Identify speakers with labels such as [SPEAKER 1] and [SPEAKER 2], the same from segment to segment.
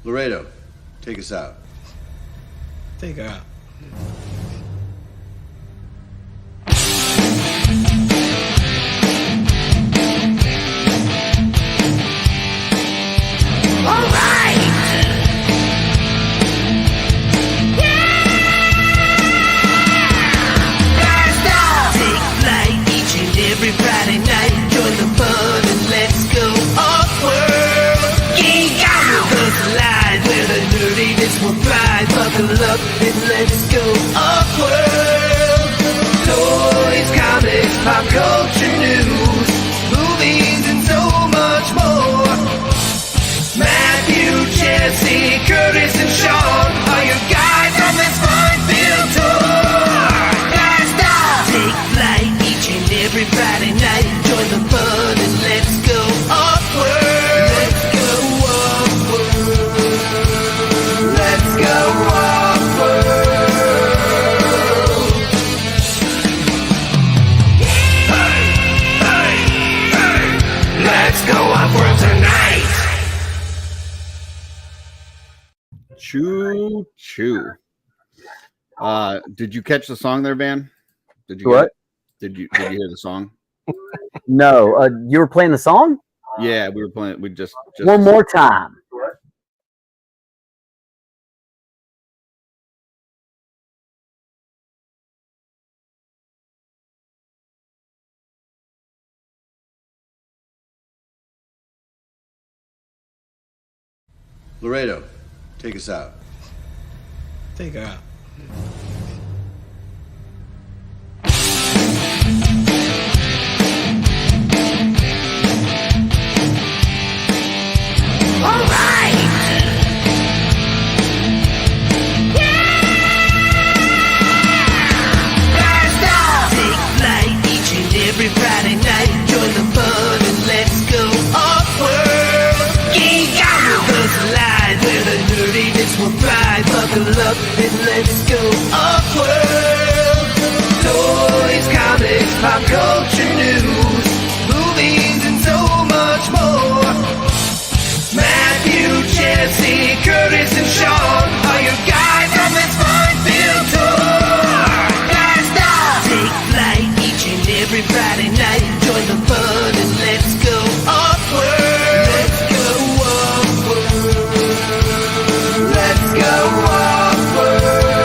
[SPEAKER 1] Laredo, take us out.
[SPEAKER 2] Take her out.
[SPEAKER 3] All right. Blast off. Take flight each and every Friday night. Join the fun and let's go OffWorld. Geek out with us live where the nerdiness will thrive. Buckle up and let's go OffWorld. Toys, comics, pop culture news, movies and so much more. Matthew, Jesse, Curtis, and Sean are your guides on this fun-filled tour. Blast off! Take flight each and every Friday night. Join the fun and let's go OffWorld. Let's go OffWorld. Let's go OffWorld. Hey, hey, hey! Let's go OffWorld tonight.
[SPEAKER 4] Choo choo. Did you catch the song there, Van? Did you
[SPEAKER 5] What?
[SPEAKER 4] Did you hear the song?
[SPEAKER 5] No, you were playing the song?
[SPEAKER 4] Yeah, we were playing. We just
[SPEAKER 5] One more time.
[SPEAKER 1] Laredo, take us out.
[SPEAKER 2] Take her out.
[SPEAKER 3] All right. Blast off. Take flight each and every Friday night. Join the fun and let's go OffWorld. Geek out with us live where the nerdiness will thrive. Buckle up and let's go OffWorld. Toys, comics, pop culture news, movies and so much more. Matthew, Jesse, Curtis, and Sean are your guides on this fun-filled tour. Blast off! Take flight each and every Friday night. Join the fun and let's go OffWorld. Let's go OffWorld. Let's go OffWorld.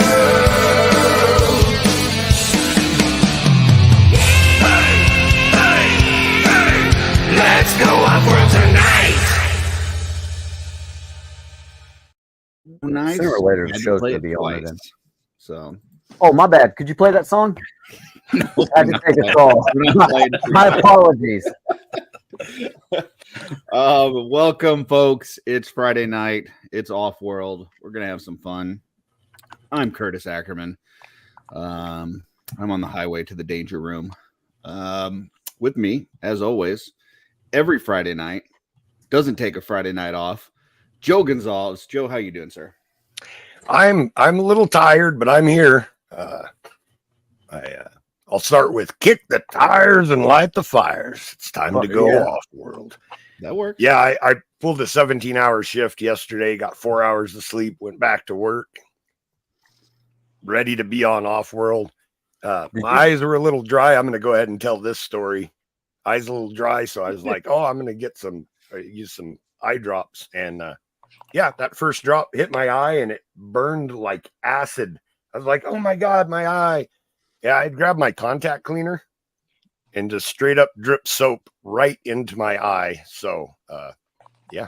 [SPEAKER 3] Hey, hey, hey! Let's go OffWorld tonight.
[SPEAKER 4] nice.
[SPEAKER 5] Sooner or later, the
[SPEAKER 4] Had to
[SPEAKER 5] show's
[SPEAKER 4] play
[SPEAKER 5] gonna
[SPEAKER 4] it
[SPEAKER 5] be on
[SPEAKER 4] twice.
[SPEAKER 5] then.
[SPEAKER 4] So
[SPEAKER 5] Oh, my bad. Could you play that song?
[SPEAKER 4] no,
[SPEAKER 5] I had to take a call.
[SPEAKER 4] we're not playing it.
[SPEAKER 5] My apologies.
[SPEAKER 4] Welcome, folks. It's Friday night. It's OffWorld. We're gonna have some fun. I'm Curtis Ackerman. I'm on the highway to the danger room. With me, as always, every Friday night. Doesn't take a Friday night off. Joe Gonzalez. Joe, how you doing, sir?
[SPEAKER 6] I'm a little tired, but I'm here. I'll start with kick the tires and light the fires. It's time to go
[SPEAKER 5] Yeah.
[SPEAKER 6] OffWorld.
[SPEAKER 4] That works.
[SPEAKER 6] Yeah, I pulled a 17-hour shift yesterday, got 4 hours of sleep, went back to work, ready to be on OffWorld. My eyes are a little dry. I'm going to go ahead and tell this story. Eyes a little dry, so I was like, oh, I'm going to get use some eye drops. And yeah, that first drop hit my eye and it burned like acid. I was like, oh my God, my eye. Yeah, I'd grab my contact cleaner and just straight up drip soap right into my eye. So, yeah.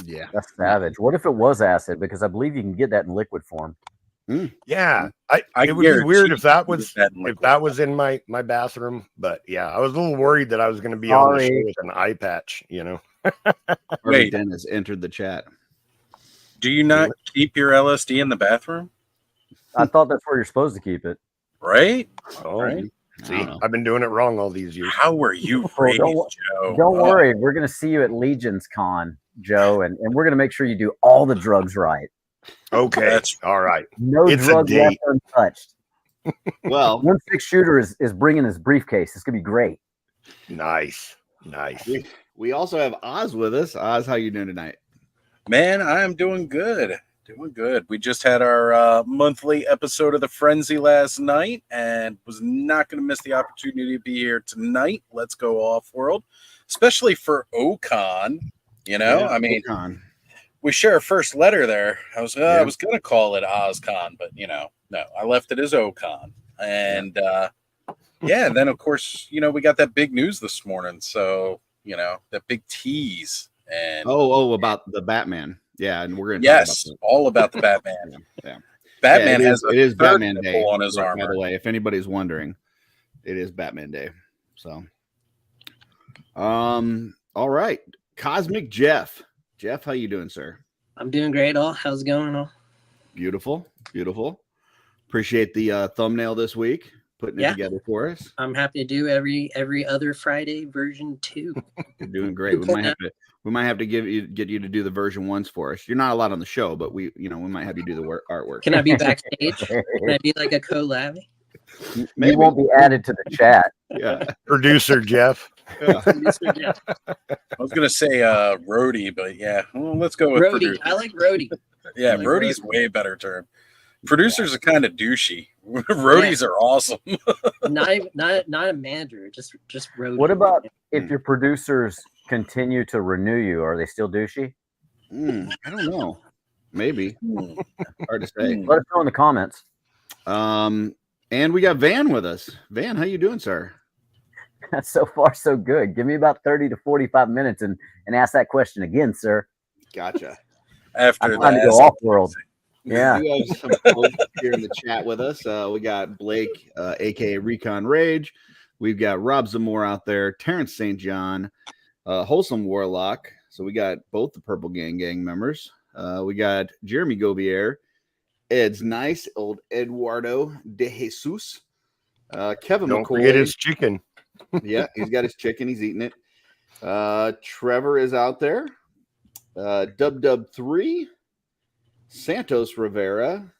[SPEAKER 4] Yeah.
[SPEAKER 5] That's savage. What if it was acid? Because I believe you can get that in liquid form.
[SPEAKER 6] Yeah.
[SPEAKER 7] I
[SPEAKER 6] It would be weird
[SPEAKER 7] guarantee
[SPEAKER 6] if that
[SPEAKER 7] you
[SPEAKER 6] was
[SPEAKER 7] get that in
[SPEAKER 6] if
[SPEAKER 7] liquid
[SPEAKER 6] that was in my bathroom. But yeah, I was a little worried that I was going to be on the
[SPEAKER 5] Sorry.
[SPEAKER 6] show with an eye patch, you know.
[SPEAKER 4] Harvey
[SPEAKER 7] Wait.
[SPEAKER 4] Dent has entered the chat.
[SPEAKER 7] Do you not keep your LSD in the bathroom?
[SPEAKER 5] I thought that's where you're supposed to keep it.
[SPEAKER 7] Right?
[SPEAKER 6] Oh,
[SPEAKER 7] Right.
[SPEAKER 4] I
[SPEAKER 6] see,
[SPEAKER 4] don't know.
[SPEAKER 6] I've been doing it wrong all these years.
[SPEAKER 7] How were you
[SPEAKER 5] Well,
[SPEAKER 7] raised,
[SPEAKER 5] don't-
[SPEAKER 7] Joe?
[SPEAKER 5] Don't
[SPEAKER 7] Oh,
[SPEAKER 5] worry. We're going to see you at Legion's Con, Joe, and we're going to make sure you do all the drugs right.
[SPEAKER 6] Okay,
[SPEAKER 7] That's-
[SPEAKER 6] all right.
[SPEAKER 5] No
[SPEAKER 6] It's a
[SPEAKER 5] drugs left
[SPEAKER 6] date.
[SPEAKER 5] untouched.
[SPEAKER 4] Well,
[SPEAKER 5] 1-6 shooter is bringing his briefcase. It's going to be great.
[SPEAKER 6] Nice.
[SPEAKER 4] we also have Oz with us. Oz, how you doing tonight?
[SPEAKER 7] Man, I am doing good. Doing good. We just had our monthly episode of The Frenzy last night and was not going to miss the opportunity to be here tonight. Let's go off-world, especially for Ocon. You know,
[SPEAKER 4] Yeah,
[SPEAKER 7] I mean,
[SPEAKER 4] Ocon.
[SPEAKER 7] we share a first letter there. I was
[SPEAKER 4] Yeah.
[SPEAKER 7] going to call it Ozcon, but, you know, no, I left it as Ocon. And, yeah, then, of course, you know, we got that big news this morning. So, you know, that big tease. And
[SPEAKER 4] about the Batman. Yeah, and we're going to
[SPEAKER 7] yes,
[SPEAKER 4] talk about
[SPEAKER 7] all about the Batman.
[SPEAKER 4] yeah.
[SPEAKER 7] Batman
[SPEAKER 4] Yeah,
[SPEAKER 7] has
[SPEAKER 4] it is
[SPEAKER 7] third
[SPEAKER 4] Batman
[SPEAKER 7] nipple
[SPEAKER 4] Day
[SPEAKER 7] on his
[SPEAKER 4] by
[SPEAKER 7] armor.
[SPEAKER 4] the way, if anybody's wondering, it is Batman Day. So, all right, Cosmic Jeff. Jeff, how you doing, sir?
[SPEAKER 8] I'm doing great. How's it going?
[SPEAKER 4] Beautiful. Appreciate the thumbnail this week, putting it together for us.
[SPEAKER 8] I'm happy to do every other Friday version 2.
[SPEAKER 4] You're doing great. We might have to get you to do the version 1s for us. You're not allowed on the show, but we might have you do the artwork.
[SPEAKER 8] Can I be backstage? Can I be like a collab?
[SPEAKER 4] Maybe.
[SPEAKER 5] You won't be added to the chat.
[SPEAKER 4] Yeah.
[SPEAKER 6] Producer Jeff.
[SPEAKER 4] Yeah.
[SPEAKER 7] I was going to say roadie, but yeah, well, let's go with
[SPEAKER 8] Roadie.
[SPEAKER 7] producer.
[SPEAKER 8] I like roadie.
[SPEAKER 7] Yeah,
[SPEAKER 8] I like
[SPEAKER 7] roadie's
[SPEAKER 8] roadie.
[SPEAKER 7] way better term. Producers are kind of douchey. Roadies are awesome.
[SPEAKER 8] not a manager, just roadie.
[SPEAKER 5] What about if your producers continue to renew you? Are they still douchey?
[SPEAKER 4] I don't know. Maybe. Hard to say.
[SPEAKER 5] Let us know in the comments.
[SPEAKER 4] And we got Van with us. Van, how you doing, sir?
[SPEAKER 5] So far, so good. Give me about 30 to 45 minutes and ask that question again, sir.
[SPEAKER 4] Gotcha.
[SPEAKER 7] After
[SPEAKER 5] I'm trying to
[SPEAKER 7] that,
[SPEAKER 5] go off-world. Yeah.
[SPEAKER 4] We have some folks here in the chat with us. We got Blake, aka Recon Rage. We've got Rob Zamore out there, Terrence St. John, Wholesome Warlock. So we got both the Purple Gang members. We got Jeremy Gobier, Ed's nice old Eduardo de Jesus, Kevin
[SPEAKER 6] Don't
[SPEAKER 4] McCoy.
[SPEAKER 6] forget his chicken.
[SPEAKER 4] Yeah, he's got his chicken. He's eating it. Trevor is out there. Dub3, Santos Rivera,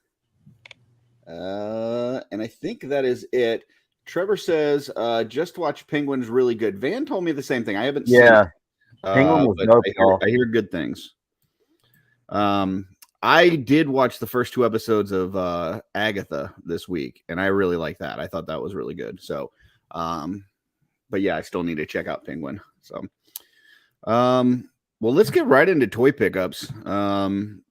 [SPEAKER 4] and I think that is it. Trevor says, just watch Penguin's really good. Van told me the same thing. I haven't seen it.
[SPEAKER 5] Penguin was
[SPEAKER 4] But
[SPEAKER 5] dope, y'all.
[SPEAKER 4] I hear good things. I did watch the first 2 episodes of Agatha this week, and I really like that. I thought that was really good. So, but yeah, I still need to check out Penguin. So, well, let's get right into toy pickups.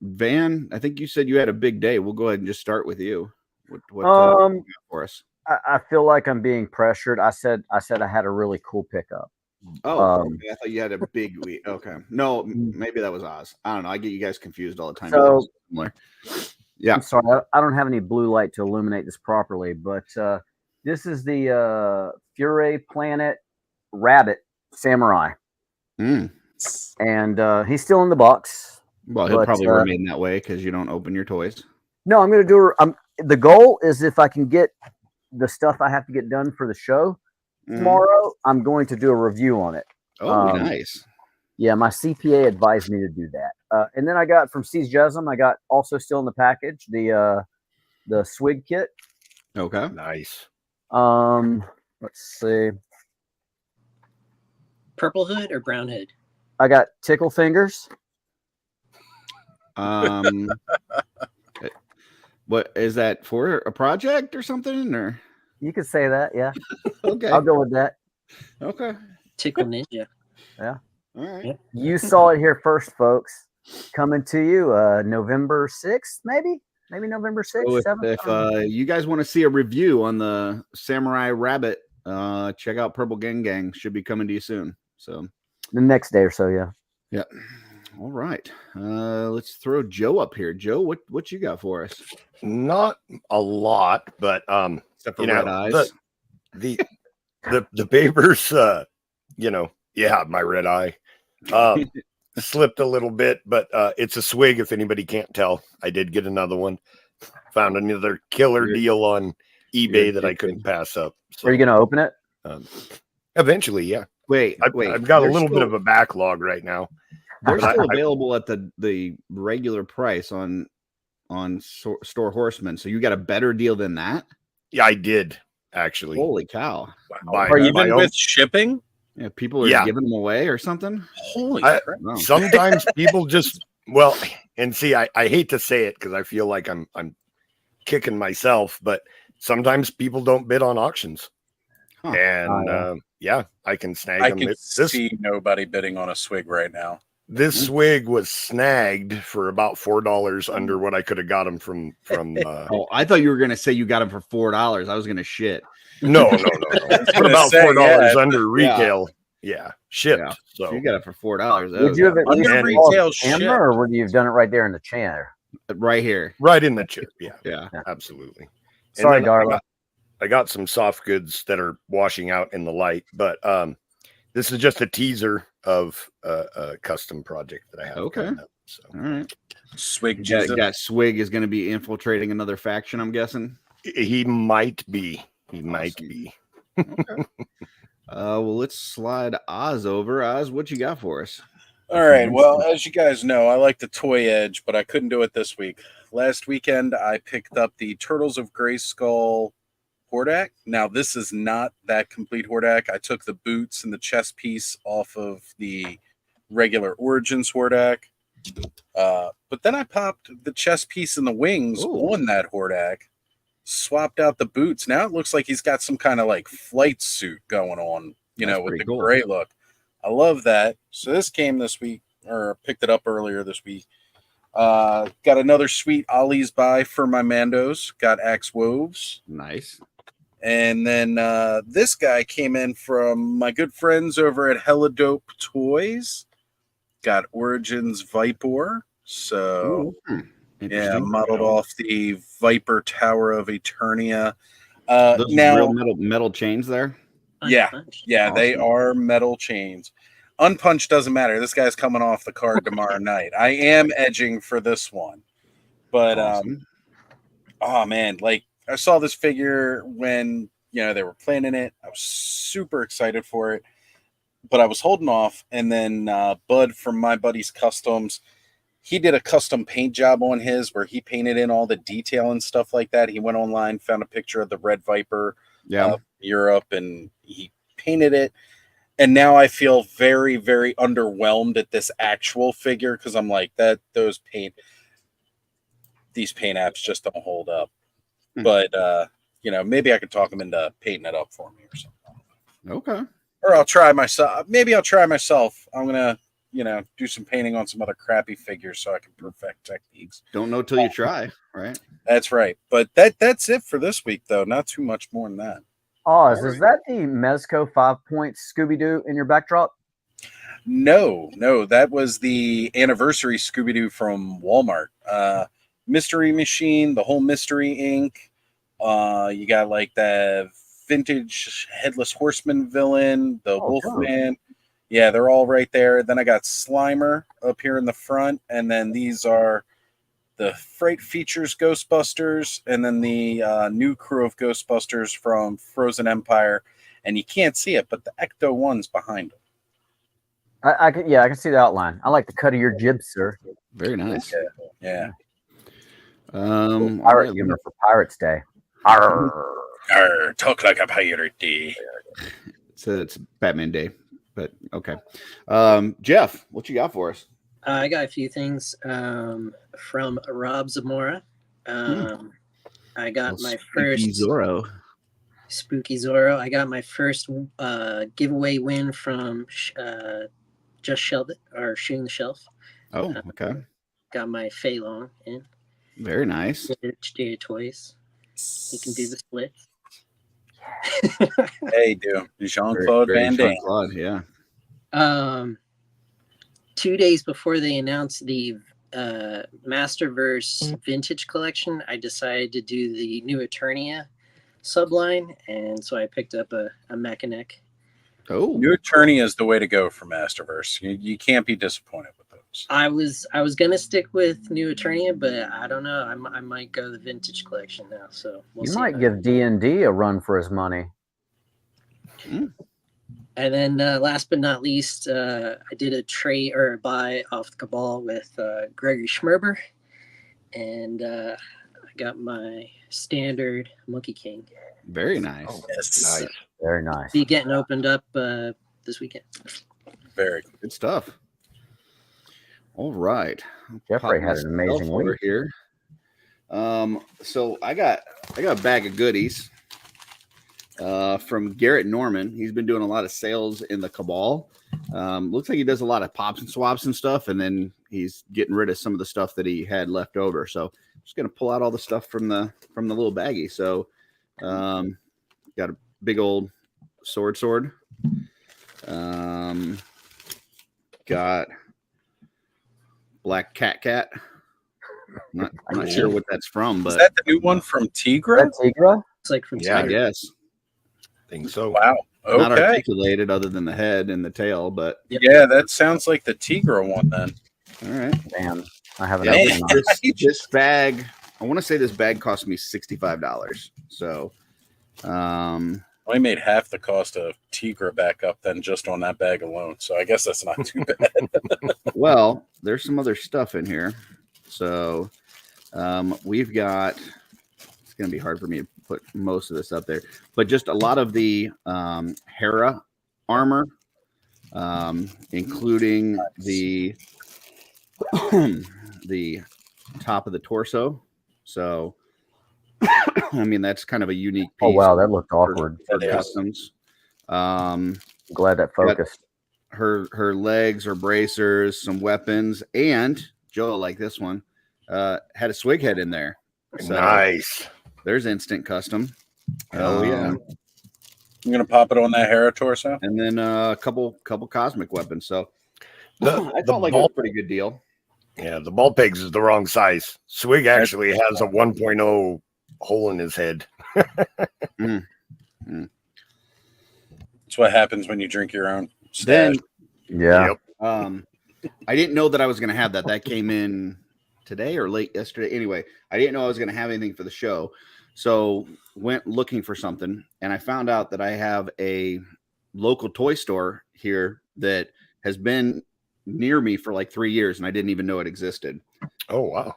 [SPEAKER 4] Van, I think you said you had a big day. We'll go ahead and just start with you. What you got for us?
[SPEAKER 5] I feel like I'm being pressured. I said I had a really cool pickup.
[SPEAKER 4] Oh, okay. I thought you had a big week. Okay. No, maybe that was Oz. I don't know. I get you guys confused all the time.
[SPEAKER 5] So,
[SPEAKER 4] yeah.
[SPEAKER 5] I'm sorry. I don't have any blue light to illuminate this properly, but this is the Fury Planet Rabbit Samurai. And he's still in the box.
[SPEAKER 4] Well, he'll probably remain that way because you don't open your toys.
[SPEAKER 5] No, I'm going to do the goal is if I can get the stuff I have to get done for the show tomorrow, I'm going to do a review on it.
[SPEAKER 4] Oh, nice.
[SPEAKER 5] Yeah, my CPA advised me to do that. And then I got from C's Jesum, I got also still in the package the Swig kit.
[SPEAKER 4] Okay.
[SPEAKER 6] Nice.
[SPEAKER 5] Let's see.
[SPEAKER 8] Purple hood or brown hood?
[SPEAKER 5] I got Tickle Fingers.
[SPEAKER 4] What is that for? A project or something? Or
[SPEAKER 5] you could say that, yeah.
[SPEAKER 4] Okay,
[SPEAKER 5] I'll go with that.
[SPEAKER 4] Okay.
[SPEAKER 8] Tickle Ninja.
[SPEAKER 5] Yeah.
[SPEAKER 4] All right.
[SPEAKER 8] Yeah.
[SPEAKER 5] You saw it here first, folks. Coming to you November 6th, maybe November 6th,
[SPEAKER 4] So
[SPEAKER 5] 7th.
[SPEAKER 4] if you guys want to see a review on the Samurai Rabbit, check out Purple Gang. Should be coming to you soon. So
[SPEAKER 5] the next day or so, yeah.
[SPEAKER 4] Yeah. All right. Let's throw Joe up here. Joe, what you got for us?
[SPEAKER 6] Not a lot, but
[SPEAKER 4] Except for red eyes.
[SPEAKER 6] The papers, my red eye slipped a little bit, but it's a Swig. If anybody can't tell, I did get another one. Found another killer deal on eBay that I couldn't pass up. So,
[SPEAKER 5] Are you going to open it?
[SPEAKER 6] eventually, yeah.
[SPEAKER 4] Wait.
[SPEAKER 6] I've got a little bit of a backlog right now.
[SPEAKER 4] They're still available at the regular price on Store Horseman. So you got a better deal than that?
[SPEAKER 6] Yeah, I did actually.
[SPEAKER 4] Holy cow!
[SPEAKER 7] Even with shipping?
[SPEAKER 4] Yeah, people are giving them away or something.
[SPEAKER 7] Holy crap!
[SPEAKER 6] Sometimes people just Well, and see, I hate to say it because I feel like I'm kicking myself, but sometimes people don't bid on auctions.
[SPEAKER 4] Huh.
[SPEAKER 6] And I can snag
[SPEAKER 7] I
[SPEAKER 6] them.
[SPEAKER 7] can see nobody bidding on a swig right now.
[SPEAKER 6] This swig was snagged for about $4 under what I could have got them from.
[SPEAKER 4] Oh, I thought you were gonna say you got them for $4. I was gonna shit.
[SPEAKER 6] No. For about $4 under retail. Yeah, shipped.
[SPEAKER 4] Yeah.
[SPEAKER 6] So
[SPEAKER 4] you got it for $4.
[SPEAKER 5] Would you have at least
[SPEAKER 7] Under
[SPEAKER 5] installed
[SPEAKER 7] retail
[SPEAKER 5] the camera, or would you have done it right there in the chair?
[SPEAKER 4] Right here.
[SPEAKER 6] right in the chip.
[SPEAKER 4] Yeah.
[SPEAKER 6] Absolutely.
[SPEAKER 5] Sorry,
[SPEAKER 6] And then
[SPEAKER 5] Darla.
[SPEAKER 6] I got some soft goods that are washing out in the light, but this is just a teaser of a custom project that I have.
[SPEAKER 4] Okay.
[SPEAKER 6] coming up, so.
[SPEAKER 4] All right.
[SPEAKER 7] Swig
[SPEAKER 4] Got,
[SPEAKER 7] Jesus.
[SPEAKER 4] got Swig is going to be infiltrating another faction, I'm guessing.
[SPEAKER 6] He might be. He might
[SPEAKER 4] Awesome.
[SPEAKER 6] be.
[SPEAKER 4] Okay. Well, let's slide Oz over. Oz, what you got for us?
[SPEAKER 7] All right. Well, as you guys know, I like the Toy Edge, but I couldn't do it this week. Last weekend, I picked up the Turtles of Grayskull Hordak. Now, this is not that complete Hordak. I took the boots and the chest piece off of the regular Origins Hordak. But then I popped the chest piece and the wings on that Hordak, swapped out the boots. Now it looks like he's got some kind of like flight suit going on,
[SPEAKER 4] That's
[SPEAKER 7] with
[SPEAKER 4] pretty
[SPEAKER 7] the
[SPEAKER 4] cool.
[SPEAKER 7] gray look. I love that. So this came this week, or picked it up earlier this week. Got another sweet Ollie's buy for my Mandos. Got Axe Woves.
[SPEAKER 4] Nice.
[SPEAKER 7] And then this guy came in from my good friends over at Hella Dope Toys. Got Origins Viper. So, yeah, modeled off the Viper Tower of Eternia.
[SPEAKER 4] Those
[SPEAKER 7] Now,
[SPEAKER 4] real metal chains there?
[SPEAKER 7] yeah, they
[SPEAKER 4] Awesome.
[SPEAKER 7] are metal chains. Unpunched doesn't matter. This guy's coming off the card tomorrow night. I am edging for this one. But,
[SPEAKER 4] Awesome.
[SPEAKER 7] oh, man, like, I saw this figure when, they were planning it. I was super excited for it. But I was holding off, and then Bud from My Buddy's Customs, he did a custom paint job on his where he painted in all the detail and stuff like that. He went online, found a picture of the Red Viper, Europe, and he painted it. And now I feel very, very underwhelmed at this actual figure because I'm like, these paint apps just don't hold up. But maybe I could talk him into painting it up for me or something.
[SPEAKER 4] Okay.
[SPEAKER 7] Or I'll try myself. Maybe I'll try myself. I'm gonna, do some painting on some other crappy figures so I can perfect techniques.
[SPEAKER 4] Don't know till you try, right?
[SPEAKER 7] That's right. But that's it for this week, though. Not too much more than that.
[SPEAKER 5] Oz, is that the Mezco 5-point Scooby-Doo in your backdrop?
[SPEAKER 7] No, that was the anniversary Scooby-Doo from Walmart. Mystery Machine, the whole Mystery Inc. You got like the vintage Headless Horseman villain, the Wolfman. Yeah, they're all right there. Then I got Slimer up here in the front, and then these are the Fright Features Ghostbusters, and then the new crew of Ghostbusters from Frozen Empire. And you can't see it, but the Ecto one's behind them.
[SPEAKER 5] I can see the outline. I like the cut of your jib, sir.
[SPEAKER 4] Very nice.
[SPEAKER 7] Yeah.
[SPEAKER 5] Pirate humor for Pirates Day.
[SPEAKER 7] Arr, talk like a pirate.
[SPEAKER 4] It's Batman Day, but okay. Jeff, what you got for us?
[SPEAKER 8] I got a few things from Rob Zamora. I got my first
[SPEAKER 4] Zorro.
[SPEAKER 8] Spooky Zorro. I got my first giveaway win from Just Shelved It, or Shooting the Shelf.
[SPEAKER 4] Oh, okay.
[SPEAKER 8] Got my Fei Long in.
[SPEAKER 4] Very nice.
[SPEAKER 8] Jada Toys. He can do the split.
[SPEAKER 7] Hey, do Jean-Claude Van Damme.
[SPEAKER 4] Jean-Claude, yeah.
[SPEAKER 8] 2 days before they announced the Masterverse Vintage Collection, I decided to do the new Eternia subline, and so I picked up a Mechaneck.
[SPEAKER 4] Oh,
[SPEAKER 7] New Eternia is the way to go for Masterverse. You can't be disappointed with those.
[SPEAKER 8] I was gonna stick with New Eternia, but I don't know. I might go the Vintage Collection now. So we'll
[SPEAKER 5] You
[SPEAKER 8] see
[SPEAKER 5] might give D&D a run for his money.
[SPEAKER 8] And then last but not least, I did a trade or a buy off the Cabal with Gregory Schmerber, and I got my standard Monkey King.
[SPEAKER 4] very nice.
[SPEAKER 7] Yes.
[SPEAKER 6] Nice.
[SPEAKER 5] Very nice.
[SPEAKER 8] Be getting opened up this weekend.
[SPEAKER 7] Very good.
[SPEAKER 4] Good stuff. All right.
[SPEAKER 5] Jeffrey
[SPEAKER 4] Pop
[SPEAKER 5] had an
[SPEAKER 4] myself
[SPEAKER 5] amazing
[SPEAKER 4] over
[SPEAKER 5] week.
[SPEAKER 4] here. So I got a bag of goodies from Garrett Norman. He's been doing a lot of sales in the Cabal. Looks like he does a lot of pops and swaps and stuff, and then he's getting rid of some of the stuff that he had left over. So I'm just gonna pull out all the stuff from the little baggie. So got a big old sword. Got Black Cat. I'm not sure what that's from, but
[SPEAKER 7] Is that the new one from Tigra?
[SPEAKER 5] That Tigra?
[SPEAKER 8] It's like from
[SPEAKER 6] Yeah.
[SPEAKER 4] I guess
[SPEAKER 6] think so.
[SPEAKER 7] Wow.
[SPEAKER 4] not
[SPEAKER 7] Okay.
[SPEAKER 4] articulated other than the head and the tail, but
[SPEAKER 7] Yeah, that sounds like the Tigra one then.
[SPEAKER 4] all right.
[SPEAKER 5] Damn, I haven't
[SPEAKER 4] Yeah,
[SPEAKER 5] opened it.
[SPEAKER 4] this bag, I want to say this bag cost me $65. So
[SPEAKER 7] I made half the cost of Tigra back up then just on that bag alone. So I guess that's not too bad.
[SPEAKER 4] well, there's some other stuff in here. So we've got, it's going to be hard for me to put most of this up there, but just a lot of the Hera armor, including the the top of the torso. So I mean, that's kind of a unique piece.
[SPEAKER 5] Oh wow, that looked awkward.
[SPEAKER 4] for
[SPEAKER 7] That is.
[SPEAKER 4] customs.
[SPEAKER 5] Glad that focused.
[SPEAKER 4] Her legs, her bracers, some weapons, and Joe, like this one, had a swig head in there. So
[SPEAKER 6] Nice.
[SPEAKER 4] there's instant custom.
[SPEAKER 6] Hell yeah.
[SPEAKER 7] I'm gonna pop it on that Hera torso.
[SPEAKER 4] And then a couple cosmic weapons. So
[SPEAKER 6] The,
[SPEAKER 4] I
[SPEAKER 6] the
[SPEAKER 4] felt like it was
[SPEAKER 6] ball,
[SPEAKER 4] a pretty good deal.
[SPEAKER 6] yeah, the ball pegs is the wrong size. Swig actually has a 1.0 hole in his head.
[SPEAKER 7] That's what happens when you drink your own stash.
[SPEAKER 4] Then
[SPEAKER 5] Yeah.
[SPEAKER 6] Yep.
[SPEAKER 4] I didn't know that I was going to have that. That came in today or late yesterday. Anyway, I didn't know I was going to have anything for the show. So went looking for something, and I found out that I have a local toy store here that has been near me for like 3 years, and I didn't even know it existed.
[SPEAKER 6] Oh wow.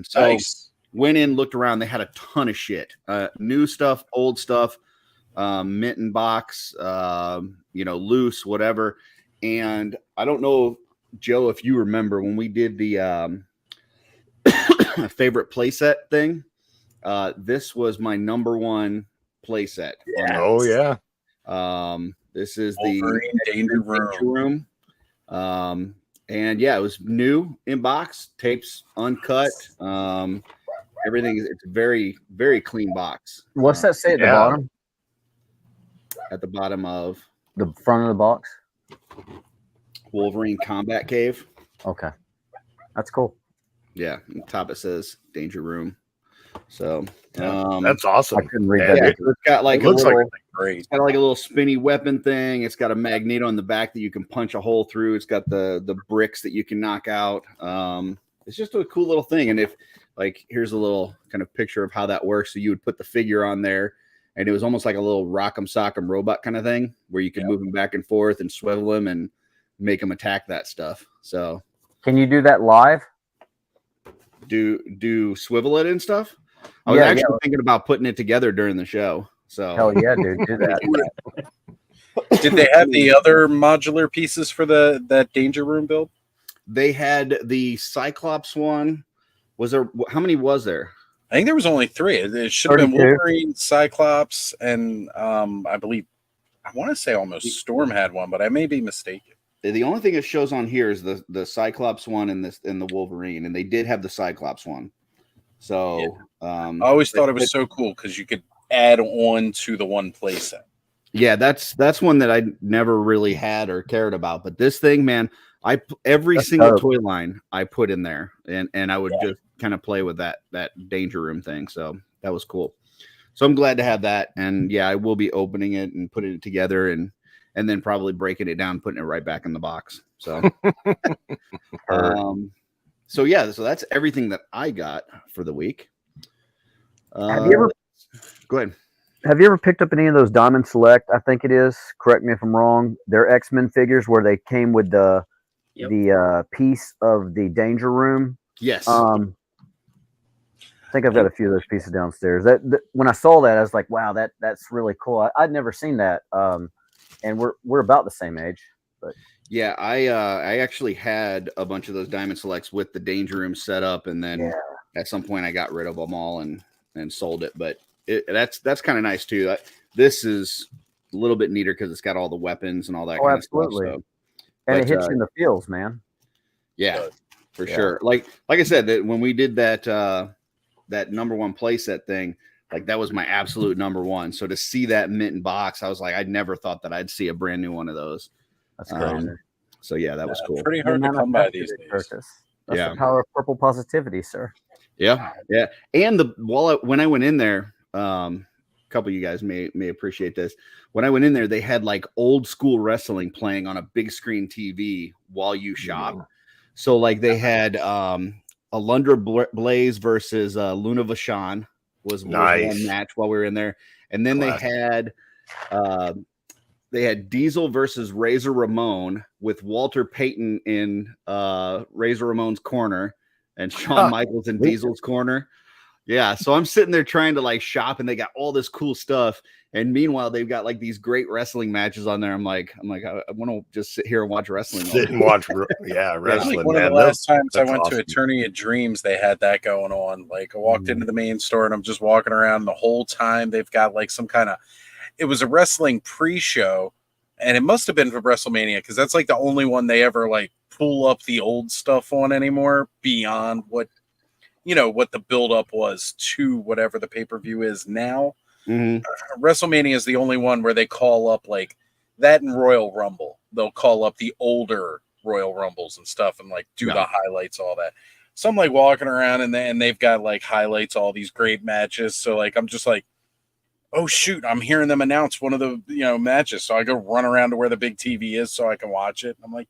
[SPEAKER 4] So
[SPEAKER 7] Nice.
[SPEAKER 4] went in, looked around. They had a ton of shit, new stuff, old stuff, mint in box, loose, whatever. And I don't know, Joe, if you remember when we did the favorite playset thing. This was my number one playset.
[SPEAKER 6] Oh yeah.
[SPEAKER 4] This is
[SPEAKER 7] Wolverine
[SPEAKER 4] the
[SPEAKER 7] Danger
[SPEAKER 4] Room. And yeah, it was new in box, tapes uncut. Everything is, it's a very, very clean box.
[SPEAKER 5] What's that say at the
[SPEAKER 6] Yeah.
[SPEAKER 5] bottom?
[SPEAKER 4] At the bottom of
[SPEAKER 5] The front of the box?
[SPEAKER 4] Wolverine Combat Cave.
[SPEAKER 5] Okay. That's cool.
[SPEAKER 4] Yeah, on top it says Danger Room. So
[SPEAKER 6] That's awesome.
[SPEAKER 5] I couldn't read
[SPEAKER 6] Yeah,
[SPEAKER 5] that.
[SPEAKER 4] yeah, so it's got like
[SPEAKER 6] It
[SPEAKER 4] a
[SPEAKER 6] looks
[SPEAKER 4] little,
[SPEAKER 6] like
[SPEAKER 7] Great.
[SPEAKER 4] it's got like a little spinny weapon thing. It's got a magneto on the back that you can punch a hole through. It's got the bricks that you can knock out. It's just a cool little thing. And if like, here's a little kind of picture of how that works. So you would put the figure on there, and it was almost like a little rock'em sock'em robot kind of thing where you could move him back and forth and swivel him and make him attack that stuff. So
[SPEAKER 5] Can you do that live?
[SPEAKER 4] do swivel it and stuff. I was
[SPEAKER 5] Yeah,
[SPEAKER 4] actually thinking about putting it together during the show. So
[SPEAKER 5] Hell yeah, dude. Do that.
[SPEAKER 7] Did they have the other modular pieces for that Danger Room build?
[SPEAKER 4] they had the Cyclops one. Was there, how many was there?
[SPEAKER 7] I think there was only 3. It should have been
[SPEAKER 5] 32.
[SPEAKER 7] Wolverine, Cyclops, and I believe I want to say almost Storm had one, but I may be mistaken.
[SPEAKER 4] The only thing it shows on here is the Cyclops one and the Wolverine, and they did have the Cyclops one. So
[SPEAKER 7] I always thought it was so cool because you could add on to the one playset.
[SPEAKER 4] yeah, that's one that I never really had or cared about. But this thing, man, every
[SPEAKER 5] That's
[SPEAKER 4] single
[SPEAKER 5] dope.
[SPEAKER 4] toy line I put in there, and I would just kind of play with that Danger Room thing. So that was cool. So I'm glad to have that, and yeah, I will be opening it and putting it together, and then probably breaking it down, putting it right back in the box. So, so yeah, so that's everything that I got for the week.
[SPEAKER 5] Have you ever
[SPEAKER 4] Go ahead.
[SPEAKER 5] Have you ever picked up any of those Diamond Select? I think it is. Correct me if I'm wrong. They're X-Men figures where they came with the piece of the Danger Room.
[SPEAKER 4] Yes.
[SPEAKER 5] I think I've got a few of those pieces downstairs. That when I saw that, I was like, "Wow, that's really cool." I'd never seen that. And we're about the same age. But
[SPEAKER 4] Yeah, I actually had a bunch of those Diamond Selects with the Danger Room set up, and then at some point I got rid of them all and sold it. But that's kind of nice too. This is a little bit neater because it's got all the weapons and all that kind of stuff. So,
[SPEAKER 5] and it hits you in the feels, man.
[SPEAKER 4] Yeah, for sure. Like I said, that when we did that that number one playset thing, like that was my absolute number one. So to see that mint box, I was like, I'd never thought that I'd see a brand new one of those.
[SPEAKER 5] That's crazy.
[SPEAKER 4] So yeah, that was cool.
[SPEAKER 7] Pretty hard to come by these days.
[SPEAKER 5] That's the power of purple positivity, sir.
[SPEAKER 4] Yeah, yeah. And when I went in there, a couple of you guys may appreciate this. When I went in there, they had like old school wrestling playing on a big screen TV while you shop. So like they had Alundra Blaze versus Luna Vachon was one match while we were in there, and then they had Diesel versus Razor Ramon with Walter Payton in Razor Ramon's corner and Shawn Michaels in Diesel's corner. Yeah, so I'm sitting there trying to like shop, and they got all this cool stuff. And meanwhile, they've got like these great wrestling matches on there. I'm like, I want to just sit here and watch wrestling.
[SPEAKER 6] Sit and watch, wrestling.
[SPEAKER 7] One of the last times I went to Attorney of Dreams, they had that going on. Like I walked into the main store, and I'm just walking around the whole time. They've got like some kind of. It was a wrestling pre-show, and it must have been for WrestleMania because that's like the only one they ever like pull up the old stuff on anymore beyond what what the build-up was to whatever the pay-per-view is now. WrestleMania is the only one where they call up like that in Royal Rumble. They'll call up the older Royal Rumbles and stuff and like do the highlights, all that. So I'm like walking around and they've got like highlights, all these great matches. So like I'm just like, oh shoot, I'm hearing them announce one of the matches. So I go run around to where the big TV is so I can watch it. I'm like,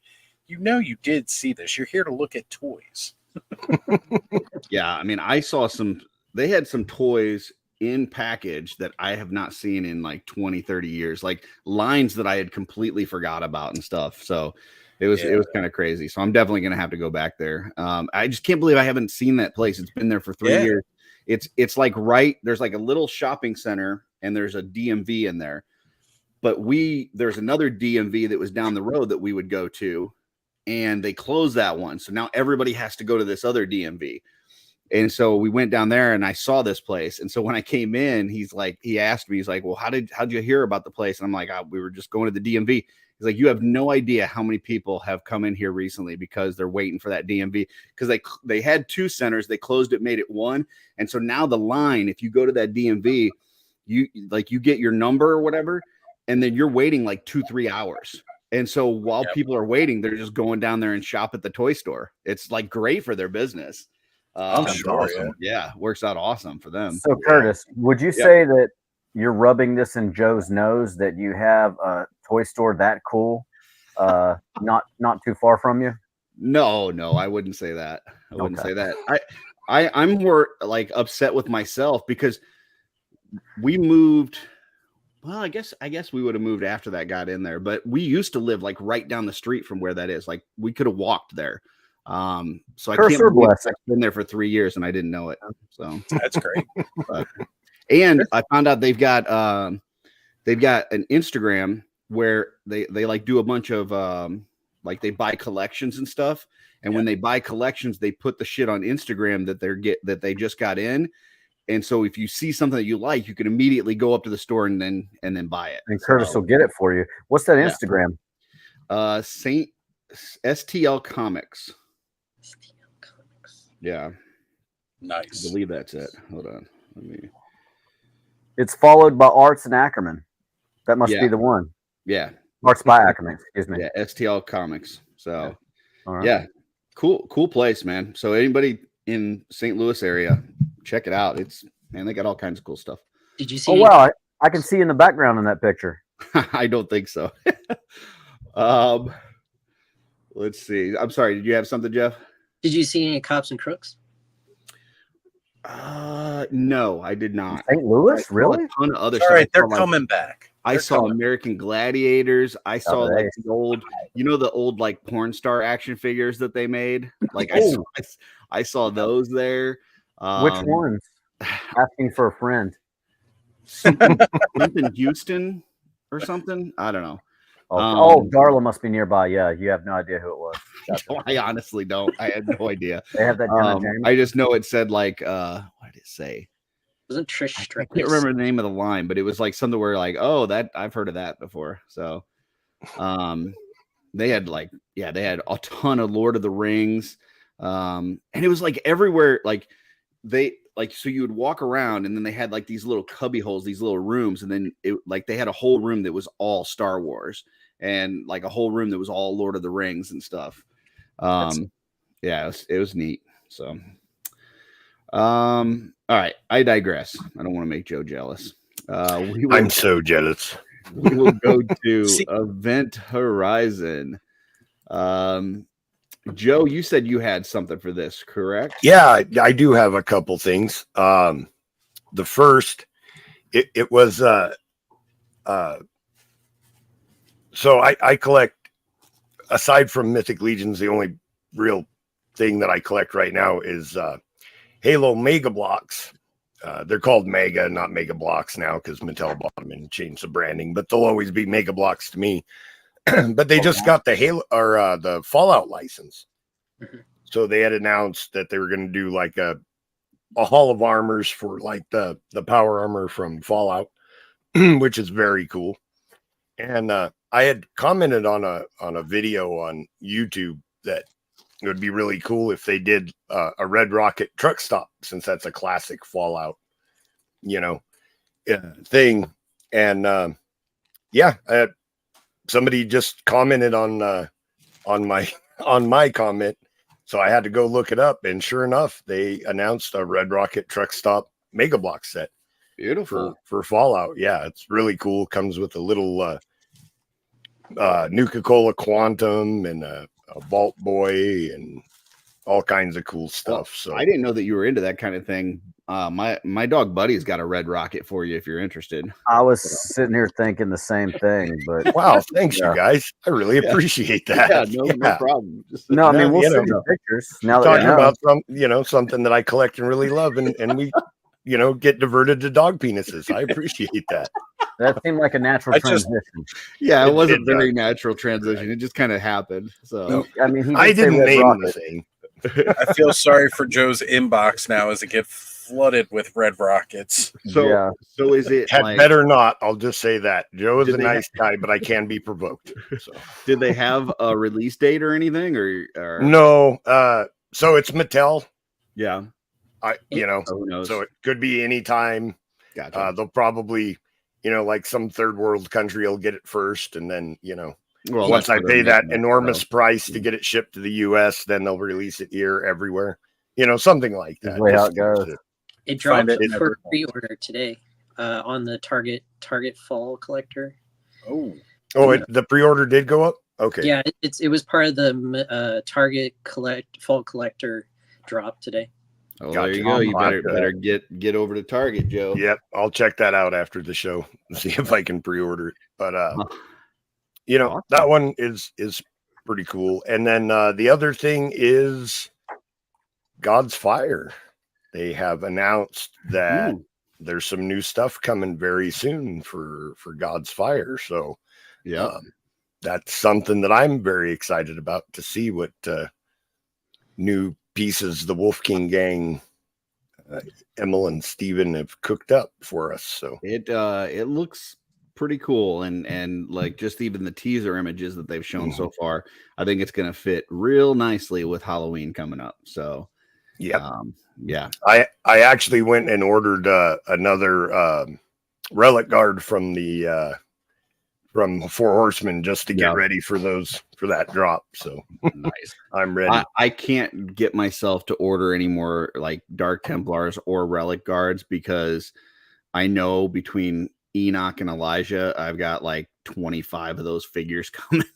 [SPEAKER 7] you did see this. You're here to look at toys.
[SPEAKER 4] Yeah, I mean, they had some toys in package that I have not seen in like 20, 30 years, like lines that I had completely forgot about and stuff. So it was kind of crazy. So I'm definitely going to have to go back there. I just can't believe I haven't seen that place. It's been there for 3 years. It's like there's like a little shopping center and there's a DMV in there, but there's another DMV that was down the road that we would go to, and they closed that one. So now everybody has to go to this other DMV. And so we went down there and I saw this place. And so when I came in, he asked me, he's like, well, how'd you hear about the place? And I'm like, we were just going to the DMV. He's like, you have no idea how many people have come in here recently because they're waiting for that DMV. Because they had 2 centers, they closed it, made it 1. And so now the line, if you go to that DMV, you get your number or whatever, and then you're waiting like 2-3 hours. And so while people are waiting, they're just going down there and shop at the toy store. It's like great for their business.
[SPEAKER 7] I'm sure.
[SPEAKER 4] Awesome. Yeah, works out awesome for them.
[SPEAKER 5] So Curtis, would you say that you're rubbing this in Joe's nose that you have a toy store that cool, not too far from you?
[SPEAKER 4] No, I wouldn't say that. I wouldn't say that. I'm more like upset with myself because we moved. Well, I guess we would have moved after that got in there, but we used to live like right down the street from where that is. Like we could have walked there. So I can't believe I've been there for 3 years and I didn't know it. So
[SPEAKER 7] that's great.
[SPEAKER 4] And I found out they've got an Instagram where they like do a bunch of like they buy collections and stuff. And when they buy collections, they put the shit on Instagram that they just got in. And so if you see something that you like, you can immediately go up to the store and then buy it.
[SPEAKER 5] And Curtis will get it for you. What's that Instagram?
[SPEAKER 4] STL Comics.
[SPEAKER 8] STL Comics.
[SPEAKER 4] Yeah.
[SPEAKER 7] Nice.
[SPEAKER 4] I believe that's it. Hold on.
[SPEAKER 5] It's followed by Arts and Ackerman. That must be the one.
[SPEAKER 4] Yeah.
[SPEAKER 5] Arts by Ackerman, excuse me.
[SPEAKER 4] Yeah, STL Comics. So yeah. Cool place, man. So anybody in St. Louis area, check it out. They got all kinds of cool stuff.
[SPEAKER 8] Did you see?
[SPEAKER 5] Oh wow, I can see in the background in that picture.
[SPEAKER 4] I don't think so. Let's see. I'm sorry. Did you have something, Jeff?
[SPEAKER 8] Did you see any Cops and Crooks?
[SPEAKER 4] No, I did not.
[SPEAKER 5] St. Louis, really?
[SPEAKER 4] A ton of other
[SPEAKER 7] stuff.
[SPEAKER 4] All right,
[SPEAKER 7] they're coming back.
[SPEAKER 4] I saw American Gladiators. I saw like the old, the old like porn star action figures that they made. Like I saw those there.
[SPEAKER 5] Which ones? Asking for a friend.
[SPEAKER 4] Something Houston or something. I don't know.
[SPEAKER 5] Darla must be nearby. Yeah, you have no idea who it was.
[SPEAKER 4] No, I honestly don't. I had no idea.
[SPEAKER 5] They have that Jenna James.
[SPEAKER 4] I just know it said like what did it say?
[SPEAKER 8] Wasn't Trish
[SPEAKER 4] I
[SPEAKER 8] Stratus?
[SPEAKER 4] can't remember the name of the line, but it was like something where like, oh, that I've heard of that before. So they had they had a ton of Lord of the Rings. And it was like everywhere, so you would walk around and then they had like these little cubby holes, these little rooms, and then they had a whole room that was all Star Wars and like a whole room that was all Lord of the Rings and stuff. It was neat. So all right, I digress. I don't want to make Joe jealous.
[SPEAKER 6] I'm so jealous.
[SPEAKER 4] We will go to Event Horizon. Joe, you said you had something for this, correct?
[SPEAKER 6] Yeah, I do have a couple things. The first, it was so I collect, aside from Mythic Legions, the only real thing that I collect right now is Halo Mega Blocks. They're called Mega, not Mega Blocks now because Mattel bought them and changed the branding, but they'll always be Mega Blocks to me. But they just got the Halo or the Fallout license. So they had announced that they were going to do like a Hall of Armors for like the power armor from Fallout, which is very cool. And I had commented on a video on YouTube that it would be really cool if they did a Red Rocket truck stop, since that's a classic Fallout, thing. And somebody just commented on my comment, so I had to go look it up. And sure enough, they announced a Red Rocket truck stop Mega Block set.
[SPEAKER 4] Beautiful
[SPEAKER 6] for Fallout. Yeah, it's really cool. Comes with a little Nuka-Cola Quantum and a Vault Boy and all kinds of cool stuff. So
[SPEAKER 4] I didn't know that you were into that kind of thing. My dog Buddy's got a Red Rocket for you if you're interested.
[SPEAKER 5] I was sitting here thinking the same thing, but
[SPEAKER 6] wow, thanks you guys. I really appreciate that.
[SPEAKER 4] No problem.
[SPEAKER 5] I mean, we'll send you pictures. Now that
[SPEAKER 6] talking about something that I collect and really love, and we get diverted to dog penises. I appreciate that.
[SPEAKER 5] That seemed like a natural transition.
[SPEAKER 4] It was a very natural transition. It just kind of happened. So
[SPEAKER 5] I mean,
[SPEAKER 6] I didn't name the thing.
[SPEAKER 7] I feel sorry for Joe's inbox now as it gets flooded with Red Rockets.
[SPEAKER 4] So is it
[SPEAKER 6] had better not? I'll just say that Joe is a nice guy, but I can be provoked. So
[SPEAKER 4] did they have a release date or anything, or
[SPEAKER 6] no? So it's Mattel.
[SPEAKER 4] Yeah,
[SPEAKER 6] who knows? So it could be any time.
[SPEAKER 4] Gotcha.
[SPEAKER 6] They'll probably, like some third world country will get it first, and then once I pay that enormous price to get it shipped to the U.S., then they'll release it here everywhere. Something like that.
[SPEAKER 5] Way how it goes.
[SPEAKER 8] It dropped for pre-order today on the Target Fall Collector.
[SPEAKER 6] The pre-order did go up. Okay.
[SPEAKER 8] Yeah, it was part of the Target Fall Collector drop today.
[SPEAKER 4] Oh, there you go. You better get over to Target, Joe.
[SPEAKER 6] Yep, I'll check that out after the show and see if I can pre-order it. But awesome. That one is pretty cool. And then the other thing is God's Fire. They have announced that there's some new stuff coming very soon for God's Fire. So that's something that I'm very excited about, to see what new pieces the Wolf King gang, Emil and Steven, have cooked up for us. So
[SPEAKER 4] it looks pretty cool, and like just even the teaser images that they've shown so far, I think it's going to fit real nicely with Halloween coming up. So I
[SPEAKER 6] actually went and ordered another relic guard from the from Four Horsemen just to get ready for that drop. So
[SPEAKER 4] nice.
[SPEAKER 6] I'm ready.
[SPEAKER 4] I can't get myself to order any more like Dark Templars or relic guards, because I know between Enoch and Elijah, I've got like 25 of those figures coming.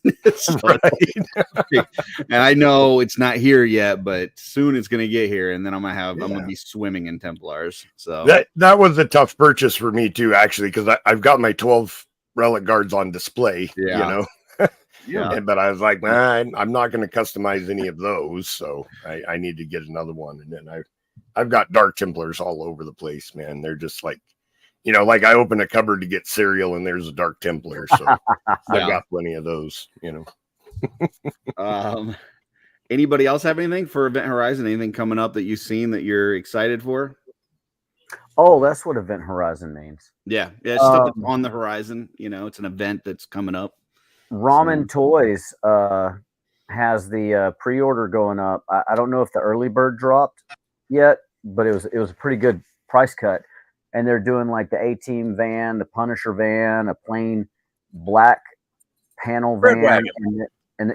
[SPEAKER 4] And I know it's not here yet, but soon it's going to get here, and then I'm going to be swimming in Templars. So
[SPEAKER 6] that was a tough purchase for me too, actually, because I've got my 12 relic guards on display. But I was like, man, I'm not going to customize any of those, so I need to get another one. And then I've got Dark Templars all over the place, man. They're just like you know, like I open a cupboard to get cereal and there's a Dark Templar. So I've got plenty of those, you know.
[SPEAKER 4] Anybody else have anything for Event Horizon? Anything coming up that you've seen that you're excited for?
[SPEAKER 5] Oh, that's what Event Horizon means.
[SPEAKER 4] Yeah. It's stuff that's on the horizon. You know, it's an event that's coming up.
[SPEAKER 5] Ramen Toys has the pre-order going up. I don't know if the early bird dropped yet, but it was a pretty good price cut. And they're doing like the A-Team van, the Punisher van, a plain black panel van, and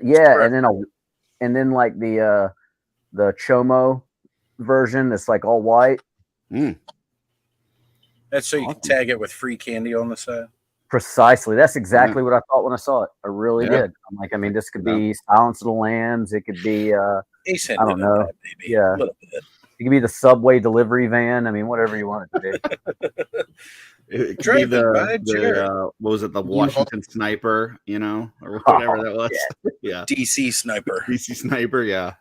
[SPEAKER 5] then like the Chomo version that's like all white.
[SPEAKER 7] That's so you can tag it with free candy on the side.
[SPEAKER 5] Precisely. That's exactly what I thought when I saw it. I really did. I'm like, I mean, this could be Silence of the Lambs. It could be I don't know. Yeah. It could be the Subway delivery van. I mean, whatever you want it to be.
[SPEAKER 4] It could be what was it, the Washington Sniper, you know, or whatever that was. Yeah.
[SPEAKER 7] DC Sniper.
[SPEAKER 4] DC Sniper, yeah.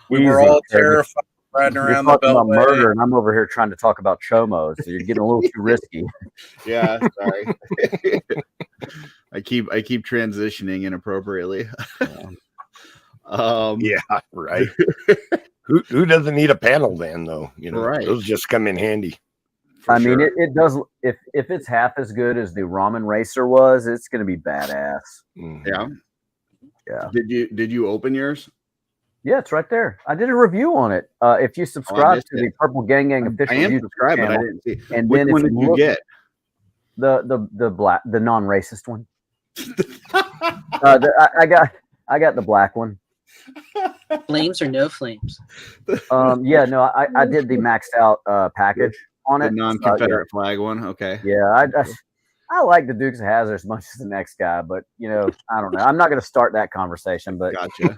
[SPEAKER 7] We were all terrified riding around the
[SPEAKER 5] about
[SPEAKER 7] beltway.
[SPEAKER 5] murder, and I'm over here trying to talk about chomos. So you're getting a little too risky.
[SPEAKER 4] Yeah, sorry. I keep transitioning inappropriately.
[SPEAKER 6] Yeah, right. Who doesn't need a panel van though? You know,
[SPEAKER 4] right.
[SPEAKER 6] Those just come in handy.
[SPEAKER 5] I mean, it does. If it's half as good as the Ramen Racer was, it's going to be badass.
[SPEAKER 4] Yeah.
[SPEAKER 5] Yeah.
[SPEAKER 4] Did you open yours?
[SPEAKER 5] Yeah, it's right there. I did a review on it. If you subscribe to the Purple Gang official
[SPEAKER 4] YouTube
[SPEAKER 5] subscribed,
[SPEAKER 4] channel, but I didn't see.
[SPEAKER 5] And
[SPEAKER 4] Which
[SPEAKER 5] then
[SPEAKER 4] one
[SPEAKER 5] if
[SPEAKER 4] did
[SPEAKER 5] you
[SPEAKER 4] you
[SPEAKER 5] look,
[SPEAKER 4] get?
[SPEAKER 5] The non-racist one. I got the black one.
[SPEAKER 8] Flames or no flames?
[SPEAKER 5] Yeah, no, I did the maxed out package on
[SPEAKER 4] The
[SPEAKER 5] it.
[SPEAKER 4] non-Confederate flag one. Okay.
[SPEAKER 5] Yeah, I like the Dukes of Hazzard as much as the next guy, but you know, I don't know. I'm not going to start that conversation. But
[SPEAKER 4] Gotcha.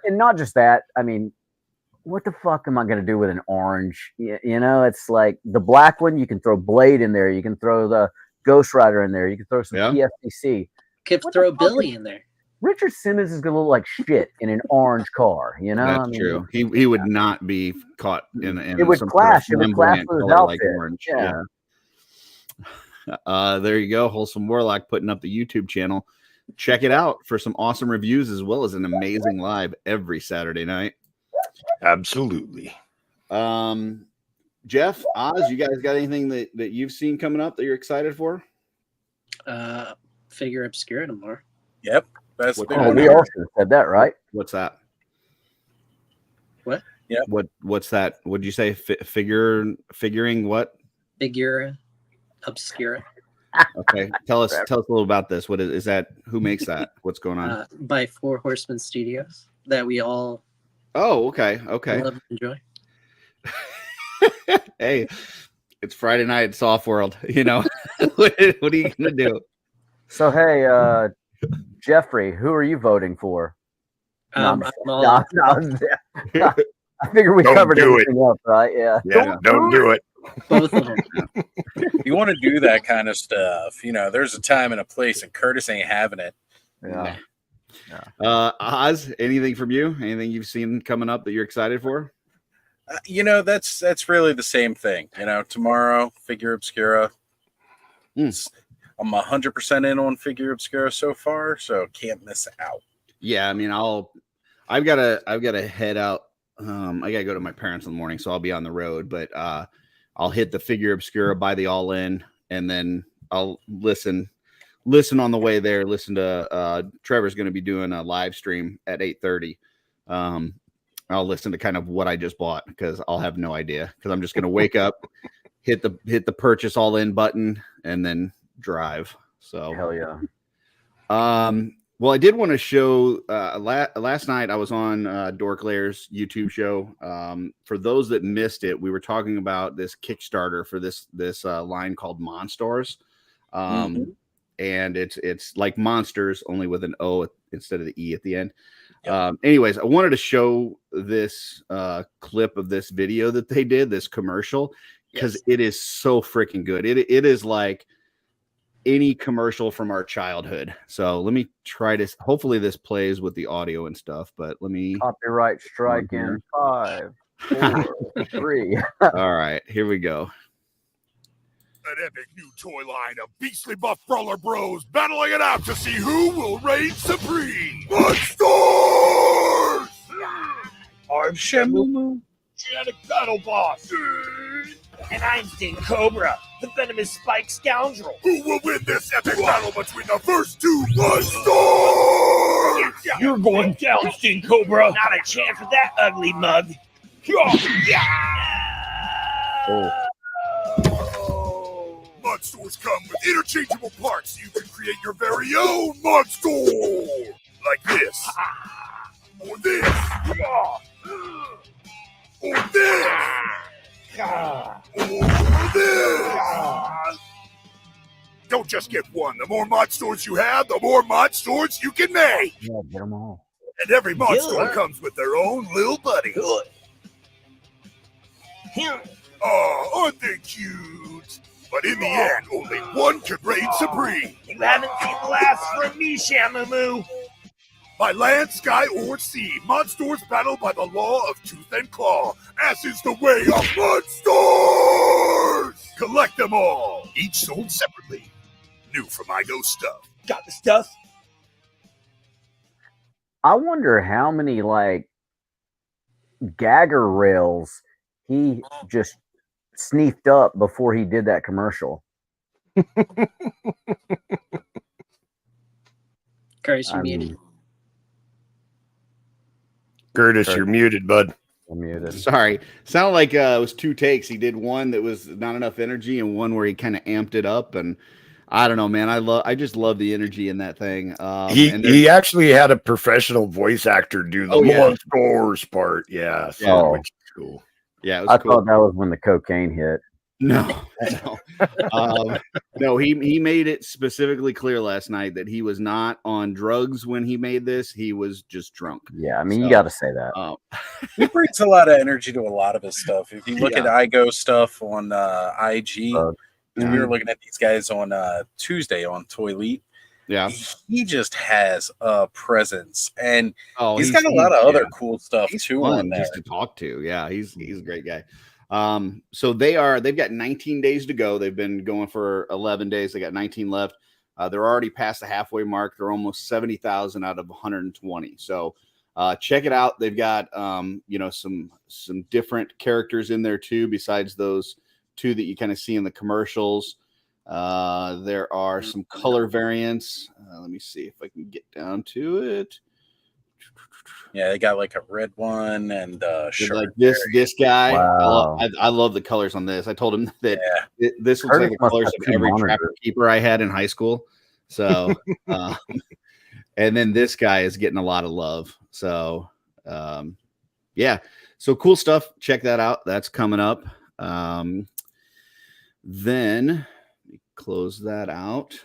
[SPEAKER 5] and not just that. I mean, what the fuck am I going to do with an orange? You know, it's like the black one. You can throw Blade in there. You can throw the Ghost Rider in there. You can throw some PFDC.
[SPEAKER 8] Could throw Billy in there.
[SPEAKER 5] Richard Simmons is going to look like shit in an orange car. You know,
[SPEAKER 4] That's true. He would not be caught in
[SPEAKER 5] it would clash. It would clash with his outfit.
[SPEAKER 4] Like orange. Yeah. There you go. Wholesome Warlock putting up the YouTube channel. Check it out for some awesome reviews as well as an amazing live every Saturday night.
[SPEAKER 6] Absolutely.
[SPEAKER 4] Jeff, Oz, you guys got anything that you've seen coming up that you're excited for?
[SPEAKER 8] Figure Obscura tomorrow.
[SPEAKER 7] Yep.
[SPEAKER 5] We all said that, right?
[SPEAKER 4] What's that?
[SPEAKER 8] What?
[SPEAKER 7] Yeah.
[SPEAKER 4] What's that? What'd you say? Figuring what?
[SPEAKER 8] Figura Obscura.
[SPEAKER 4] Okay. Tell us a little about this. What is that? Who makes that? What's going on?
[SPEAKER 8] By Four Horsemen Studios that we all
[SPEAKER 4] okay.
[SPEAKER 8] love and enjoy.
[SPEAKER 4] Hey, it's Friday night. It's OffWorld. You know, what are you gonna do?
[SPEAKER 5] So hey, Jeffrey, who are you voting for?
[SPEAKER 8] I
[SPEAKER 5] figure we
[SPEAKER 6] Don't
[SPEAKER 5] covered
[SPEAKER 6] do
[SPEAKER 5] everything up, right? Yeah.
[SPEAKER 6] Don't do it.
[SPEAKER 8] Both of them.
[SPEAKER 7] You want to do that kind of stuff. You know, there's a time and a place, and Curtis ain't having it.
[SPEAKER 5] Yeah.
[SPEAKER 4] Oz, anything from you? Anything you've seen coming up that you're excited for?
[SPEAKER 7] You know, that's really the same thing. You know, tomorrow, Figure Obscura. I'm 100% in on Figure Obscura so far, so can't miss out.
[SPEAKER 4] Yeah, I mean, I've got to head out. I gotta go to my parents in the morning, so I'll be on the road. But I'll hit the Figure Obscura, buy the all in, and then I'll listen on the way there. Listen to Trevor's going to be doing a live stream at 8:30. I'll listen to kind of what I just bought because I'll have no idea because I'm just going to wake up, hit the purchase all in button, and then drive. So
[SPEAKER 5] hell yeah.
[SPEAKER 4] Well, I did want to show last night I was on Dorklair's YouTube show. For those that missed it, we were talking about this Kickstarter for this line called Monstars. And it's like monsters only with an O instead of the E at the end. Yep. Anyways, I wanted to show this clip of this video that they did, this commercial, because it is so freaking good. It is like any commercial from our childhood. So let me try this. Hopefully this plays with the audio and stuff, but let me
[SPEAKER 5] copyright strike in 5, 4, 3.
[SPEAKER 4] All right, here we go.
[SPEAKER 9] an epic new toy line of beastly buff brawler bros battling it out to see who will reign supreme. Monsters!
[SPEAKER 10] I'm Shamumu,
[SPEAKER 9] Genetic battle boss.
[SPEAKER 10] and I'm Sting Cobra, the venomous spike scoundrel.
[SPEAKER 9] Who will win this epic battle between the first two monsters?
[SPEAKER 10] You're going down, Sting Cobra. Not a chance with that ugly mug.
[SPEAKER 9] Monsters come with interchangeable parts so you can create your very own monster. Like this. Or this. Or this. Or this. Don't just get one. The more monsters you have, the more monsters you can make.
[SPEAKER 5] Yeah, get them all.
[SPEAKER 9] And every monster comes with their own little buddy.
[SPEAKER 10] Good.
[SPEAKER 9] Oh, aren't they cute? But in the end, only one can reign supreme.
[SPEAKER 10] You haven't seen the last from me, Shamumu.
[SPEAKER 9] By land, sky, or sea, monsters battle by the law of tooth and claw, as is the way of monsters! Collect them all, each sold separately. New from iGo Stuff.
[SPEAKER 10] Got the stuff?
[SPEAKER 5] I wonder how many like gagger rails he just sneaked up before he did that commercial.
[SPEAKER 8] Curtis, you're muted.
[SPEAKER 6] Curtis, you're muted, bud.
[SPEAKER 5] I'm muted.
[SPEAKER 4] Sorry, sounded like it was two takes. He did one that was not enough energy, and one where he kind of amped it up. And I don't know, man. I just love the energy in that thing.
[SPEAKER 6] He actually had a professional voice actor do the monsters part. Yeah, so which is cool.
[SPEAKER 4] Yeah, it was
[SPEAKER 5] I
[SPEAKER 4] cool.
[SPEAKER 5] thought that was when the cocaine hit.
[SPEAKER 4] No. No, he made it specifically clear last night that he was not on drugs when he made this. He was just drunk.
[SPEAKER 5] Yeah, I mean, you got to say that.
[SPEAKER 7] He brings a lot of energy to a lot of his stuff. If you look at iGo stuff on IG, we were looking at these guys on Tuesday on Toy Elite.
[SPEAKER 4] Yeah,
[SPEAKER 7] he just has a presence, and he's got a
[SPEAKER 4] huge,
[SPEAKER 7] lot of other cool stuff
[SPEAKER 4] he's
[SPEAKER 7] too
[SPEAKER 4] fun
[SPEAKER 7] on there.
[SPEAKER 4] just to talk to. Yeah, he's a great guy. So they've got 19 days to go. They've been going for 11 days. They got 19 left. They're already past the halfway mark. They're almost 70,000 out of 120. So check it out. They've got some different characters in there too, besides those two that you kind of see in the commercials. There are some color variants. Let me see if I can get down to it.
[SPEAKER 7] Yeah, they got like a red one and
[SPEAKER 4] like this guy.
[SPEAKER 5] Wow.
[SPEAKER 4] I love the colors on this. I told him that this looks like the colors of every trapper keeper I had in high school. So, and then this guy is getting a lot of love. So, so cool stuff. Check that out. That's coming up. Then let me close that out.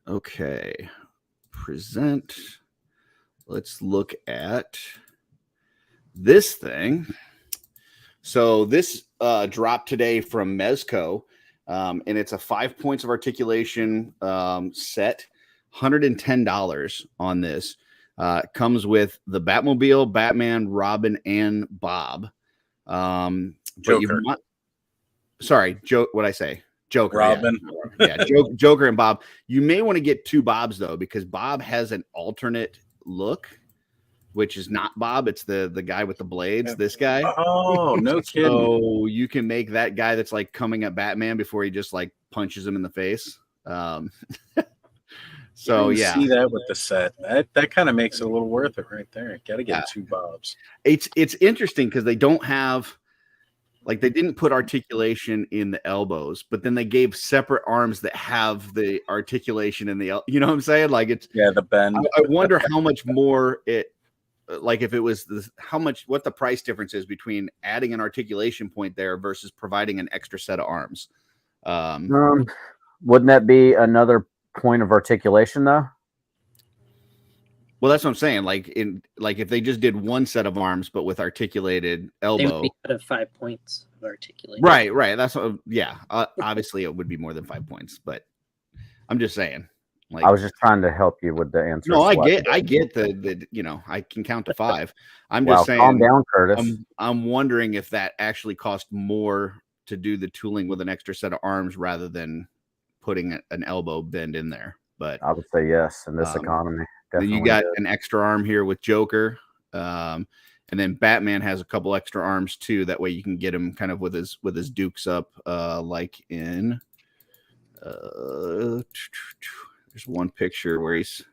[SPEAKER 4] Okay. Present. Let's look at this thing. So this dropped today from Mezco, and it's a 5 points of articulation set, $110 on this. Comes with the Batmobile, Batman, Robin, and Bob.
[SPEAKER 7] Joker.
[SPEAKER 4] What'd I say? Joker,
[SPEAKER 7] Robin.
[SPEAKER 4] Joker and Bob. You may want to get two Bobs though, because Bob has an alternate look, which is not Bob. It's the guy with the blades. This guy.
[SPEAKER 7] Oh, no kidding.
[SPEAKER 4] So you can make that guy that's like coming at Batman before he just like punches him in the face. So
[SPEAKER 7] you see that with the set. That kind of makes it a little worth it right there. Got to get two Bobs.
[SPEAKER 4] It's interesting because they don't have. Like they didn't put articulation in the elbows, but then they gave separate arms that have the articulation in the, you know what I'm saying? Like it's
[SPEAKER 7] the bend.
[SPEAKER 4] I wonder how much more like if it was what the price difference is between adding an articulation point there versus providing an extra set of arms.
[SPEAKER 5] Wouldn't that be another point of articulation though?
[SPEAKER 4] Well, that's what I'm saying. Like if they just did one set of arms, but with articulated elbow,
[SPEAKER 8] They would be out of 5 points of articulation.
[SPEAKER 4] Right. That's what. Yeah. Obviously, it would be more than 5 points, but I'm just saying. Like,
[SPEAKER 5] I was just trying to help you with the answer.
[SPEAKER 4] no, I get the I can count to 5. I'm
[SPEAKER 5] Wow,
[SPEAKER 4] just saying,
[SPEAKER 5] calm down, Curtis.
[SPEAKER 4] I'm wondering if that actually cost more to do the tooling with an extra set of arms rather than putting an elbow bend in there. But
[SPEAKER 5] I would say yes in this economy.
[SPEAKER 4] then
[SPEAKER 5] Definitely
[SPEAKER 4] you got
[SPEAKER 5] is.
[SPEAKER 4] an extra arm here with Joker. And then Batman has a couple extra arms too. That way you can get him kind of with his dukes up, like in there's one picture where he's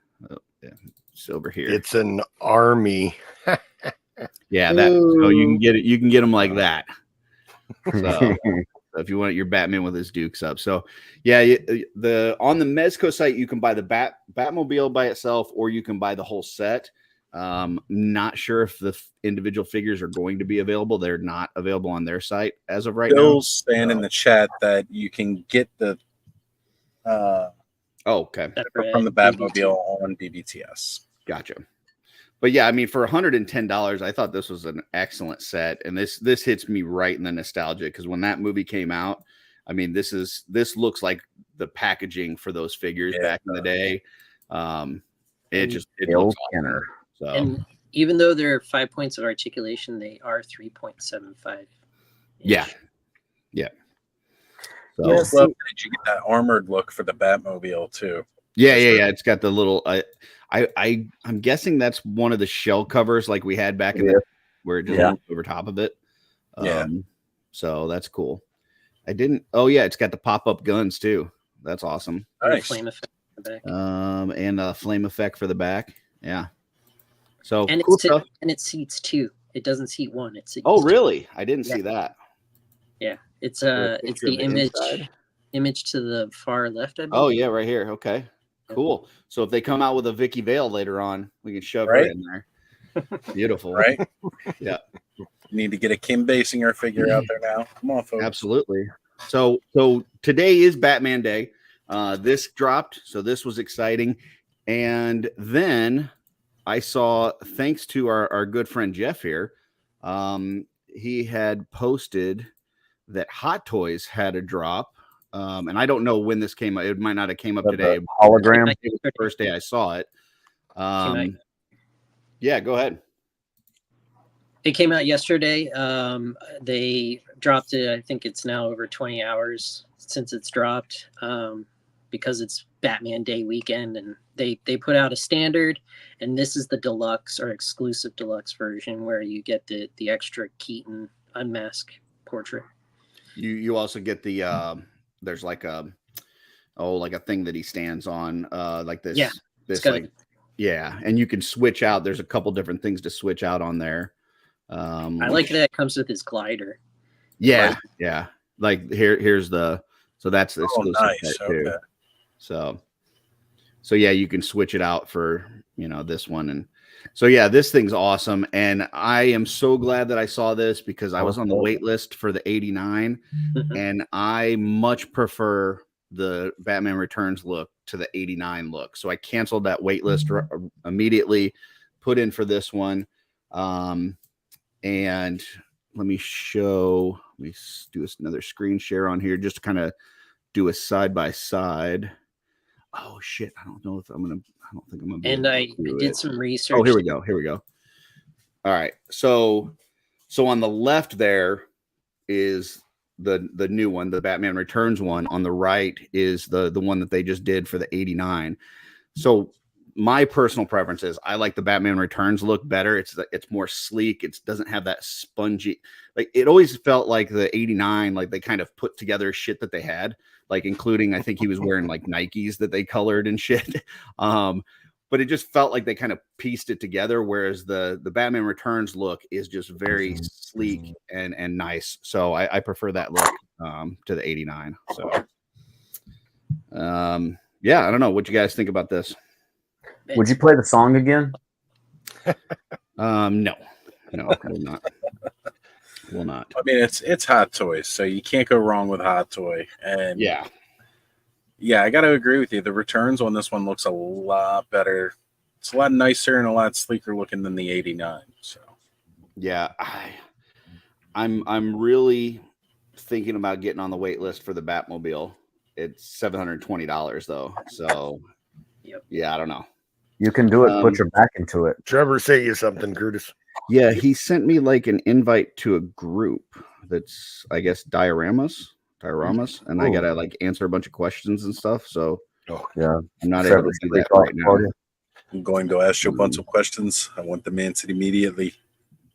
[SPEAKER 4] it's over here.
[SPEAKER 6] It's an army.
[SPEAKER 4] Yeah, that so you can get it. You can get him like that. So if you want your Batman with his dukes up. So yeah, on the Mezco site you can buy the Batmobile by itself, or you can buy the whole set. Not sure if the individual figures are going to be available. They're not available on their site as of right now.
[SPEAKER 7] Bill's saying in the chat that you can get the
[SPEAKER 4] okay,
[SPEAKER 7] from the Batmobile on BBTS.
[SPEAKER 4] Gotcha. But yeah, I mean, for $110, I thought this was an excellent set, and this hits me right in the nostalgia, because when that movie came out, I mean, this looks like the packaging for those figures back in the day. It looks awesome. So.
[SPEAKER 8] And even though they're 5 points of articulation, they are 3.75.
[SPEAKER 4] Yeah. So,
[SPEAKER 7] Yes. Did you get that armored look for the Batmobile too?
[SPEAKER 4] Yeah. It's got the little. I'm guessing that's one of the shell covers like we had back in the where it just over top of it. So that's cool. I didn't. Oh yeah, it's got the pop up guns too. That's awesome.
[SPEAKER 8] Nice. Flame effect for the back.
[SPEAKER 4] And a flame effect for the back. Yeah. So
[SPEAKER 8] and
[SPEAKER 4] cool
[SPEAKER 8] stuff. And it seats 2. It doesn't seat 1. It seats 2.
[SPEAKER 4] Really? I didn't see that.
[SPEAKER 8] Yeah, it's the image to the far left. I believe.
[SPEAKER 4] Oh yeah, right here. Okay, cool. So if they come out with a Vicky Vale later on, we can shove her in there. Beautiful,
[SPEAKER 7] right?
[SPEAKER 4] Yeah.
[SPEAKER 7] You need to get a Kim Basinger figure out there now. Come on, folks.
[SPEAKER 4] Absolutely. So today is Batman Day. This dropped, so this was exciting, and then I saw, thanks to our good friend Jeff here, he had posted that Hot Toys had a drop, and I don't know when this came up. It might not have came up today.
[SPEAKER 5] Hologram.
[SPEAKER 4] It was the first day I saw it. Yeah, go ahead.
[SPEAKER 8] It came out yesterday. They dropped it. I think it's now over 20 hours since it's dropped, because it's Batman Day weekend, and they put out a standard, and this is the deluxe or exclusive deluxe version where you get the extra Keaton unmask portrait.
[SPEAKER 4] You also get the there's like a thing that he stands on, like this.
[SPEAKER 8] Yeah,
[SPEAKER 4] this like and you can switch out. There's a couple different things to switch out on there. I
[SPEAKER 8] like that it comes with his glider.
[SPEAKER 4] Yeah, right? Yeah. Like here's the that's the exclusive
[SPEAKER 7] nice.
[SPEAKER 4] Too.
[SPEAKER 7] Okay.
[SPEAKER 4] So yeah, you can switch it out for this one, and so yeah, this thing's awesome, and I am so glad that I saw this because I was on the wait list for the 89, and I much prefer the Batman Returns look to the 89 look. So I canceled that wait list immediately, put in for this one, and let me do another screen share on here just to kind of do a side by side. Oh shit! I don't think I'm gonna.
[SPEAKER 8] And I did some research.
[SPEAKER 4] Oh, here we go. All right. So on the left there is the new one, the Batman Returns one. On the right is the one that they just did for the 89. So my personal preference is I like the Batman Returns look better. It's more sleek. It doesn't have that spongy. Like it always felt like the 89, like they kind of put together shit that they had, like including I think he was wearing like Nikes that they colored and shit. But it just felt like they kind of pieced it together. Whereas the Batman Returns look is just very sleek and nice. So I prefer that look to the 89. So yeah, I don't know what you guys think about this.
[SPEAKER 5] Would you play the song again?
[SPEAKER 4] No, I will not. Will not.
[SPEAKER 7] I mean, it's Hot Toys, so you can't go wrong with Hot Toy. And yeah, I got to agree with you. The returns on this one looks a lot better. It's a lot nicer and a lot sleeker looking than the 89. So
[SPEAKER 4] yeah, I'm really thinking about getting on the wait list for the Batmobile. It's $720 though, so Yeah, I don't know.
[SPEAKER 5] You can do it. Put your back into it.
[SPEAKER 6] Trevor, say you something, Curtis.
[SPEAKER 4] Yeah, he sent me like an invite to a group that's, I guess, dioramas, and I gotta like answer a bunch of questions and stuff. So
[SPEAKER 5] yeah,
[SPEAKER 4] I'm not able to do that right now.
[SPEAKER 7] I'm going to ask you a bunch of questions. I want them answered immediately.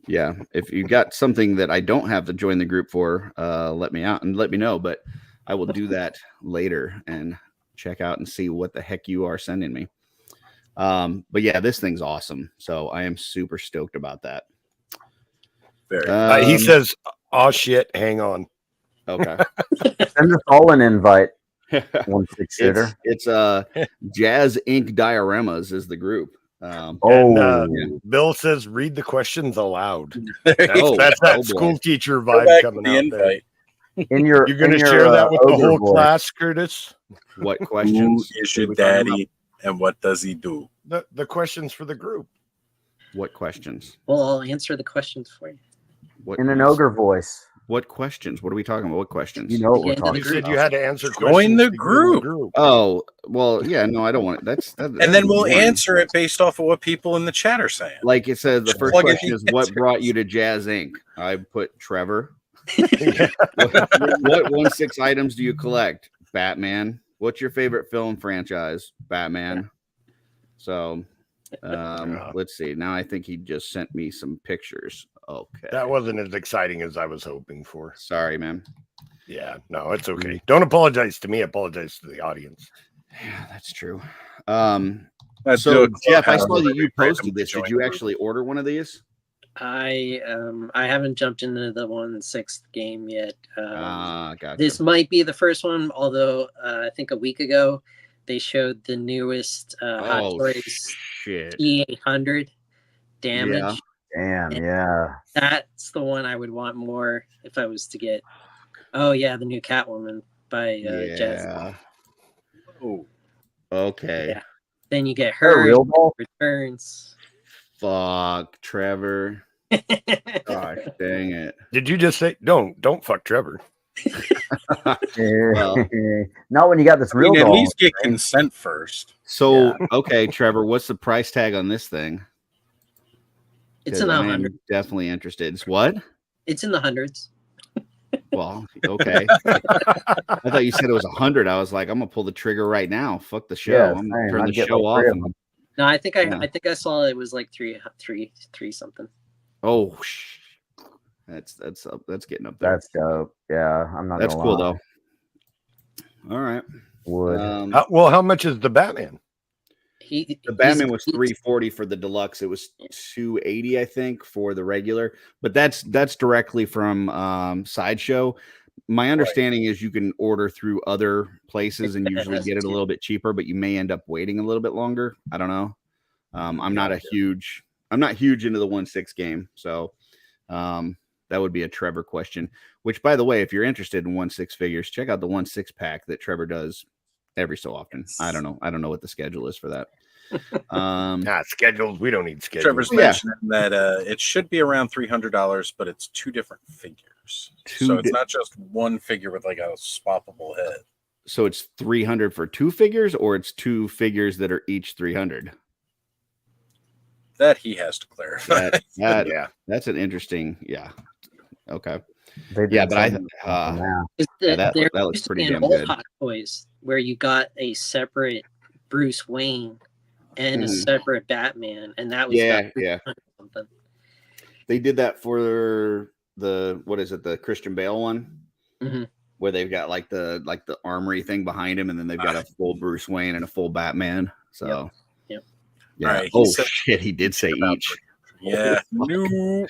[SPEAKER 4] Yeah, if you got something that I don't have to join the group for, let me out and let me know. But I will do that later and check out and see what the heck you are sending me. But yeah, this thing's awesome. So I am super stoked about that.
[SPEAKER 6] Very. He says, "Oh shit, hang on."
[SPEAKER 4] Okay.
[SPEAKER 5] Send us all an invite. 1-6-hitter.
[SPEAKER 4] It's Jazz Inc. Dioramas is the group.
[SPEAKER 6] Bill says, "Read the questions aloud."
[SPEAKER 7] That's
[SPEAKER 6] that school teacher vibe coming out there. You're going to share that with the whole class, Curtis?
[SPEAKER 4] What questions?
[SPEAKER 7] Who is your daddy, and what does he do?
[SPEAKER 6] The questions for the group.
[SPEAKER 4] What questions?
[SPEAKER 8] Well, I'll answer the questions for you.
[SPEAKER 4] What
[SPEAKER 5] in an ogre voice.
[SPEAKER 4] What questions? What are we talking about? What questions?
[SPEAKER 5] You know what we're talking
[SPEAKER 6] about. You said you had to answer
[SPEAKER 7] Join
[SPEAKER 6] questions.
[SPEAKER 7] the group.
[SPEAKER 4] Oh, well, yeah, no, I don't want it. That's
[SPEAKER 7] and then we'll answer it based off of what people in the chat are saying.
[SPEAKER 4] Like it says, the first question is, what brought you to Jazz Inc.? I put Trevor. What 1/6 items do you collect? Batman. What's your favorite film franchise? Batman. So let's see. Now I think he just sent me some pictures. Okay.
[SPEAKER 6] That wasn't as exciting as I was hoping for.
[SPEAKER 4] Sorry, man.
[SPEAKER 6] Yeah, no, it's okay. Don't apologize to me. Apologize to the audience.
[SPEAKER 4] Yeah, that's true. So Jeff, I saw that you posted this. Did you actually order one of these?
[SPEAKER 8] I haven't jumped into the 1/6 game yet.
[SPEAKER 4] Gotcha.
[SPEAKER 8] This might be the first one, although I think a week ago they showed the newest Hot Toys E800 Damage.
[SPEAKER 5] Yeah. Damn, yeah.
[SPEAKER 8] That's the one I would want more if I was to get. Oh yeah, the new Catwoman by Jazz.
[SPEAKER 4] Oh, okay.
[SPEAKER 8] Yeah. Then you get her returns.
[SPEAKER 4] Fuck Trevor. Gosh, dang it.
[SPEAKER 6] Did you just say don't fuck Trevor?
[SPEAKER 5] Well, not when you got this real
[SPEAKER 7] at
[SPEAKER 5] doll.
[SPEAKER 7] least get consent first.
[SPEAKER 4] So okay, Trevor, what's the price tag on this thing?
[SPEAKER 8] It's in the hundreds.
[SPEAKER 4] Definitely interested. It's what?
[SPEAKER 8] It's in the hundreds.
[SPEAKER 4] Well, okay. I thought you said it was 100. I was like, I'm gonna pull the trigger right now. Fuck the show. I'm gonna turn the show off.
[SPEAKER 8] No, I think I saw it was like three something.
[SPEAKER 4] Oh, that's getting up there.
[SPEAKER 5] That's dope. Yeah, I'm not.
[SPEAKER 4] That's cool though. All right.
[SPEAKER 5] Would.
[SPEAKER 6] How much is the Batman?
[SPEAKER 4] The Batman was $340 for the deluxe. It was $280, I think, for the regular. But that's directly from Sideshow. My understanding is you can order through other places and usually get it a little bit cheaper, but you may end up waiting a little bit longer. I don't know. I'm not huge into the 1/6 game, so that would be a Trevor question. Which, by the way, if you're interested in 1/6 figures, check out the 1/6 pack that Trevor does every so often. I don't know what the schedule is for that.
[SPEAKER 6] Schedules. We don't need schedules.
[SPEAKER 7] Trevor's mentioning that it should be around $300, but it's two different figures. So it's not just one figure with like a swappable head.
[SPEAKER 4] So it's $300 for two figures, or it's two figures that are each $300.
[SPEAKER 7] That he has to clarify.
[SPEAKER 4] That's an interesting. Yeah. Okay.
[SPEAKER 5] But
[SPEAKER 4] that looks pretty damn good.
[SPEAKER 8] Hot Toys where you got a separate Bruce Wayne and a separate Batman, and that was something.
[SPEAKER 4] They did that for the Christian Bale one, where they've got like the armory thing behind him, and then they've got a full Bruce Wayne and a full Batman. So
[SPEAKER 8] yep.
[SPEAKER 4] Yeah.
[SPEAKER 7] Right,
[SPEAKER 4] shit, he did say each.
[SPEAKER 7] Yeah. No.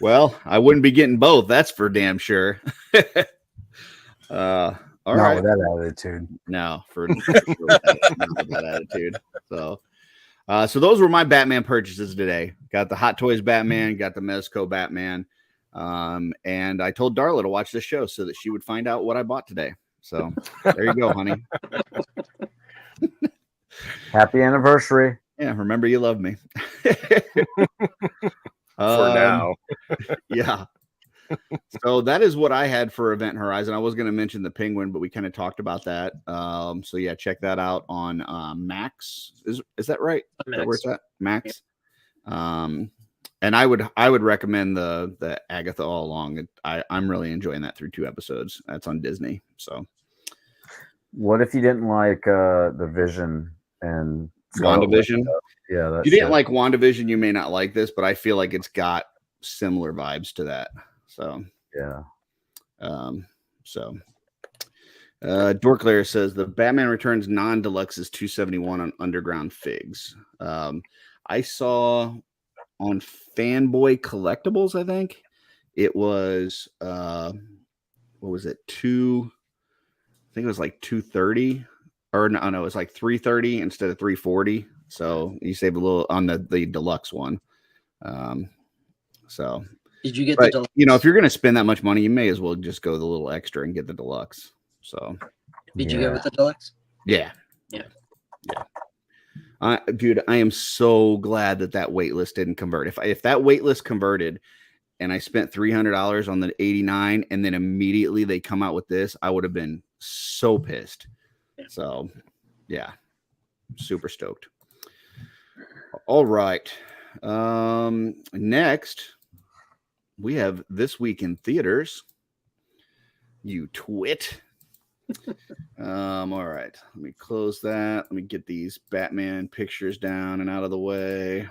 [SPEAKER 4] Well, I wouldn't be getting both. That's for damn sure. All right.
[SPEAKER 5] With that attitude.
[SPEAKER 4] No, for that attitude. So those were my Batman purchases today. Got the Hot Toys Batman, got the Mezco Batman. And I told Darla to watch this show so that she would find out what I bought today. So there you go, honey.
[SPEAKER 5] Happy anniversary.
[SPEAKER 4] Yeah, remember you love me.
[SPEAKER 6] For now.
[SPEAKER 4] Yeah. So that is what I had for Event Horizon. I was going to mention the Penguin, but we kind of talked about that. So yeah, check that out on Max. Is that right? Is that where it's at? Max. Yeah. And I would recommend the Agatha All Along. I'm really enjoying that through 2 episodes. That's on Disney. So
[SPEAKER 5] what if you didn't like the Vision and
[SPEAKER 4] WandaVision?
[SPEAKER 5] Yeah,
[SPEAKER 4] if you didn't like WandaVision, you may not like this, but I feel like it's got similar vibes to that. So
[SPEAKER 5] yeah.
[SPEAKER 4] Dorklayer says the Batman Returns non-deluxe is $271 on Underground Figs. I saw on Fanboy Collectibles, I think it was what was it? I think it was like 230, or no, it was like 330 instead of 340. So you save a little on the deluxe one. So
[SPEAKER 8] did you get the deluxe?
[SPEAKER 4] You know, if you're going to spend that much money, you may as well just go the little extra and get the deluxe. So
[SPEAKER 8] did you go with the deluxe?
[SPEAKER 4] Yeah. Dude, I am so glad that waitlist didn't convert. If that waitlist converted and I spent $300 on the 89 and then immediately they come out with this, I would have been so pissed. Yeah. So yeah, super stoked. All right. Next we have This Week in Theaters. You twit. All right, let me close that. Let me get these Batman pictures down and out of the way.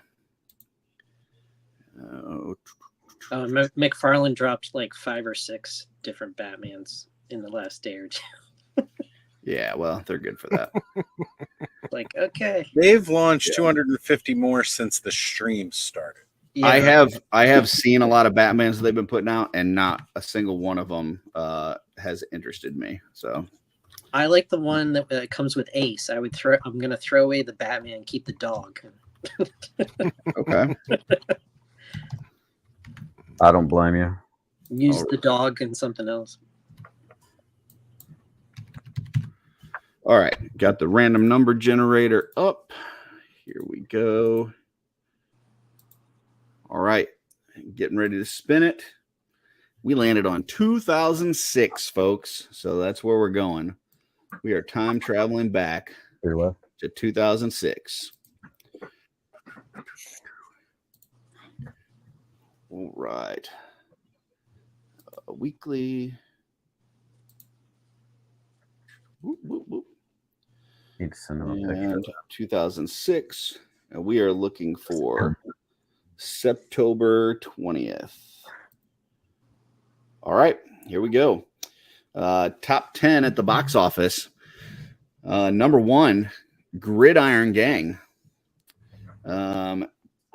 [SPEAKER 8] McFarlane dropped like 5 or 6 different Batmans in the last day or 2.
[SPEAKER 4] Yeah, well, they're good for that.
[SPEAKER 8] Like, okay,
[SPEAKER 7] they've launched 250 more since the stream started.
[SPEAKER 8] Yeah.
[SPEAKER 4] I have seen a lot of Batmans that they've been putting out, and not a single one of them has interested me. So
[SPEAKER 8] I like the one that comes with Ace. I'm gonna throw away the Batman and keep the dog.
[SPEAKER 4] Okay.
[SPEAKER 5] I don't blame you.
[SPEAKER 8] Use the dog and something else.
[SPEAKER 4] All right, got the random number generator up. Here we go. All right, getting ready to spin it. We landed on 2006, folks. So that's where we're going. We are time traveling back to 2006. All right. Weekly. Whoop, whoop, whoop.
[SPEAKER 5] Need to send them a
[SPEAKER 4] And
[SPEAKER 5] picture.
[SPEAKER 4] 2006. And we are looking for September 20th. All right, here we go. Top 10 at the box office. Number 1, Gridiron Gang.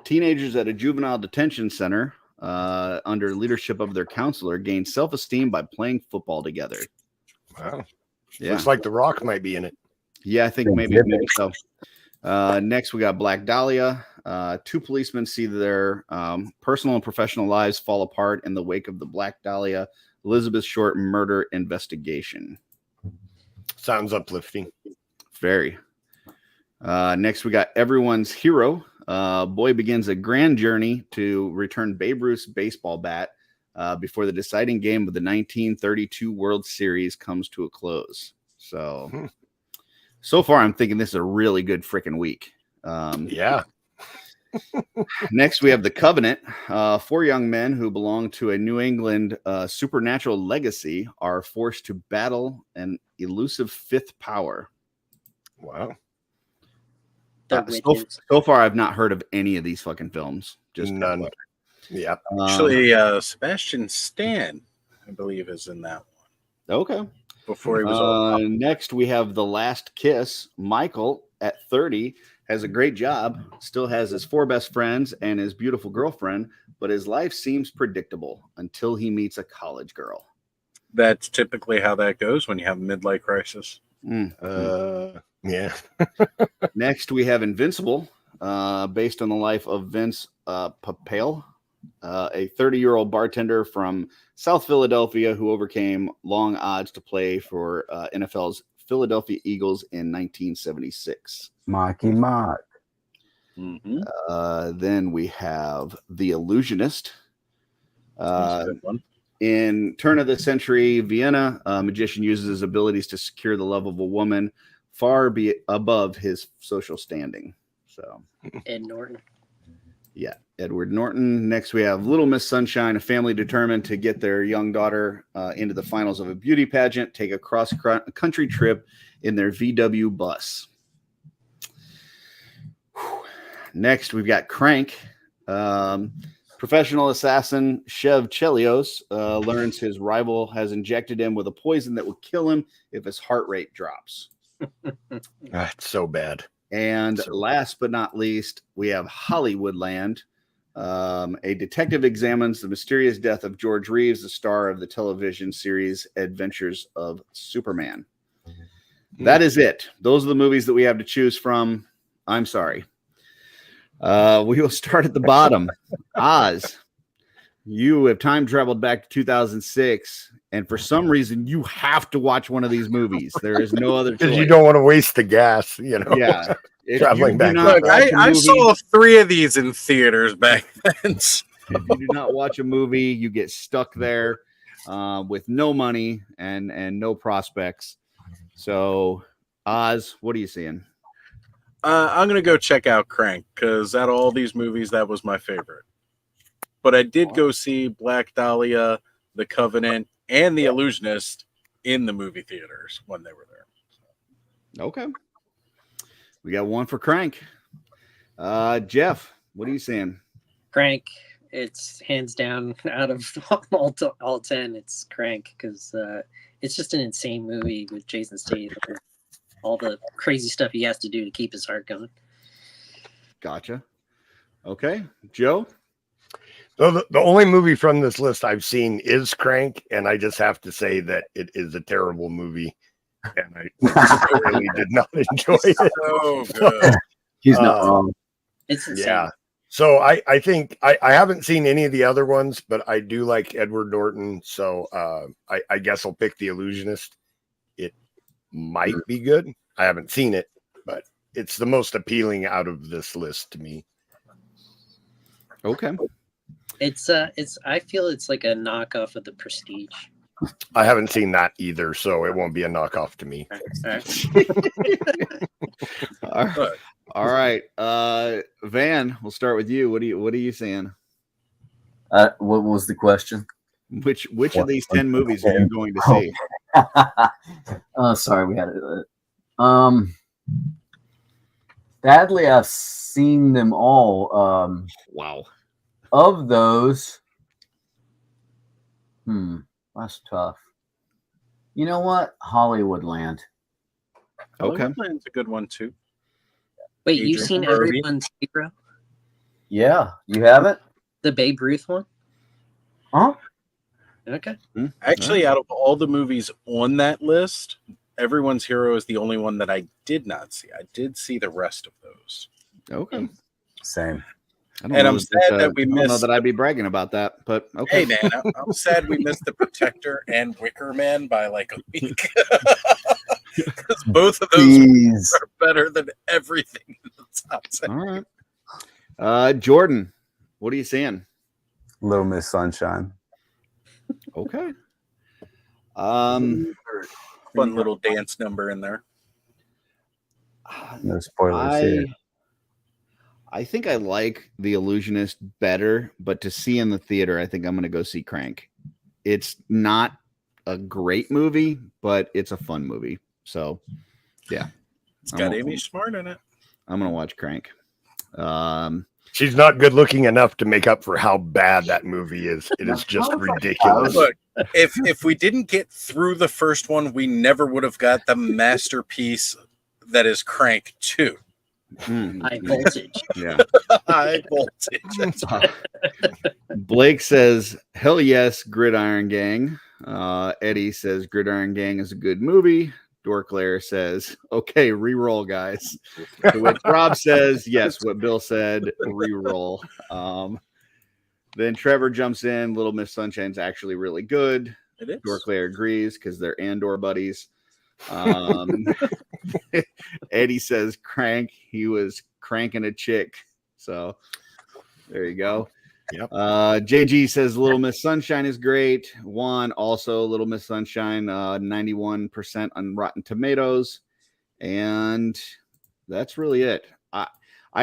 [SPEAKER 4] Teenagers at a juvenile detention center under leadership of their counselor gain self-esteem by playing football together.
[SPEAKER 6] Wow.
[SPEAKER 4] Yeah.
[SPEAKER 6] Looks like The Rock might be in it.
[SPEAKER 4] Yeah, I think maybe so. Next, we got Black Dahlia. 2 policemen see their personal and professional lives fall apart in the wake of the Black Dahlia Elizabeth Short murder investigation.
[SPEAKER 6] Sounds uplifting.
[SPEAKER 4] Very. Next, we got Everyone's Hero. Boy begins a grand journey to return Babe Ruth's baseball bat before the deciding game of the 1932 World Series comes to a close. So far, I'm thinking this is a really good freaking week.
[SPEAKER 6] Yeah.
[SPEAKER 4] Next, we have The Covenant. 4 young men who belong to a New England supernatural legacy are forced to battle an elusive 5th power.
[SPEAKER 6] Wow.
[SPEAKER 4] So far, I've not heard of any of these fucking films. Just
[SPEAKER 6] none. Yeah.
[SPEAKER 7] Actually, Sebastian Stan, I believe, is in that one.
[SPEAKER 4] Okay.
[SPEAKER 7] Before he was
[SPEAKER 4] next, we have The Last Kiss. Michael, at 30, has a great job, still has his 4 best friends and his beautiful girlfriend, but his life seems predictable until he meets a college girl.
[SPEAKER 7] That's typically how that goes when you have a midlife crisis.
[SPEAKER 6] Yeah.
[SPEAKER 4] Next, we have Invincible, based on the life of Vince Papale, a 30-year-old bartender from South Philadelphia who overcame long odds to play for NFL's Philadelphia Eagles in 1976.
[SPEAKER 5] Mikey Mark.
[SPEAKER 4] Then we have The Illusionist. In turn of the century Vienna, a magician uses his abilities to secure the love of a woman far above his social standing. So,
[SPEAKER 8] Ed Norton.
[SPEAKER 4] Yeah, Edward Norton. Next, we have Little Miss Sunshine, a family determined to get their young daughter into the finals of a beauty pageant, take a cross-country trip in their VW bus. Next, we've got Crank. Professional assassin Chev Chelios learns his rival has injected him with a poison that will kill him if his heart rate drops.
[SPEAKER 6] That's so bad.
[SPEAKER 4] And last but not least, we have Hollywoodland. A detective examines the mysterious death of George Reeves, the star of the television series Adventures of Superman. That is it. Those are the movies that we have to choose from. I'm sorry. We will start at the bottom. Oz, you have time traveled back to 2006, and for some reason, you have to watch one of these movies. There is no other choice.
[SPEAKER 6] Because you don't want to waste the gas, you know.
[SPEAKER 4] Yeah.
[SPEAKER 6] Traveling back.
[SPEAKER 7] Look, I saw 3 of these in theaters back then.
[SPEAKER 4] If you do not watch a movie, you get stuck there with no money and no prospects. So, Oz, what are you seeing?
[SPEAKER 7] I'm going to go check out Crank because out of all these movies, that was my favorite. But I did go see Black Dahlia, The Covenant, and The Illusionist in the movie theaters when they were there.
[SPEAKER 4] Okay. We got one for Crank. Jeff, what are you saying?
[SPEAKER 8] Crank. It's hands down out of all 10. It's Crank because it's just an insane movie with Jason Statham. All the crazy stuff he has to do to keep his heart going.
[SPEAKER 4] Gotcha. Okay. Joe?
[SPEAKER 6] So the only movie from this list I've seen is Crank, and I just have to say that it is a terrible movie, and I really did not enjoy it.
[SPEAKER 7] So good.
[SPEAKER 5] He's not wrong.
[SPEAKER 8] It's insane.
[SPEAKER 6] Yeah. So I think I haven't seen any of the other ones, but I do like Edward Norton, so I guess I'll pick The Illusionist. It might be good. I haven't seen it, but it's the most appealing out of this list to me.
[SPEAKER 4] Okay.
[SPEAKER 8] It's I feel it's like a knockoff of The Prestige.
[SPEAKER 6] I haven't seen that either, so it won't be a knockoff to me.
[SPEAKER 4] All right. Van, we'll start with you. What are you saying?
[SPEAKER 5] What was the question?
[SPEAKER 4] Which of these 10 movies are you going to see?
[SPEAKER 5] Sorry, we had it. Sadly, I've seen them all.
[SPEAKER 4] Wow.
[SPEAKER 5] Of those, that's tough. You know what? Hollywoodland.
[SPEAKER 4] Okay.
[SPEAKER 7] Hollywoodland's a good one too.
[SPEAKER 8] Wait,
[SPEAKER 7] Adrian
[SPEAKER 8] you've seen
[SPEAKER 7] Brody.
[SPEAKER 8] Everyone's Hero?
[SPEAKER 5] Yeah, you haven't?
[SPEAKER 8] The Babe Ruth one?
[SPEAKER 5] Huh?
[SPEAKER 8] Okay.
[SPEAKER 7] Actually, out of all the movies on that list, Everyone's Hero is the only one that I did not see. I did see the rest of those.
[SPEAKER 4] Okay.
[SPEAKER 5] Same.
[SPEAKER 4] I don't
[SPEAKER 7] And
[SPEAKER 4] know
[SPEAKER 7] I'm
[SPEAKER 4] that,
[SPEAKER 7] sad that we
[SPEAKER 4] I don't know
[SPEAKER 7] missed.
[SPEAKER 4] that I'd be bragging about that, but okay.
[SPEAKER 7] Hey man, I'm sad we missed The Protector and Wicker Man by like a week. Because both of those movies are better than everything in the top 10.
[SPEAKER 4] All right. Jordan, what are you seeing?
[SPEAKER 11] Little Miss Sunshine.
[SPEAKER 4] Okay.
[SPEAKER 7] Fun little dance number in there.
[SPEAKER 11] No spoilers here.
[SPEAKER 4] I think I like The Illusionist better, but to see in the theater, I think I'm going to go see Crank. It's not a great movie, but it's a fun movie. So, yeah.
[SPEAKER 7] It's got Amy Smart in it.
[SPEAKER 4] I'm going to watch Crank.
[SPEAKER 6] She's not good looking enough to make up for how bad that movie is. It is just ridiculous.
[SPEAKER 7] Look, if we didn't get through the first one, we never would have got the masterpiece that is Crank 2.
[SPEAKER 8] High voltage.
[SPEAKER 4] Yeah.
[SPEAKER 7] High voltage.
[SPEAKER 4] Blake says, hell yes, Gridiron Gang. Eddie says, Gridiron Gang is a good movie. Dorklair says, okay, re-roll, guys. To which Rob says, yes, what Bill said, re-roll. Then Trevor jumps in. Little Miss Sunshine's actually really good.
[SPEAKER 7] It is.
[SPEAKER 4] Dorklair agrees because they're Andor buddies. Eddie says, crank. He was cranking a chick. So there you go.
[SPEAKER 6] Yep.
[SPEAKER 4] JG says Little Miss Sunshine is great. Juan also Little Miss Sunshine, 91% on Rotten Tomatoes, and that's really it. I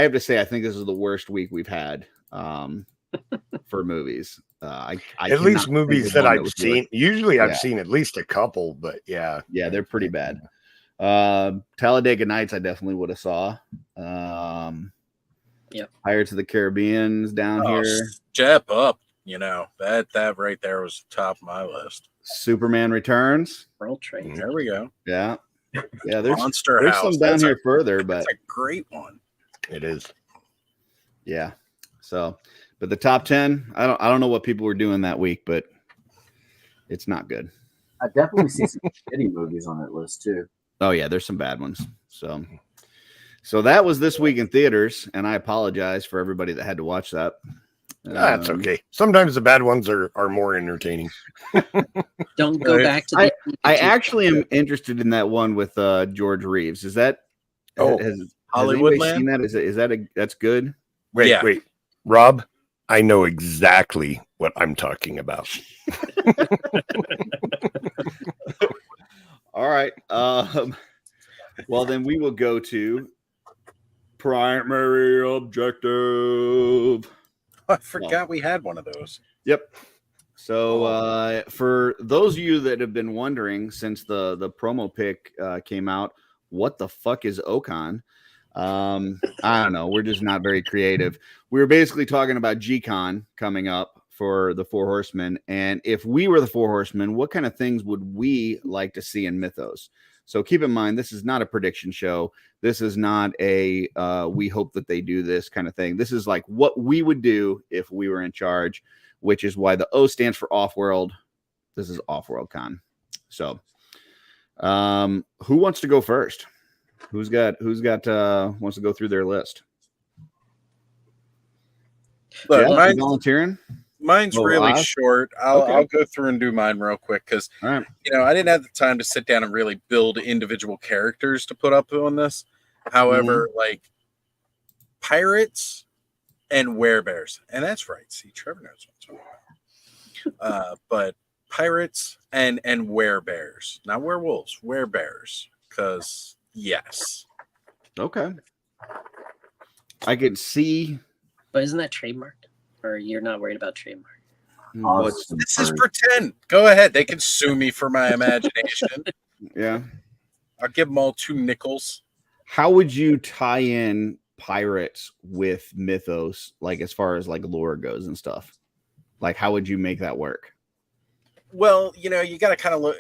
[SPEAKER 4] have to say, I think this is the worst week we've had for movies.
[SPEAKER 6] At least movies that I've seen. Usually I've
[SPEAKER 4] Yeah.
[SPEAKER 6] seen at least a couple, but yeah.
[SPEAKER 4] Yeah, they're pretty bad. Talladega Nights I definitely would have saw.
[SPEAKER 8] Yep.
[SPEAKER 4] Pirates of the Caribbean's down here.
[SPEAKER 7] Step up. You know, that right there was top of my list.
[SPEAKER 4] Superman Returns.
[SPEAKER 8] World Trade.
[SPEAKER 7] There we go.
[SPEAKER 4] Yeah. Yeah, there's
[SPEAKER 7] Monster
[SPEAKER 4] there's
[SPEAKER 7] House.
[SPEAKER 4] some down
[SPEAKER 7] That's
[SPEAKER 4] here further, but
[SPEAKER 7] That's a great one.
[SPEAKER 6] It is.
[SPEAKER 4] yeah. So, but the top 10, I don't know what people were doing that week, but it's not good.
[SPEAKER 5] I definitely see some shitty movies on that list too.
[SPEAKER 4] Oh yeah, there's some bad ones. So that was this week in theaters, and I apologize for everybody that had to watch that.
[SPEAKER 6] That's okay. Sometimes the bad ones are more entertaining.
[SPEAKER 8] Don't go back to the
[SPEAKER 4] I actually am interested in that one with George Reeves. Is that has
[SPEAKER 7] Hollywood
[SPEAKER 4] anybody seen that? Is that that's good?
[SPEAKER 6] Wait. Rob, I know exactly what I'm talking about.
[SPEAKER 4] All right. Well, then we will go to primary objective.
[SPEAKER 7] I forgot we had one of those.
[SPEAKER 4] Yep. So for those of you that have been wondering since the promo pic came out, what the fuck is Ocon? I don't know. We're just not very creative. We were basically talking about G-Con coming up for the Four Horsemen. And if we were the Four Horsemen, what kind of things would we like to see in Mythos? So keep in mind, this is not a prediction show. This is not a we hope that they do this kind of thing. This is like what we would do if we were in charge, which is why the O stands for OffWorld. This is OffWorld Con. So who wants to go first? Who's got wants to go through their list?
[SPEAKER 7] Look,
[SPEAKER 4] Yeah, volunteering.
[SPEAKER 7] Mine's really short. I'll go through and do mine real quick because
[SPEAKER 4] right.
[SPEAKER 7] I didn't have the time to sit down and really build individual characters to put up on this. However, like pirates and werebears, and that's right. See, Trevor knows what I'm talking about. But pirates and werebears, not werewolves, werebears, because yes.
[SPEAKER 4] Okay. I could see.
[SPEAKER 8] But isn't that trademarked? Or you're not worried about trademark?
[SPEAKER 7] This is pretend. Go ahead. They can sue me for my imagination.
[SPEAKER 4] Yeah.
[SPEAKER 7] I'll give them all 2 nickels.
[SPEAKER 4] How would you tie in pirates with Mythos, like as far as like lore goes and stuff? Like, how would you make that work?
[SPEAKER 7] Well, you got to kind of look.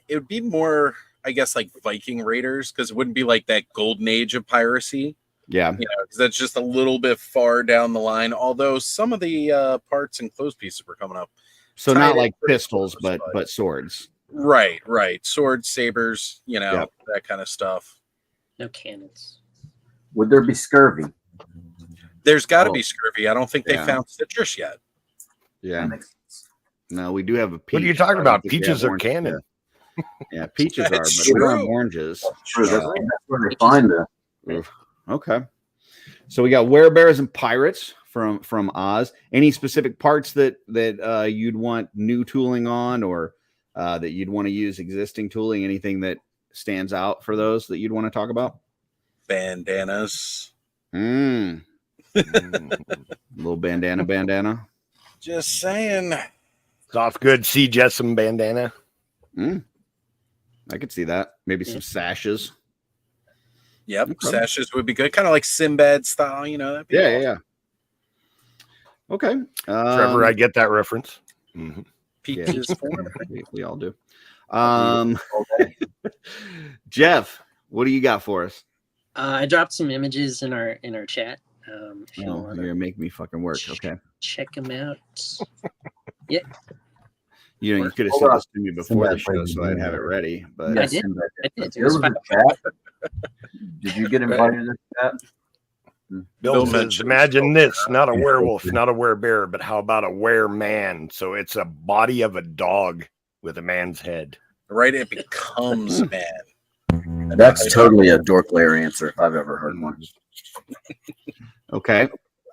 [SPEAKER 7] It would be more, I guess, like Viking raiders, because it wouldn't be like that golden age of piracy.
[SPEAKER 4] Yeah.
[SPEAKER 7] Because that's just a little bit far down the line. Although some of the parts and clothes pieces were coming up.
[SPEAKER 4] So not like pistols, but swords.
[SPEAKER 7] Right. Swords, sabers, that kind of stuff.
[SPEAKER 8] No cannons.
[SPEAKER 5] Would there be scurvy?
[SPEAKER 7] There's got to be scurvy. I don't think they found citrus yet.
[SPEAKER 4] Yeah. No, we do have a peach.
[SPEAKER 6] What are you talking about? Peaches are canon.
[SPEAKER 4] Yeah, peaches are, but
[SPEAKER 7] true.
[SPEAKER 4] we don't have oranges.
[SPEAKER 5] True. That's where they find them.
[SPEAKER 4] Okay. So we got werebears and pirates from Oz. Any specific parts that you'd want new tooling on, or that you'd want to use existing tooling? Anything that stands out for those that you'd want to talk about?
[SPEAKER 7] Bandanas.
[SPEAKER 4] Little bandana.
[SPEAKER 7] Just saying.
[SPEAKER 6] Soft good sea jessam bandana.
[SPEAKER 4] I could see that. Maybe some sashes.
[SPEAKER 7] Yep, sashes would be good. Kind of like Sinbad style, that'd be awesome.
[SPEAKER 4] Yeah. Okay.
[SPEAKER 6] Trevor, I get that reference.
[SPEAKER 4] Mm-hmm.
[SPEAKER 7] Peaches.
[SPEAKER 4] We all do. Jeff, what do you got for us?
[SPEAKER 8] I dropped some images in our chat. If you
[SPEAKER 4] You're
[SPEAKER 8] want
[SPEAKER 4] gonna make me fucking work. Okay.
[SPEAKER 8] check them out. Yeah.
[SPEAKER 4] You could have sent this to me before the show, so I'd have it ready. But
[SPEAKER 8] I did. It was fun.
[SPEAKER 5] Did you get invited to the chat?
[SPEAKER 6] Bill says, imagine this, not a werewolf, not a werebear, but how about a wereman? So it's a body of a dog with a man's head.
[SPEAKER 7] Right, it becomes man.
[SPEAKER 5] That's totally a dork layer answer if I've ever heard one.
[SPEAKER 4] Okay.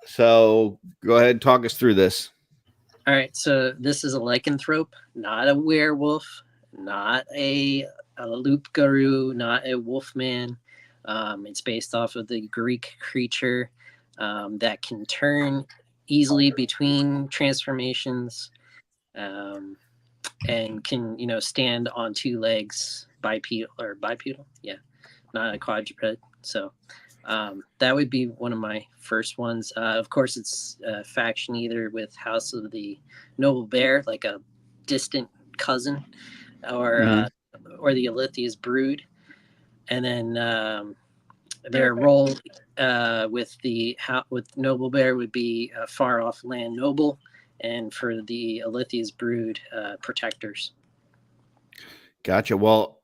[SPEAKER 4] So go ahead, talk us through this.
[SPEAKER 8] All right, so this is a lycanthrope, not a werewolf, not a loup-garou, not a wolfman. It's based off of the Greek creature that can turn easily between transformations and can, stand on two legs, bipedal, yeah, not a quadruped. So that would be one of my first ones. Of course, it's faction either with House of the Noble Bear, like a distant cousin, or the Alithia's Brood, and then their role with Noble Bear would be far off land noble, and for the Alithia's Brood, protectors.
[SPEAKER 4] Gotcha. Well,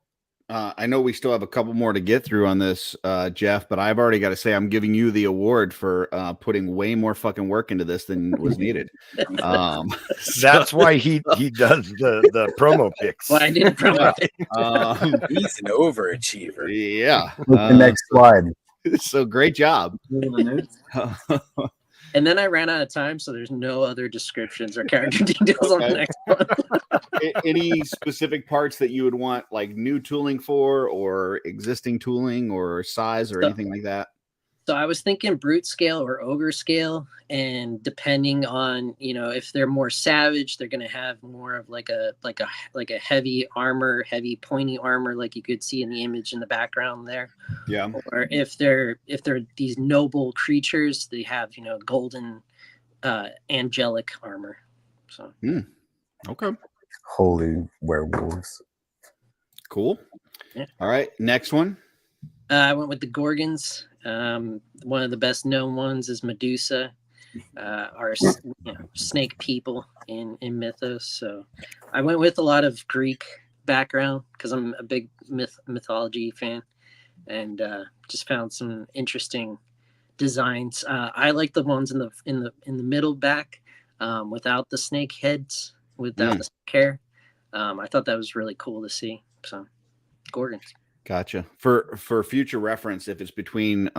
[SPEAKER 4] I know we still have a couple more to get through on this, Jeff, but I've already got to say I'm giving you the award for putting way more fucking work into this than was needed.
[SPEAKER 6] That's why he does the promo pics.
[SPEAKER 8] Well, I did promo.
[SPEAKER 7] He's an overachiever.
[SPEAKER 4] Yeah.
[SPEAKER 11] The next slide.
[SPEAKER 4] So great job.
[SPEAKER 8] And then I ran out of time, so there's no other descriptions or character details on the next one.
[SPEAKER 4] Any specific parts that you would want like new tooling for, or existing tooling, or size, or anything like that?
[SPEAKER 8] So I was thinking brute scale or ogre scale, and depending on, if they're more savage, they're going to have more of like a heavy armor, heavy pointy armor, like you could see in the image in the background there.
[SPEAKER 4] Yeah.
[SPEAKER 8] Or if they're these noble creatures, they have golden, angelic armor. So.
[SPEAKER 4] Okay.
[SPEAKER 11] Holy werewolves.
[SPEAKER 4] Cool.
[SPEAKER 8] Yeah.
[SPEAKER 4] All right. Next one.
[SPEAKER 8] I went with the Gorgons. One of the best known ones is Medusa, our snake people in mythos. So I went with a lot of Greek background because I'm a big mythology fan, and just found some interesting designs. I like the ones in the middle back without the snake heads, without the snake hair. I thought that was really cool to see. So Gorgons.
[SPEAKER 4] Gotcha. For future reference, if it's between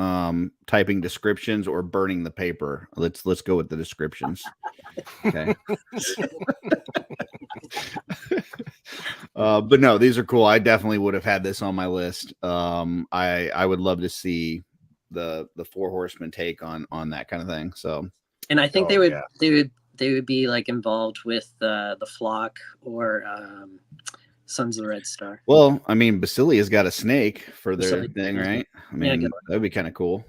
[SPEAKER 4] typing descriptions or burning the paper, let's go with the descriptions. Okay. But no, these are cool. I definitely would have had this on my list. I would love to see the Four Horsemen take on that kind of thing. So,
[SPEAKER 8] and I think they would be like involved with the Flock or Sons of the Red Star.
[SPEAKER 4] Well, I mean, Basilia's got a snake for their thing, right? I mean, that'd be kind of cool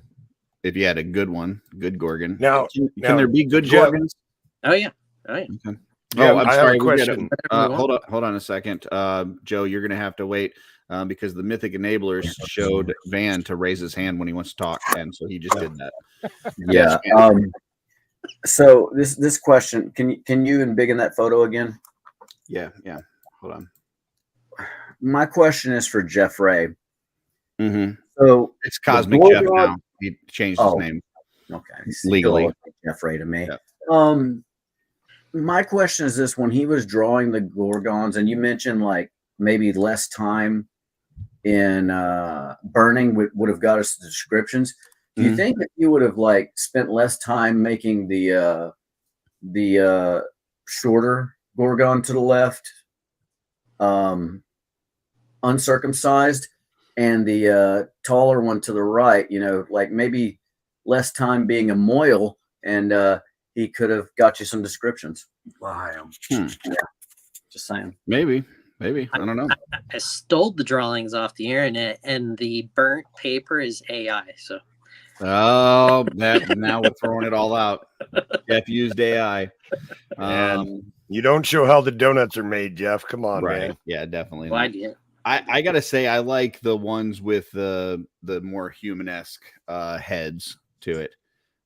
[SPEAKER 4] if you had a good one, good Gorgon.
[SPEAKER 6] Now,
[SPEAKER 4] can there be good
[SPEAKER 6] Jeff,
[SPEAKER 4] Gorgons?
[SPEAKER 8] Oh yeah, all right.
[SPEAKER 4] Okay.
[SPEAKER 6] Yeah,
[SPEAKER 4] I'm
[SPEAKER 6] I
[SPEAKER 4] sorry.
[SPEAKER 6] have a question.
[SPEAKER 4] Hold on a second, Joe. You're gonna have to wait because the Mythic Enablers showed Van to raise his hand when he wants to talk, and so he just did that.
[SPEAKER 5] Yeah. So this question, can you embiggen that photo again?
[SPEAKER 4] Yeah. Hold on.
[SPEAKER 5] My question is for Jeff Ray.
[SPEAKER 4] Mm-hmm.
[SPEAKER 5] So
[SPEAKER 4] it's Cosmic Jeff now. He changed his name.
[SPEAKER 5] Okay.
[SPEAKER 4] Legally.
[SPEAKER 5] Jeff Ray to me.
[SPEAKER 4] Yeah.
[SPEAKER 5] My question is this: when he was drawing the Gorgons, and you mentioned like maybe less time in burning would have got us the descriptions. Do you think that you would have like spent less time making the shorter Gorgon to the left, uncircumcised, and the taller one to the right? Like maybe less time being a moil, and he could have got you some descriptions.
[SPEAKER 4] Yeah.
[SPEAKER 5] Just saying.
[SPEAKER 4] Maybe. I don't know.
[SPEAKER 8] I stole the drawings off the internet, and the burnt paper is AI. So.
[SPEAKER 4] Oh, now we're throwing it all out. Jeff used AI.
[SPEAKER 6] You don't show how the donuts are made, Jeff. Come on,
[SPEAKER 4] right?
[SPEAKER 6] Man.
[SPEAKER 4] Yeah, definitely.
[SPEAKER 8] Well, I did.
[SPEAKER 4] I gotta say, I like the ones with the more human-esque heads to it.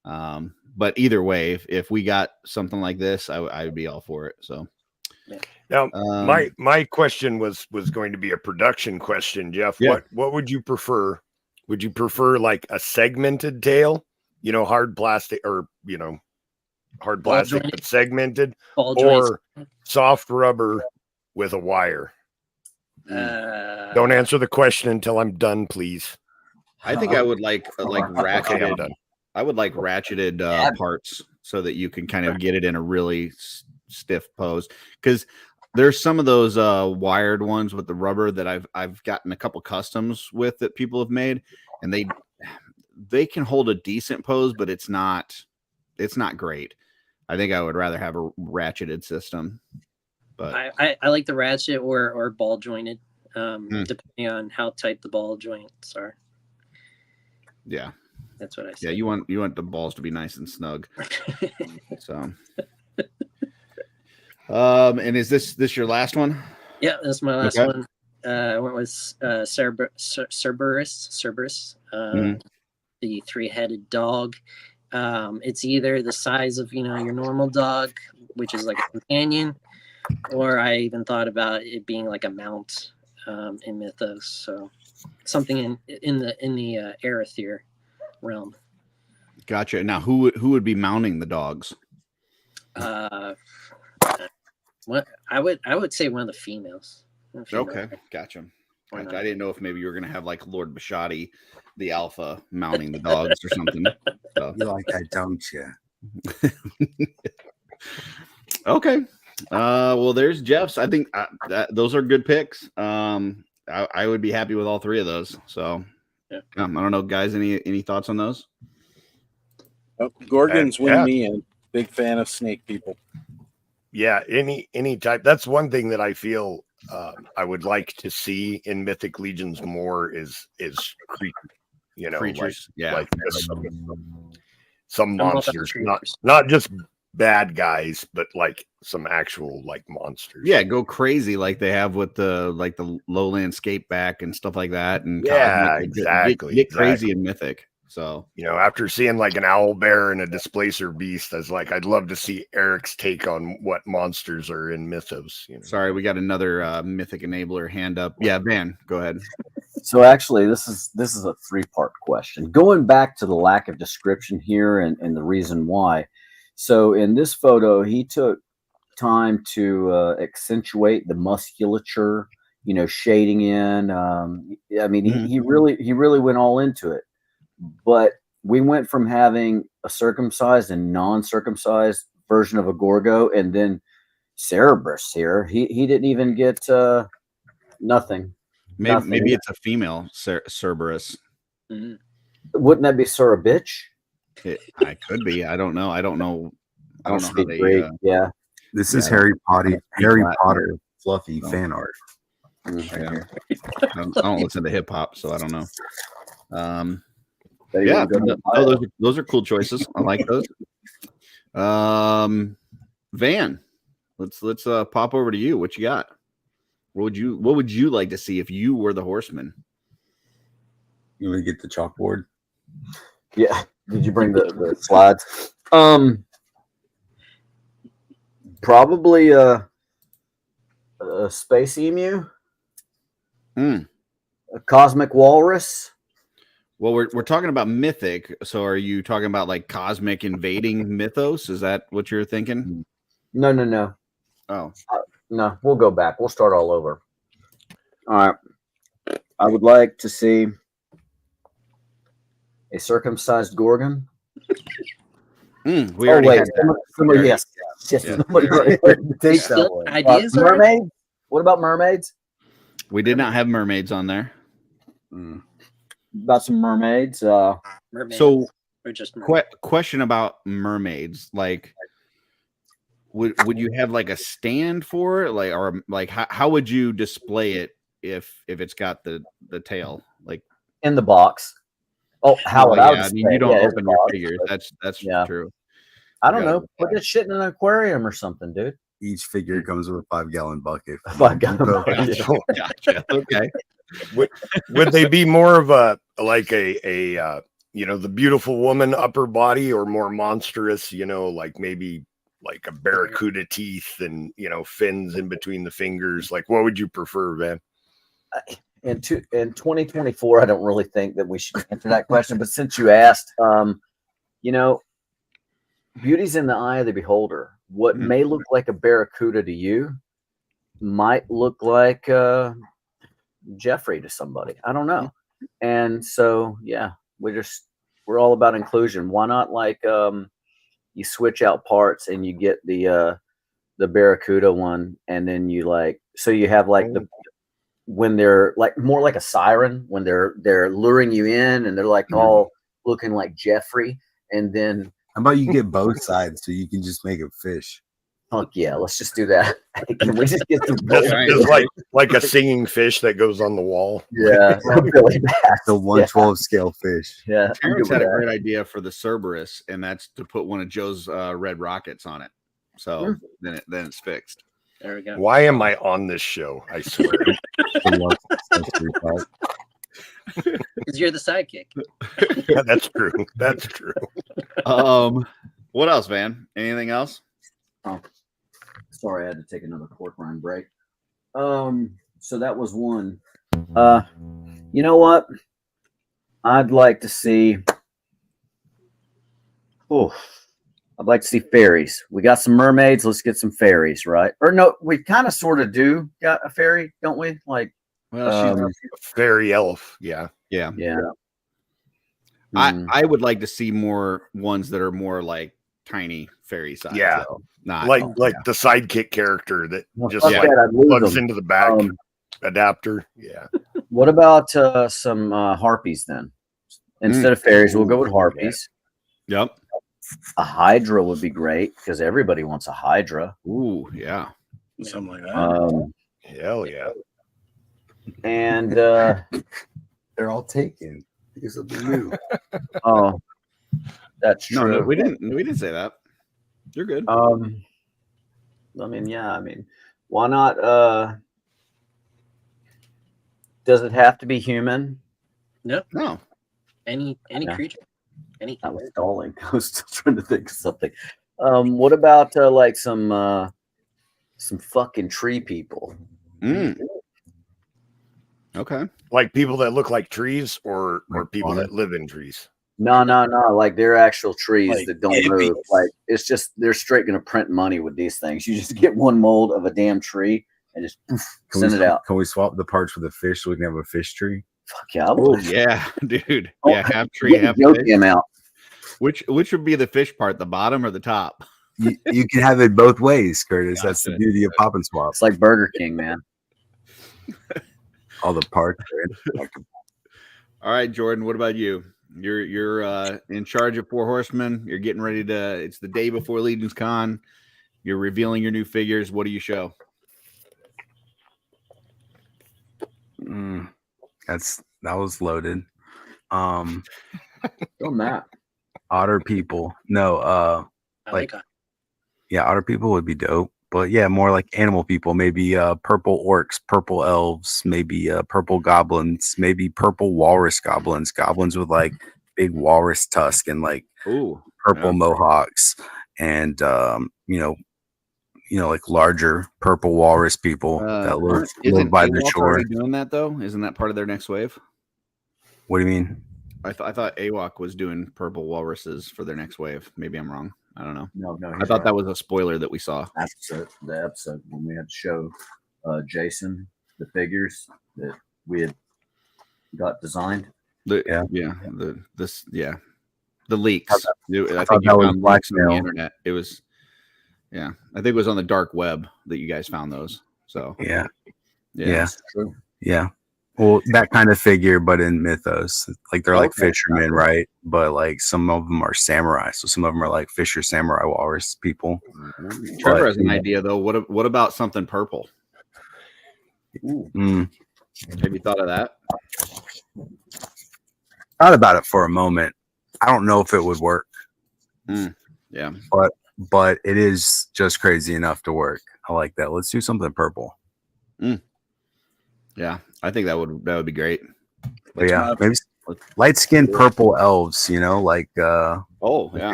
[SPEAKER 4] But either way, if we got something like this, I would be all for it. So.
[SPEAKER 6] Now, my question was going to be a production question, Jeff.
[SPEAKER 4] Yeah.
[SPEAKER 6] What would you prefer? Would you prefer like a segmented tail, hard plastic, or hard plastic but segmented, or soft rubber with a wire? Don't answer the question until I'm done, please.
[SPEAKER 4] I think I would like ratcheted.
[SPEAKER 6] Okay, I'm done.
[SPEAKER 4] I would like ratcheted parts so that you can kind of get it in a really stiff pose. Because there's some of those wired ones with the rubber that I've gotten a couple customs with that people have made, and they can hold a decent pose, but it's not great. I think I would rather have a ratcheted system. But
[SPEAKER 8] I like the ratchet or ball jointed, depending on how tight the ball joints are.
[SPEAKER 4] Yeah,
[SPEAKER 8] that's what I say.
[SPEAKER 4] Yeah, you want the balls to be nice and snug. So, and is this your last one?
[SPEAKER 8] Yeah, that's my last one. I went with Cerberus, the 3-headed dog. It's either the size of your normal dog, which is like a companion, or I even thought about it being like a mount in Mythos. So something in the Arethyr realm.
[SPEAKER 4] Gotcha. Now, who would be mounting the dogs?
[SPEAKER 8] What I would say one of the females.
[SPEAKER 4] Okay, gotcha. I didn't know if maybe you were gonna have like Lord Bashadi, the alpha, mounting the dogs or something. So.
[SPEAKER 11] You like that, don't you?
[SPEAKER 4] Okay. Well, there's Jeff's. I think those are good picks. I would be happy with all three of those. So, I don't know, guys. Any thoughts on those?
[SPEAKER 7] Oh, Gorgons win me in. Big fan of snake people.
[SPEAKER 6] Yeah, any type. That's one thing that I feel I would like to see in Mythic Legions more is creatures.
[SPEAKER 4] Creatures.
[SPEAKER 6] Like some monsters, not just bad guys, but like some actual like monsters.
[SPEAKER 4] Yeah, go crazy like they have with the lowland scape back and stuff like that. And
[SPEAKER 6] exactly.
[SPEAKER 4] Get crazy in Mythic. So
[SPEAKER 6] after seeing like an owl bear and a displacer beast, I was like, I'd love to see Eric's take on what monsters are in Mythos.
[SPEAKER 4] Sorry, we got another Mythic enabler hand up. Yeah, Van, go ahead.
[SPEAKER 5] So actually, this is a 3-part question. Going back to the lack of description here and the reason why. So in this photo, he took time to accentuate the musculature, shading in. I mean, he really went all into it. But we went from having a circumcised and non-circumcised version of a Gorgo, and then Cerberus here. He didn't even get nothing.
[SPEAKER 4] Maybe it's a female Cerberus.
[SPEAKER 8] Mm-hmm.
[SPEAKER 5] Wouldn't that be Cerberus?
[SPEAKER 4] I could be. I don't know. I don't know how they.
[SPEAKER 5] Yeah.
[SPEAKER 11] This is Harry Potter fluffy fan art.
[SPEAKER 4] I don't listen to hip hop, so I don't know. Yeah, those are cool choices. I like those. Van, let's pop over to you. What you got? What would you like to see if you were the horseman?
[SPEAKER 11] You want to get the chalkboard?
[SPEAKER 5] Yeah. Did you bring the slides? Probably a space emu. A cosmic walrus.
[SPEAKER 4] Well, we're talking about Mythic, so are you talking about like cosmic invading Mythos? Is that what you're thinking?
[SPEAKER 5] No.
[SPEAKER 4] Oh.
[SPEAKER 5] No, we'll go back. We'll start all over. All right. I would like to see a circumcised Gorgon.
[SPEAKER 4] We already had that.
[SPEAKER 5] Somebody, yes. Somebody take that one.
[SPEAKER 8] Ideas
[SPEAKER 5] mermaids? What about mermaids?
[SPEAKER 4] We did not have mermaids on there.
[SPEAKER 5] About some mermaids.
[SPEAKER 8] Mermaids.
[SPEAKER 4] So,
[SPEAKER 8] or just
[SPEAKER 4] question about mermaids. Like, would you have like a stand for it, like, or like how would you display it if it's got the tail, like
[SPEAKER 5] in the box? Oh, how would I
[SPEAKER 4] mean, you don't open your figures. That's true.
[SPEAKER 5] I don't know. Put this shit in an aquarium or something, dude.
[SPEAKER 11] Each figure comes with a 5-gallon bucket.
[SPEAKER 5] 5-gallon bucket.
[SPEAKER 4] Gotcha. Okay.
[SPEAKER 6] Would they be more of a the beautiful woman upper body, or more monstrous, like maybe like a barracuda teeth and fins in between the fingers? Like, what would you prefer, Van?
[SPEAKER 5] In 2024, I don't really think that we should answer that question, but since you asked, beauty's in the eye of the beholder. What may look like a barracuda to you might look like Jeffrey to somebody. I don't know. And so, yeah, we'll we're all about inclusion. Why not like you switch out parts and you get the Barracuda one, and then you like so you have like the when they're like more like a siren when they're luring you in and they're like all looking like Jeffrey, and then
[SPEAKER 11] How about you get both sides so you can just make a fish?
[SPEAKER 5] fuck yeah, let's just do that. Can we just get some
[SPEAKER 6] Just like a singing fish that goes on the wall.
[SPEAKER 5] Yeah, really bad.
[SPEAKER 11] The 112 scale fish.
[SPEAKER 5] Yeah,
[SPEAKER 4] Terrence had a great idea for the Cerberus, and that's to put one of Joe's red rockets on it. So then it's fixed.
[SPEAKER 8] There we go.
[SPEAKER 6] Why am I on this show? I swear.
[SPEAKER 8] Because you're the sidekick.
[SPEAKER 6] Yeah, that's true. That's true.
[SPEAKER 4] What else, Van? Anything else?
[SPEAKER 5] Oh, sorry, I had to take another pork rind break. So that was one. You know what? I'd like to see. Oh, I'd like to see fairies. We got some mermaids. Let's get some fairies, right? Or no, we kind of sort of do got a fairy, don't we? Like,
[SPEAKER 6] well, she's a fairy elf. Yeah.
[SPEAKER 4] I would like to see more ones that are more like tiny fairy size.
[SPEAKER 6] Yeah.
[SPEAKER 4] So not
[SPEAKER 6] like the sidekick character that just plugs into the back adapter. Yeah.
[SPEAKER 5] What about some harpies then? Instead of fairies, we'll go with harpies.
[SPEAKER 4] Yep.
[SPEAKER 5] A hydra would be great because everybody wants a hydra.
[SPEAKER 4] Ooh, yeah.
[SPEAKER 7] Something like that.
[SPEAKER 6] Hell yeah.
[SPEAKER 5] And
[SPEAKER 11] they're all taken because of the new.
[SPEAKER 5] Oh, that's true.
[SPEAKER 4] No, we didn't say that. You're good.
[SPEAKER 5] I mean, why not? Does it have to be human?
[SPEAKER 4] No.
[SPEAKER 8] Any creature. Any.
[SPEAKER 5] I was stalling. I was still trying to think of something. What about like some fucking tree people?
[SPEAKER 4] Okay.
[SPEAKER 6] Like people that look like trees or people that live in trees.
[SPEAKER 5] No. Like they're actual trees
[SPEAKER 6] Like
[SPEAKER 5] that don't move. Like it's just they're straight going to print money with these things. You just get one mold of a damn tree and just send it out.
[SPEAKER 11] Can we swap the parts for the fish so we can have a fish tree?
[SPEAKER 5] Fuck yeah!
[SPEAKER 4] Oh yeah, dude.
[SPEAKER 5] Oh,
[SPEAKER 4] yeah, half tree, half fish.
[SPEAKER 5] Out.
[SPEAKER 4] Which would be the fish part, the bottom or the top?
[SPEAKER 11] You can have it both ways, Curtis. That's the beauty of Pop and Swap.
[SPEAKER 5] It's like Burger King, man.
[SPEAKER 11] All the parts.
[SPEAKER 4] All right, Jordan. What about you? You're in charge of 4 Horsemen. You're getting ready to. It's the day before Legion's Con. You're revealing your new figures. What do you show?
[SPEAKER 11] That was loaded.
[SPEAKER 5] On that.
[SPEAKER 11] Otter people. No,
[SPEAKER 8] like
[SPEAKER 11] yeah, otter people would be dope. But yeah, more like animal people. Maybe purple orcs, purple elves, maybe purple goblins, maybe purple walrus goblins, goblins with like big walrus tusk and like purple mohawks, and like larger purple walrus people that live by the shore.
[SPEAKER 4] Doing that though, isn't that part of their next wave?
[SPEAKER 11] What do you mean?
[SPEAKER 4] I thought AWOC was doing purple walruses for their next wave. Maybe I'm wrong. I don't know.
[SPEAKER 5] No.
[SPEAKER 4] I thought that was a spoiler that we saw.
[SPEAKER 5] The episode when we had to show Jason the figures that we had got designed.
[SPEAKER 4] The leaks. I
[SPEAKER 11] thought that was blackmail
[SPEAKER 4] on the internet. It was, I think it was on the dark web that you guys found those. So
[SPEAKER 11] yeah,
[SPEAKER 5] true.
[SPEAKER 11] Yeah. Well, that kind of figure, but in mythos, like they're like fishermen, right? But like some of them are samurai, so some of them are like fisher samurai walrus people.
[SPEAKER 4] Trevor has an idea though. What about something purple? Have you thought of that?
[SPEAKER 11] Thought about it for a moment. I don't know if it would work.
[SPEAKER 4] Yeah,
[SPEAKER 11] but it is just crazy enough to work. I like that. Let's do something purple.
[SPEAKER 4] Yeah, I think that would be great.
[SPEAKER 11] But yeah, maybe light skinned purple elves, like
[SPEAKER 4] the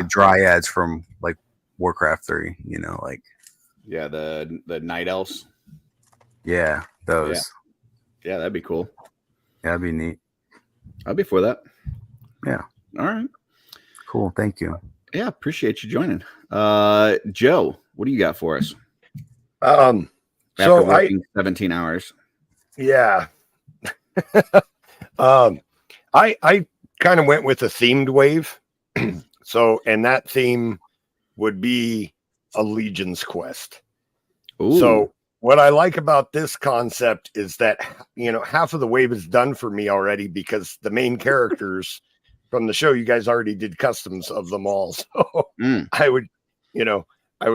[SPEAKER 11] dryads from like Warcraft 3, like
[SPEAKER 4] the night elves.
[SPEAKER 11] Yeah, those.
[SPEAKER 4] Yeah, that'd be cool.
[SPEAKER 11] Yeah, that'd be neat.
[SPEAKER 4] I'd be for that.
[SPEAKER 11] Yeah.
[SPEAKER 4] All right.
[SPEAKER 11] Cool. Thank you.
[SPEAKER 4] Yeah, appreciate you joining. Joe, what do you got for us?
[SPEAKER 6] After
[SPEAKER 4] working 17 hours.
[SPEAKER 6] Yeah. I kind of went with a themed wave. So, and that theme would be a Legion's Quest.
[SPEAKER 4] Ooh.
[SPEAKER 6] So what I like about this concept is that, half of the wave is done for me already because the main characters from the show, you guys already did customs of them all. So I would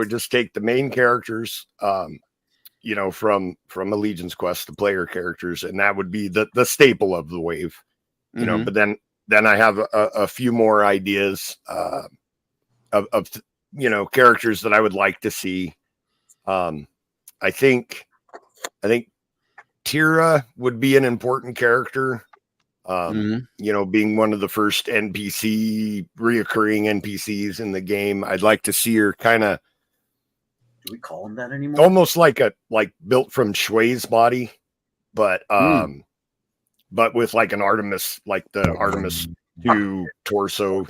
[SPEAKER 6] just take the main characters, from Legion's Quest, the player characters, and that would be the staple of the wave, but then I have a few more ideas of characters that I would like to see. I think Tira would be an important character. Being one of the first reoccurring NPCs in the game. I'd like to see her kind of,
[SPEAKER 5] do we call him that anymore?
[SPEAKER 6] Almost like built from Shui's body, but with like an Artemis, like the Artemis 2 torso,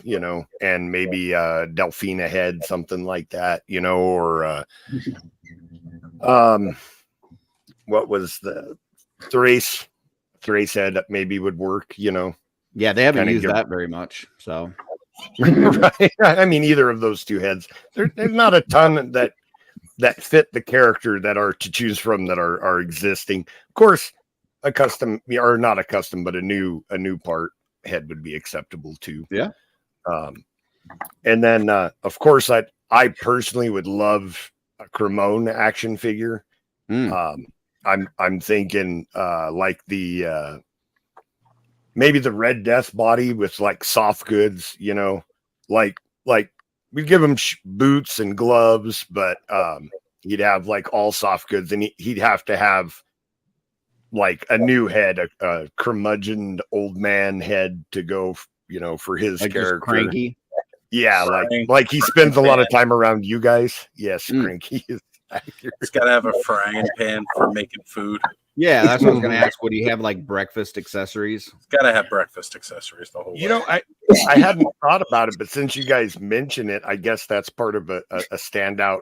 [SPEAKER 6] and maybe a Delphina head, something like that, or what was the Thrace head that maybe would work,
[SPEAKER 4] Yeah, they haven't used that very much, so.
[SPEAKER 6] Right. I mean, either of those two heads. There's not a ton that fit the character that are to choose from that are existing. Of course, a custom, or not a custom, but a new part head would be acceptable too.
[SPEAKER 4] Yeah.
[SPEAKER 6] And then of course I personally would love a Cremone action figure. I'm thinking like the maybe the Red Death body with like soft goods, like we give him boots and gloves, but he'd have like all soft goods, and he'd have to have like a new head, a curmudgeon old man head to go, for his
[SPEAKER 4] like
[SPEAKER 6] character.
[SPEAKER 4] Cranky.
[SPEAKER 6] Yeah, like he spends a lot of time around you guys. Yes, Cranky is accurate.
[SPEAKER 7] It's got to have a frying pan for making food.
[SPEAKER 4] Yeah, that's what I was going to ask. Would he have like breakfast accessories?
[SPEAKER 7] It's got to have breakfast accessories the whole way.
[SPEAKER 6] I hadn't thought about it, but since you guys mention it, I guess that's part of a standout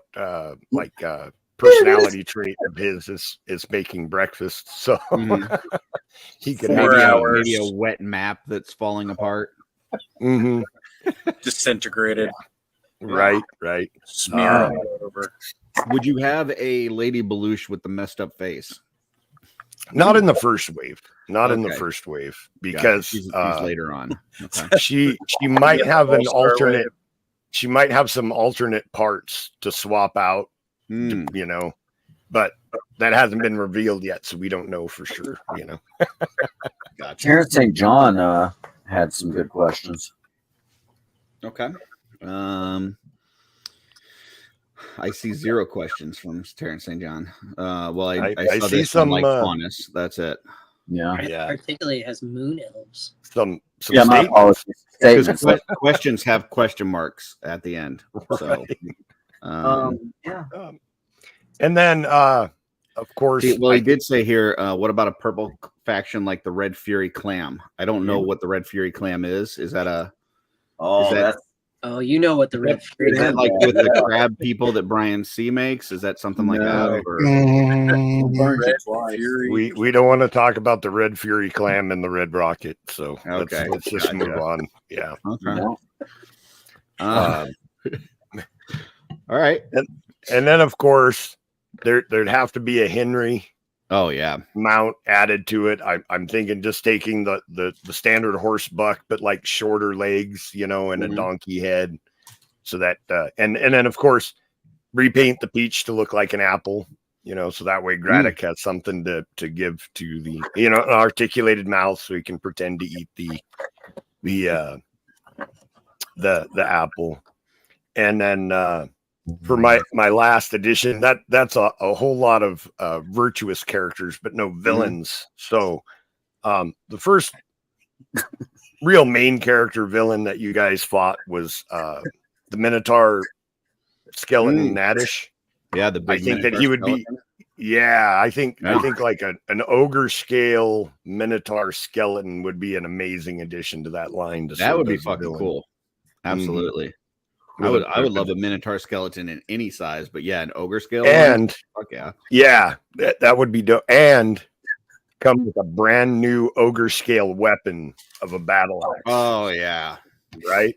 [SPEAKER 6] personality trait of his is making breakfast. So he could
[SPEAKER 4] maybe a wet map that's falling apart.
[SPEAKER 7] Disintegrated.
[SPEAKER 6] Right.
[SPEAKER 7] Smear all over.
[SPEAKER 4] Would you have a Lady Belush with the messed up face?
[SPEAKER 6] Not in the first wave. Not in the first wave, because
[SPEAKER 4] she's later on. Okay.
[SPEAKER 6] She might have an alternate. She might have some alternate parts to swap out. But that hasn't been revealed yet, so we don't know for sure.
[SPEAKER 5] Gotcha. Terrence St. John had some good questions.
[SPEAKER 4] Okay. I see 0 questions from Terrence St. John. Well, I saw
[SPEAKER 6] see
[SPEAKER 4] this
[SPEAKER 6] some
[SPEAKER 4] like Faunus. That's it.
[SPEAKER 5] Yeah.
[SPEAKER 8] Particularly has moon elves.
[SPEAKER 6] Some
[SPEAKER 4] because questions have question marks at the end. So,
[SPEAKER 6] and then of course,
[SPEAKER 4] he did say here, what about a purple faction like the Red Fury Clam? I don't know what the Red Fury Clam is. Is that a?
[SPEAKER 8] Oh, you know what the Red Fury
[SPEAKER 4] is that like with the crab people that Brian C makes? Is that something like that?
[SPEAKER 6] We don't want to talk about the Red Fury Clam and the Red Rocket, so let's just move on. Yeah.
[SPEAKER 4] Okay. All right.
[SPEAKER 6] And then of course there'd have to be a Henry.
[SPEAKER 4] Oh yeah,
[SPEAKER 6] mount added to it. I'm thinking just taking the standard horse buck, but like shorter legs, and a donkey head, so that and then of course repaint the peach to look like an apple, so that way Graddock has something to give to the an articulated mouth, so he can pretend to eat the apple, and then. For my last edition, that's a whole lot of virtuous characters, but no villains. So the first real main character villain that you guys fought was the Minotaur skeleton Nadish.
[SPEAKER 4] Yeah, the big
[SPEAKER 6] I think that he would skeleton. I think like an ogre scale Minotaur skeleton would be an amazing addition to that line.
[SPEAKER 4] That would be fucking cool. Absolutely. I would love a Minotaur skeleton in any size, but yeah, an ogre scale.
[SPEAKER 6] And
[SPEAKER 4] fuck yeah,
[SPEAKER 6] that would be dope. And come with a brand new ogre scale weapon of a battle axe.
[SPEAKER 4] Oh yeah,
[SPEAKER 6] right.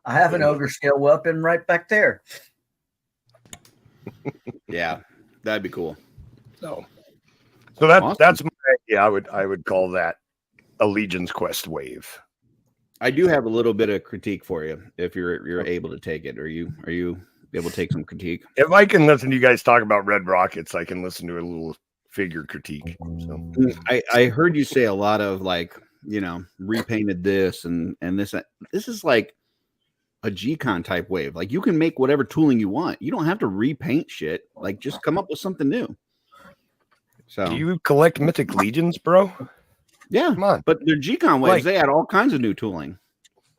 [SPEAKER 5] I have an ogre scale weapon right back there.
[SPEAKER 4] Yeah, that'd be cool.
[SPEAKER 6] So that's
[SPEAKER 4] Awesome.
[SPEAKER 6] that's my idea. I would call that a Legion's Quest wave.
[SPEAKER 4] I do have a little bit of critique for you if you're able to take it. Are you able to take some critique?
[SPEAKER 6] If I can listen to you guys talk about red rockets, I can listen to a little figure critique. So
[SPEAKER 4] I heard you say a lot of like, repainted this and this. This is like a G-Con type wave. Like you can make whatever tooling you want. You don't have to repaint shit. Like just come up with something new. So
[SPEAKER 6] do you collect Mythic Legions, bro?
[SPEAKER 4] Yeah,
[SPEAKER 6] come on.
[SPEAKER 4] But they're G-Con waves. They add all kinds of new tooling.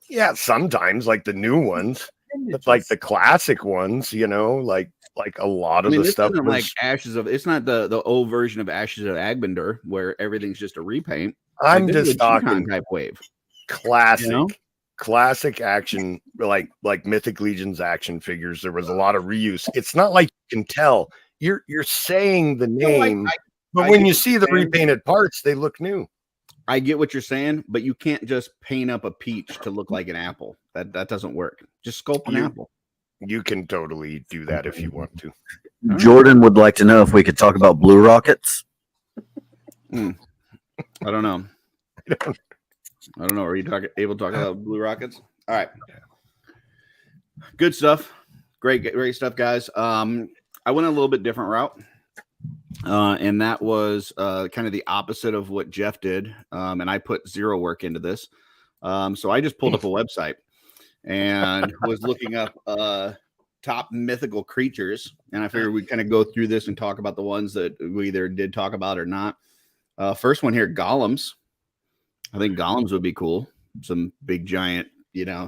[SPEAKER 6] Yeah, sometimes like the new ones, but like the classic ones, like a lot of the stuff.
[SPEAKER 4] Isn't like Ashes of. It's not the old version of Ashes of Agbendur where everything's just a repaint.
[SPEAKER 6] I'm
[SPEAKER 4] like,
[SPEAKER 6] just talking
[SPEAKER 4] type wave.
[SPEAKER 6] Classic action, like Mythic Legions action figures. There was a lot of reuse. It's not like you can tell. You're saying the name, but when you see the repainted parts, they look new.
[SPEAKER 4] I get what you're saying, but you can't just paint up a peach to look like an apple. That doesn't work. Just sculpt an apple.
[SPEAKER 6] You can totally do that if you want to.
[SPEAKER 5] Jordan would like to know if we could talk about blue rockets.
[SPEAKER 4] I don't know. I don't know. Are you able to talk about blue rockets? All right. Good stuff. Great stuff, guys. I went a little bit different route. And that was kind of the opposite of what Jeff did. And I put zero work into this. So I just pulled up a website and was looking up top mythical creatures. And I figured we'd kind of go through this and talk about the ones that we either did talk about or not. First one here, golems. I think golems would be cool. Some big giant,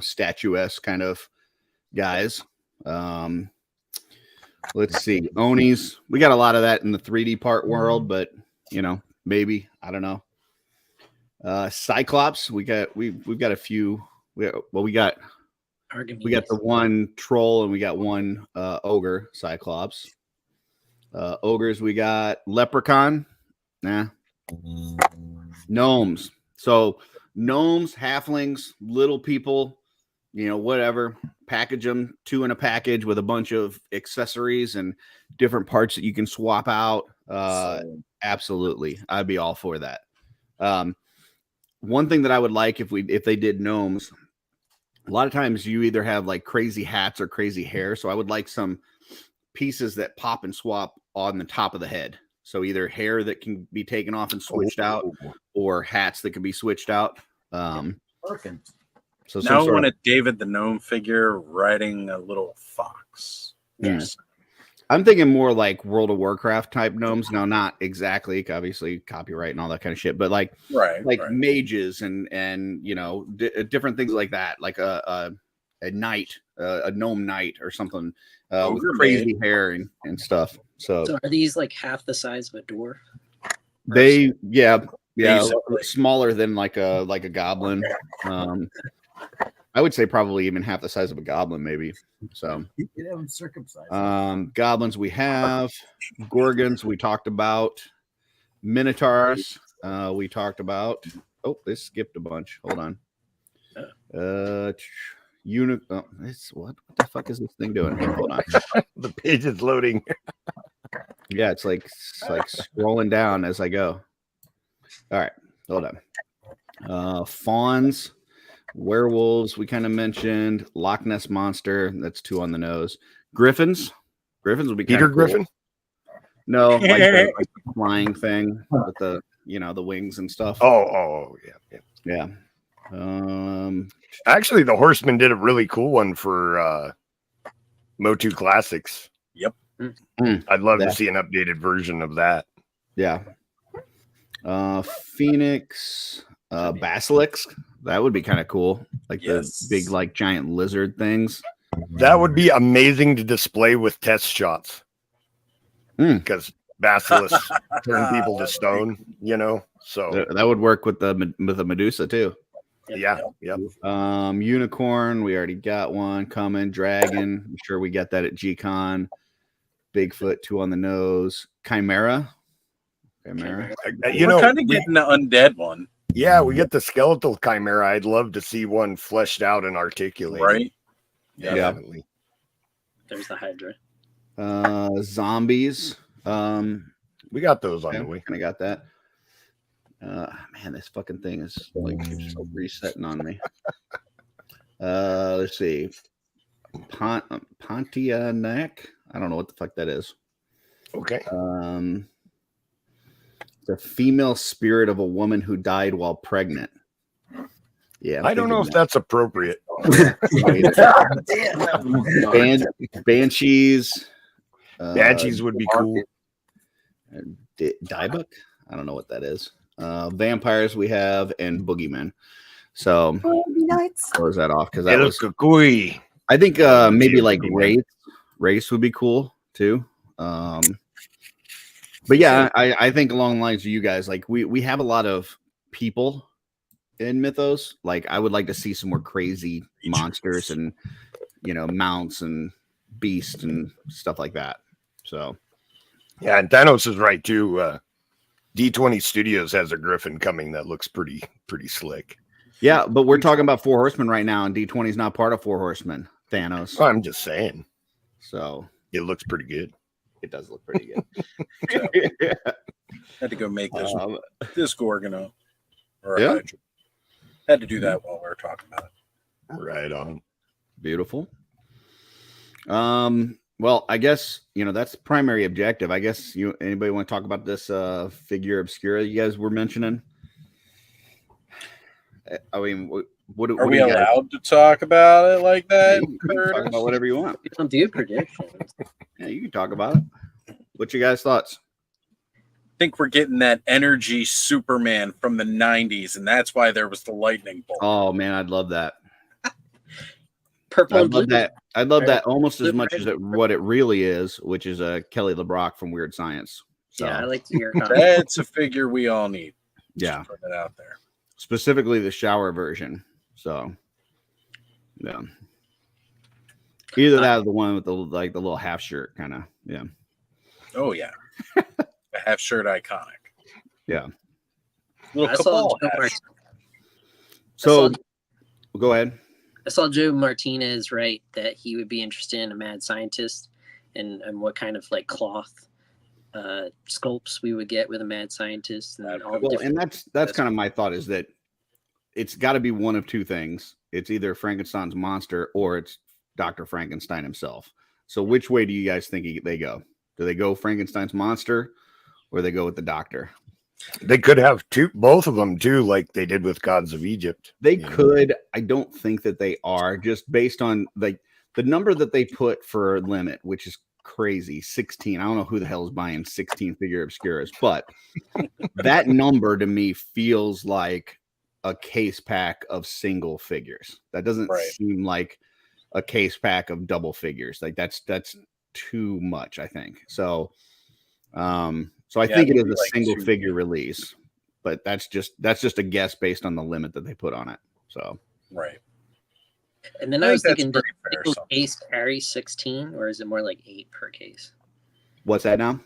[SPEAKER 4] statuesque kind of guys. Let's see. Onis. We got a lot of that in the 3D part world, but maybe. I don't know. Cyclops. We've got a few. We got the one troll and we got one ogre Cyclops. Ogres, we got leprechaun. Gnomes. So gnomes, halflings, little people, whatever. Package them 2 in a package with a bunch of accessories and different parts that you can swap out. Absolutely. I'd be all for that. One thing that I would like if they did gnomes, a lot of times you either have like crazy hats or crazy hair. So I would like some pieces that pop and swap on the top of the head. So either hair that can be taken off and switched out or hats that can be switched out.
[SPEAKER 7] So now I want a David the Gnome figure riding a little fox.
[SPEAKER 4] Yes. I'm thinking more like World of Warcraft type gnomes. Now, not exactly, obviously, copyright and all that kind of shit, but like mages and different things like that, like a knight, a gnome knight or something with crazy hair and stuff. So
[SPEAKER 8] are these like half the size of a dwarf?
[SPEAKER 4] Yeah, smaller than like a goblin. I would say probably even half the size of a goblin, maybe. So
[SPEAKER 5] you could have them circumcised.
[SPEAKER 4] Goblins we have, Gorgons we talked about, Minotaurs we talked about. Oh, they skipped a bunch. Hold on. What the fuck is this thing doing? Hold on.
[SPEAKER 6] The page is loading.
[SPEAKER 4] Yeah, it's like scrolling down as I go. All right, hold on. Fawns. Werewolves, we kind of mentioned. Loch Ness Monster, that's 2 on the nose. Griffins would be
[SPEAKER 6] Peter
[SPEAKER 4] cool.
[SPEAKER 6] Griffin.
[SPEAKER 4] No, like the flying thing with the the wings and stuff.
[SPEAKER 6] Oh, yeah. Actually, the Horseman did a really cool one for Motu Classics.
[SPEAKER 7] Yep.
[SPEAKER 6] I'd love to see an updated version of that.
[SPEAKER 4] Yeah. Phoenix, Basilisk. That would be kind of cool. Like the big, like giant lizard things.
[SPEAKER 6] That would be amazing to display with test shots. Because basilisks turn people to stone, So
[SPEAKER 4] that would work with the Medusa too.
[SPEAKER 6] Yeah.
[SPEAKER 4] Unicorn, we already got one coming. Dragon, I'm sure we got that at G-Con. Bigfoot, 2 on the nose. Chimera, Chimera.
[SPEAKER 7] We're kind of getting the undead one.
[SPEAKER 6] Yeah, we get the skeletal chimera. I'd love to see one fleshed out and articulated.
[SPEAKER 7] Right?
[SPEAKER 6] Yeah, definitely.
[SPEAKER 8] There's the Hydra.
[SPEAKER 4] Zombies.
[SPEAKER 6] We got those on the way.
[SPEAKER 4] Kind of got that. Man, this fucking thing is like keeps resetting on me. Let's see. Pontianak. I don't know what the fuck that is.
[SPEAKER 6] Okay.
[SPEAKER 4] The female spirit of a woman who died while pregnant. Yeah,
[SPEAKER 6] I don't know if that's appropriate.
[SPEAKER 4] Banshees.
[SPEAKER 6] Banshees would be cool.
[SPEAKER 4] Diebuck? I don't know what that is. Vampires we have and boogeymen. So close that off because that was
[SPEAKER 6] Kukui.
[SPEAKER 4] I think maybe like race would be cool too. But yeah, I think along the lines of you guys, like we have a lot of people in Mythos. Like I would like to see some more crazy monsters and mounts and beasts and stuff like that. So
[SPEAKER 6] yeah, and Thanos is right too. D20 Studios has a Griffin coming that looks pretty slick.
[SPEAKER 4] Yeah, but we're talking about Four Horsemen right now, and D20 is not part of Four Horsemen. Thanos.
[SPEAKER 6] Well, I'm just saying.
[SPEAKER 4] So
[SPEAKER 6] it looks pretty good.
[SPEAKER 4] It does look pretty good.
[SPEAKER 7] Yeah. Had to go make this Gorgono or a
[SPEAKER 4] Yeah.
[SPEAKER 7] Hydra. Had to do that while we were talking about it.
[SPEAKER 6] Right on.
[SPEAKER 4] Beautiful. Well, I guess that's the primary objective. I guess anybody want to talk about this figure obscura you guys were mentioning? I mean, what
[SPEAKER 7] are we allowed to talk about it like that?
[SPEAKER 4] You can talk about whatever you want.
[SPEAKER 8] You don't do predictions.
[SPEAKER 4] Yeah, you can talk about it. What's your guys' thoughts?
[SPEAKER 7] I think we're getting that energy Superman from the 90s, and that's why there was the lightning bolt.
[SPEAKER 4] Oh man, I'd love that.
[SPEAKER 8] Purple
[SPEAKER 4] I'd
[SPEAKER 8] and blue.
[SPEAKER 4] love that. I'd love that almost as
[SPEAKER 8] Blue,
[SPEAKER 4] much as what it really is, which is Kelly LeBrock from Weird Science. So,
[SPEAKER 8] Yeah, I like to hear
[SPEAKER 7] That's a figure we all need.
[SPEAKER 4] yeah,
[SPEAKER 7] Just put it out there.
[SPEAKER 4] specifically the shower version. So, yeah, either that or the one with the little half shirt kind of. Yeah.
[SPEAKER 7] Oh yeah, the half shirt iconic.
[SPEAKER 4] Yeah.
[SPEAKER 7] Little
[SPEAKER 8] I saw
[SPEAKER 7] Cabal
[SPEAKER 8] Joe
[SPEAKER 7] hat.
[SPEAKER 8] Mart-
[SPEAKER 4] So, go ahead.
[SPEAKER 8] I saw Joe Martinez write that he would be interested in a mad scientist and what kind of like cloth sculpts we would get with a mad scientist. And all the
[SPEAKER 4] Well,
[SPEAKER 8] different-
[SPEAKER 4] and that's kind of my thought is that it's got to be one of two things. It's either Frankenstein's monster or it's Dr. Frankenstein himself. So which way do you guys think they go? Do they go Frankenstein's monster or they go with the doctor?
[SPEAKER 6] They could have both of them too, like they did with Gods of Egypt.
[SPEAKER 4] They could. I don't think that they are, just based on like the number that they put for limit, which is crazy, 16. I don't know who the hell is buying 16 figure obscuras, but that number to me feels like a case pack of single figures. That doesn't seem like a case pack of double figures. Like that's too much, I think. So I think it is a single figure release, but that's just a guess based on the limit that they put on it. So
[SPEAKER 7] right.
[SPEAKER 8] And then I was thinking, does a single case carry 16, or is it more like 8 per case?
[SPEAKER 4] What's that now?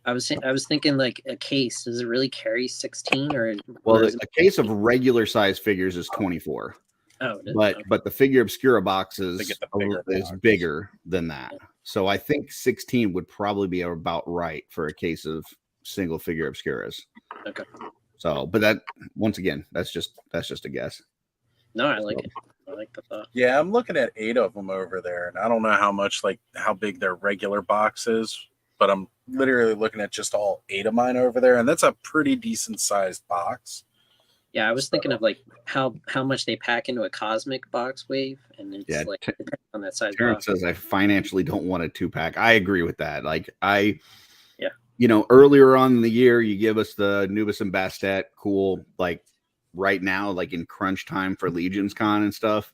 [SPEAKER 8] I was thinking like a case. Does it really carry 16, or?
[SPEAKER 4] Well, a case of regular size figures is 24.
[SPEAKER 8] Oh, it is?
[SPEAKER 4] But the figure obscura box is
[SPEAKER 7] box.
[SPEAKER 4] bigger than that. So I think 16 would probably be about right for a case of single figure obscuras.
[SPEAKER 8] Okay.
[SPEAKER 4] So, but that once again, that's just a guess.
[SPEAKER 8] No, I like it. I like the thought.
[SPEAKER 7] Yeah, I'm looking at 8 of them over there, and I don't know how big their regular box is, but I'm literally looking at just all 8 of mine over there, and that's a pretty decent sized box.
[SPEAKER 8] Yeah, I was thinking of like how much they pack into a cosmic box wave, and it's like on that size.
[SPEAKER 4] Terrence says I financially don't want a 2-pack. I agree with that. Like
[SPEAKER 8] yeah,
[SPEAKER 4] earlier on in the year, you give us the Nubis and Bastet, cool. Like right now, like in crunch time for Legions Con and stuff.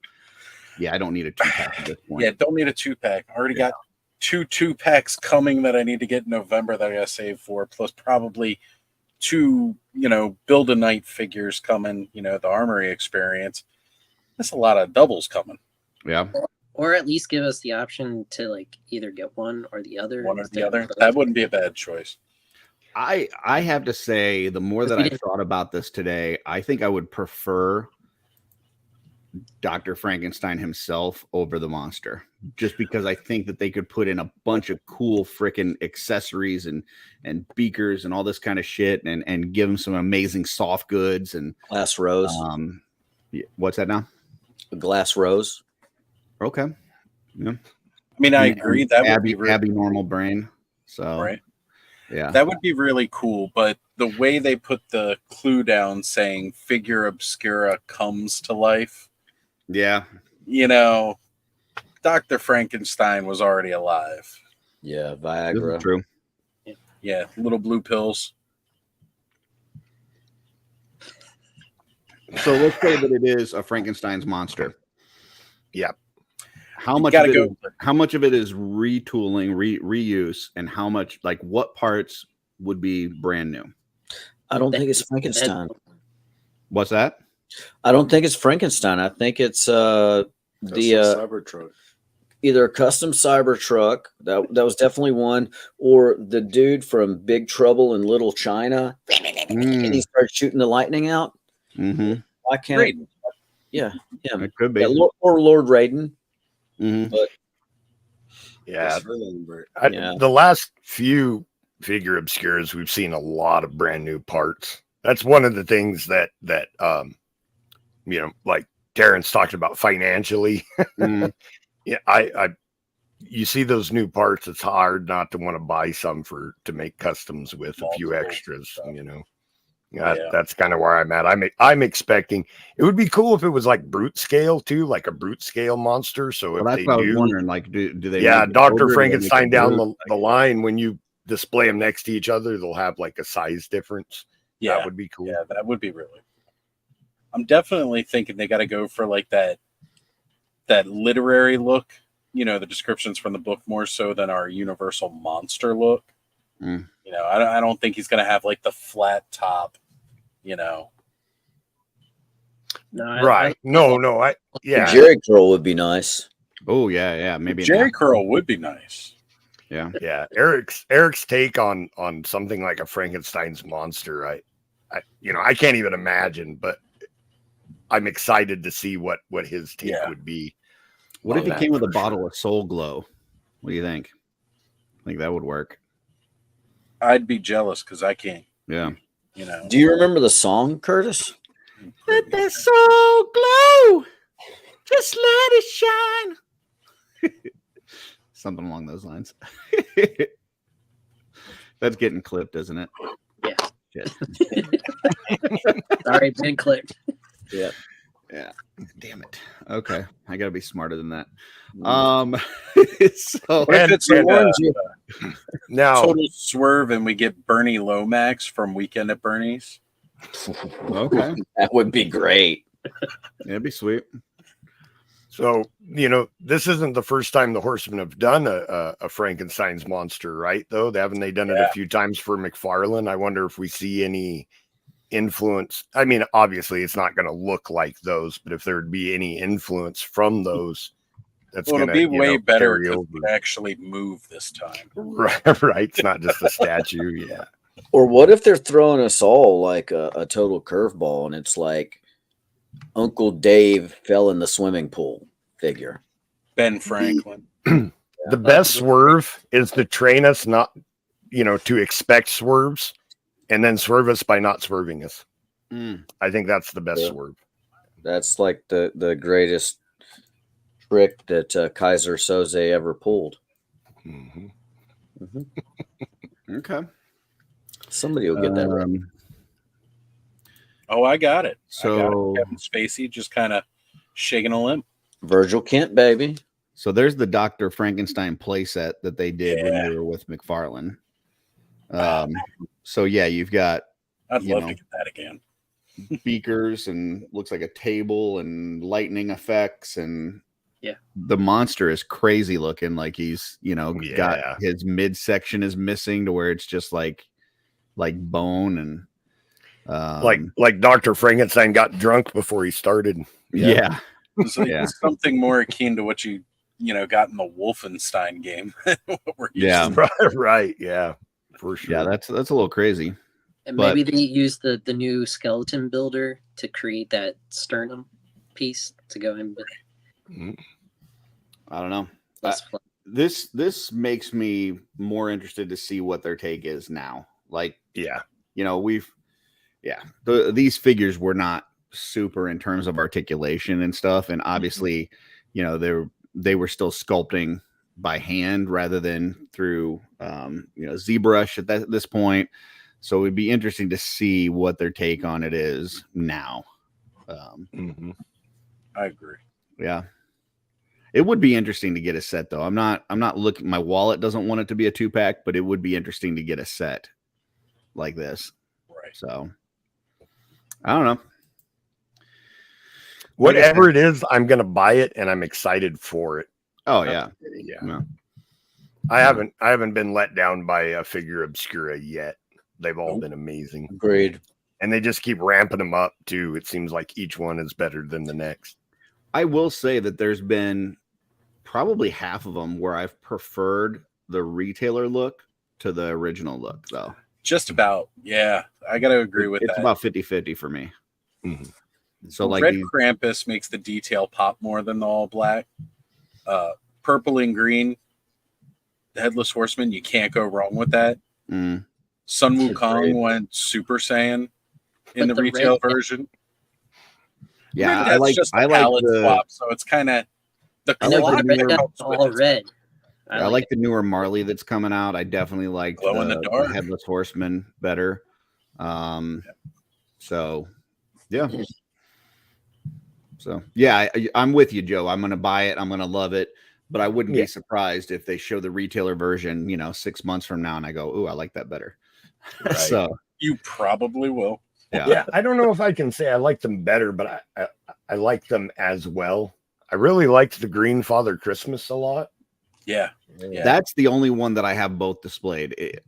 [SPEAKER 4] Yeah, I don't need a 2-pack at this point.
[SPEAKER 7] Yeah, don't need a 2-pack. I already got 2 2-packs coming that I need to get in November that I gotta save for, plus probably 2, build a night figures coming, the armory experience. That's a lot of doubles coming.
[SPEAKER 4] Yeah.
[SPEAKER 8] Or at least give us the option to like either get one or the other.
[SPEAKER 7] One or the other. That wouldn't be a bad choice.
[SPEAKER 4] I have to say, the more that I thought about this today, I think I would prefer Dr. Frankenstein himself over the monster, just because I think that they could put in a bunch of cool freaking accessories and beakers and all this kind of shit and give him some amazing soft goods and
[SPEAKER 12] glass rose.
[SPEAKER 4] What's that now?
[SPEAKER 12] A glass rose.
[SPEAKER 4] Okay. Yeah.
[SPEAKER 7] I mean, I agree. That would be
[SPEAKER 4] Abby normal brain. So
[SPEAKER 7] right.
[SPEAKER 4] Yeah.
[SPEAKER 7] That would be really cool. But the way they put the clue down saying figure obscura comes to life.
[SPEAKER 4] Yeah.
[SPEAKER 7] You know, Dr. Frankenstein was already alive.
[SPEAKER 12] Yeah, Viagra.
[SPEAKER 4] True.
[SPEAKER 7] Yeah, little blue pills.
[SPEAKER 4] So let's say that it is a Frankenstein's monster.
[SPEAKER 6] Yeah.
[SPEAKER 4] How much of it is retooling, reuse, and how much, like, what parts would be brand new?
[SPEAKER 12] I don't think it's Frankenstein.
[SPEAKER 4] What's that?
[SPEAKER 12] I don't think it's Frankenstein. I think it's
[SPEAKER 1] Cybertruck.
[SPEAKER 12] Either a custom Cybertruck, that was definitely one, or the dude from Big Trouble in Little China, and he started shooting the lightning out.
[SPEAKER 4] Mm-hmm.
[SPEAKER 12] I can't.
[SPEAKER 7] Raiden.
[SPEAKER 12] Yeah,
[SPEAKER 4] it could be.
[SPEAKER 12] Yeah, or Lord Raiden.
[SPEAKER 4] Mm-hmm.
[SPEAKER 12] But
[SPEAKER 6] yeah, the last few figure obscures, we've seen a lot of brand new parts. That's one of the things that you know, like Terrence talked about financially.
[SPEAKER 4] Mm-hmm.
[SPEAKER 6] Yeah, you see those new parts, it's hard not to want to buy some to make customs with a few extras, you know. That's kind of where I'm at. I'm expecting it would be cool if it was like brute scale too, like a brute scale monster. So if
[SPEAKER 4] that's
[SPEAKER 6] they
[SPEAKER 4] what I was
[SPEAKER 6] do,
[SPEAKER 4] wondering, like, do they?
[SPEAKER 6] Yeah, Dr. Frankenstein down
[SPEAKER 4] the
[SPEAKER 6] the line, when you display them next to each other, they'll have like a size difference.
[SPEAKER 7] Yeah,
[SPEAKER 6] that would be cool.
[SPEAKER 7] Yeah, that would be really. I'm definitely thinking they got to go for like that literary look. You know, the descriptions from the book more so than our universal monster look.
[SPEAKER 4] Mm.
[SPEAKER 7] You know, I don't think he's gonna have like the flat top. You know,
[SPEAKER 6] right? Yeah,
[SPEAKER 12] Jerry curl would be nice.
[SPEAKER 4] Oh yeah, maybe
[SPEAKER 7] Jerry curl would be nice.
[SPEAKER 6] Yeah. Eric's take on something like a Frankenstein's monster. I can't even imagine, but I'm excited to see what his take would be.
[SPEAKER 4] What if he came with a bottle of Soul Glow? What do you think? I think that would work.
[SPEAKER 7] I'd be jealous because I can't.
[SPEAKER 4] Yeah.
[SPEAKER 7] You know.
[SPEAKER 12] Do you remember the song, Curtis?
[SPEAKER 4] Let that soul glow. Just let it shine. Something along those lines. That's getting clipped, isn't it?
[SPEAKER 8] Yeah.
[SPEAKER 4] Shit.
[SPEAKER 8] Sorry, been clipped.
[SPEAKER 12] Yeah.
[SPEAKER 4] Yeah. Damn it. Okay. I gotta be smarter than that. So
[SPEAKER 7] What if it's
[SPEAKER 6] now
[SPEAKER 7] total swerve and we get Bernie Lomax from Weekend at Bernie's?
[SPEAKER 4] Okay.
[SPEAKER 12] That would be great.
[SPEAKER 4] It'd be sweet.
[SPEAKER 6] So, you know, this isn't the first time the Horsemen have done a Frankenstein's monster, right? Though haven't they done it a few times for McFarlane? I wonder if we see any influence. I mean, obviously it's not going to look like those, but if there'd be any influence from those, that's going to
[SPEAKER 7] be way better
[SPEAKER 6] carry
[SPEAKER 7] to
[SPEAKER 6] over.
[SPEAKER 7] actually move this time.
[SPEAKER 6] Right. It's not just a statue. Yeah.
[SPEAKER 12] Or what if they're throwing us all like a total curveball and it's like Uncle Dave fell in the swimming pool figure?
[SPEAKER 7] Ben Franklin.
[SPEAKER 6] The best swerve is to train us not, to expect swerves and then swerve us by not swerving us. I think that's the best swerve.
[SPEAKER 12] That's like the greatest trick that Kaiser Soze ever pulled.
[SPEAKER 6] Mm-hmm.
[SPEAKER 12] Mm-hmm.
[SPEAKER 4] Okay.
[SPEAKER 12] Somebody will get that right.
[SPEAKER 7] Oh, I got it.
[SPEAKER 4] So
[SPEAKER 7] Kevin Spacey just kind of shaking a limb.
[SPEAKER 12] Virgil Kent, baby.
[SPEAKER 4] So there's the Dr. Frankenstein playset that they did when they were with McFarlane. So yeah, you've got
[SPEAKER 7] I'd love to get that again.
[SPEAKER 4] Beakers and looks like a table and lightning effects, and the monster is crazy looking. Like he's got his midsection is missing to where it's just like bone and
[SPEAKER 6] like Dr. Frankenstein got drunk before he started.
[SPEAKER 4] Yeah.
[SPEAKER 7] It's something more akin to what you got in the Wolfenstein game. What we're used to.
[SPEAKER 6] Right. Yeah. For sure.
[SPEAKER 4] Yeah, that's a little crazy.
[SPEAKER 8] And
[SPEAKER 4] But-
[SPEAKER 8] maybe they use the new skeleton builder to create that sternum piece to go in.
[SPEAKER 4] I don't know.
[SPEAKER 8] Less fun.
[SPEAKER 4] This makes me more interested to see what their take is now. Like,
[SPEAKER 6] Yeah.
[SPEAKER 4] These figures were not super in terms of articulation and stuff, and obviously, they were still sculpting by hand rather than through ZBrush at this point. So it'd be interesting to see what their take on it is now.
[SPEAKER 7] I agree.
[SPEAKER 4] Yeah. It would be interesting to get a set though. I'm not looking, my wallet doesn't want it to be a 2-pack, but it would be interesting to get a set like this.
[SPEAKER 7] Right.
[SPEAKER 4] So I don't know.
[SPEAKER 6] Whatever it is, I'm gonna buy it and I'm excited for it.
[SPEAKER 4] Oh yeah.
[SPEAKER 6] Yeah. I haven't been let down by a Figure Obscura yet. They've all been amazing.
[SPEAKER 12] Agreed.
[SPEAKER 6] And they just keep ramping them up too. It seems like each one is better than the next.
[SPEAKER 4] I will say that there's been probably half of them where I've preferred the retailer look to the original look, though.
[SPEAKER 7] Just about. Yeah. I got to agree with that.
[SPEAKER 4] It's about 50-50 for me.
[SPEAKER 6] Mm-hmm.
[SPEAKER 4] So, like,
[SPEAKER 7] Red Krampus makes the detail pop more than the all black. Purple and green, the Headless Horseman, you can't go wrong with that. Sun Wukong went Super Saiyan in the retail version.
[SPEAKER 4] Yeah,
[SPEAKER 7] Maybe that's just a palette swap, so it's kind of the
[SPEAKER 8] all red.
[SPEAKER 4] I like the newer Marley that's coming out. I definitely like
[SPEAKER 7] Glow in the dark.
[SPEAKER 4] Headless Horseman better. So yeah. So yeah, I'm with you, Joe. I'm gonna buy it. I'm gonna love it. But I wouldn't be surprised if they show the retailer version, 6 months from now, and I go, "Ooh, I like that better."
[SPEAKER 6] Right.
[SPEAKER 4] So
[SPEAKER 7] you probably will.
[SPEAKER 6] Yeah. I don't know if I can say I like them better, but I like them as well. I really liked the Green Father Christmas a lot.
[SPEAKER 7] Yeah.
[SPEAKER 4] That's the only one that I have both displayed.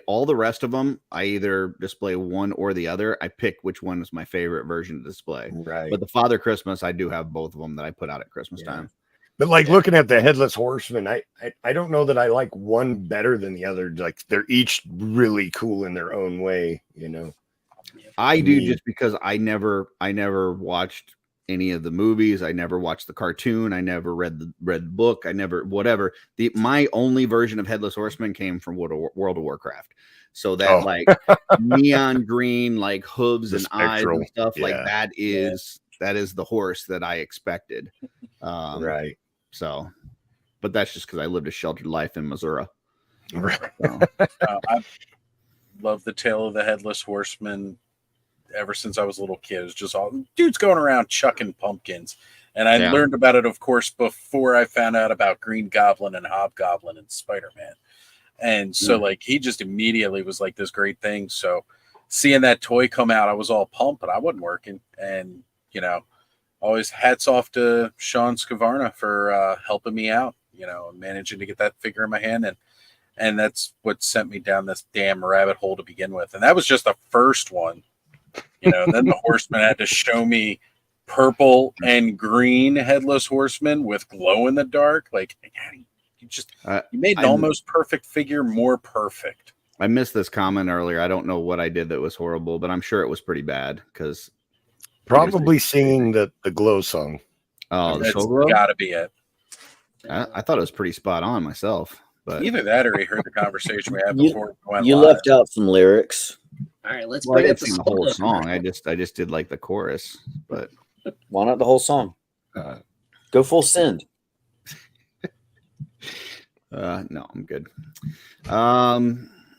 [SPEAKER 4] All the rest of them, I either display one or the other. I pick which one is my favorite version to display.
[SPEAKER 6] Right.
[SPEAKER 4] But the Father Christmas, I do have both of them that I put out at Christmas time.
[SPEAKER 6] But like looking at the Headless Horseman, I don't know that I like one better than the other. Like they're each really cool in their own way,
[SPEAKER 4] I do, just because I never watched any of the movies. I never watched the cartoon. I never read the book. I never whatever. My only version of Headless Horseman came from World of Warcraft. So that like neon green, like hooves and eyes and stuff like that is the horse that I expected.
[SPEAKER 6] Right.
[SPEAKER 4] So, but that's just because I lived a sheltered life in Missouri.
[SPEAKER 6] Right.
[SPEAKER 4] So.
[SPEAKER 7] I love the tale of the Headless Horseman ever since I was a little kid. It was just all dudes going around chucking pumpkins. And I learned about it, of course, before I found out about Green Goblin and Hobgoblin and Spider-Man. And so like he just immediately was like this great thing. So seeing that toy come out, I was all pumped, but I wasn't working. And always hats off to Sean Scavarna for helping me out, managing to get that figure in my hand. And that's what sent me down this damn rabbit hole to begin with. And that was just the first one, then the Horseman had to show me purple and green Headless Horseman with glow in the dark. Like, you made an almost perfect figure more perfect.
[SPEAKER 4] I missed this comment earlier. I don't know what I did that was horrible, but I'm sure it was pretty bad because
[SPEAKER 6] probably singing the glow song.
[SPEAKER 4] Oh, the
[SPEAKER 7] that's
[SPEAKER 4] Soul Glow?
[SPEAKER 7] Gotta be it.
[SPEAKER 4] I thought it was pretty spot on myself, but
[SPEAKER 7] Either that or he heard the conversation we had before we went
[SPEAKER 12] You
[SPEAKER 7] live.
[SPEAKER 12] left out some lyrics.
[SPEAKER 8] All right, let's
[SPEAKER 4] well, I
[SPEAKER 8] bring up
[SPEAKER 4] didn't
[SPEAKER 8] the
[SPEAKER 4] sing the whole
[SPEAKER 8] song.
[SPEAKER 4] song. I just did like the chorus, but
[SPEAKER 12] Why not the whole song? Go full send.
[SPEAKER 4] no, I'm good.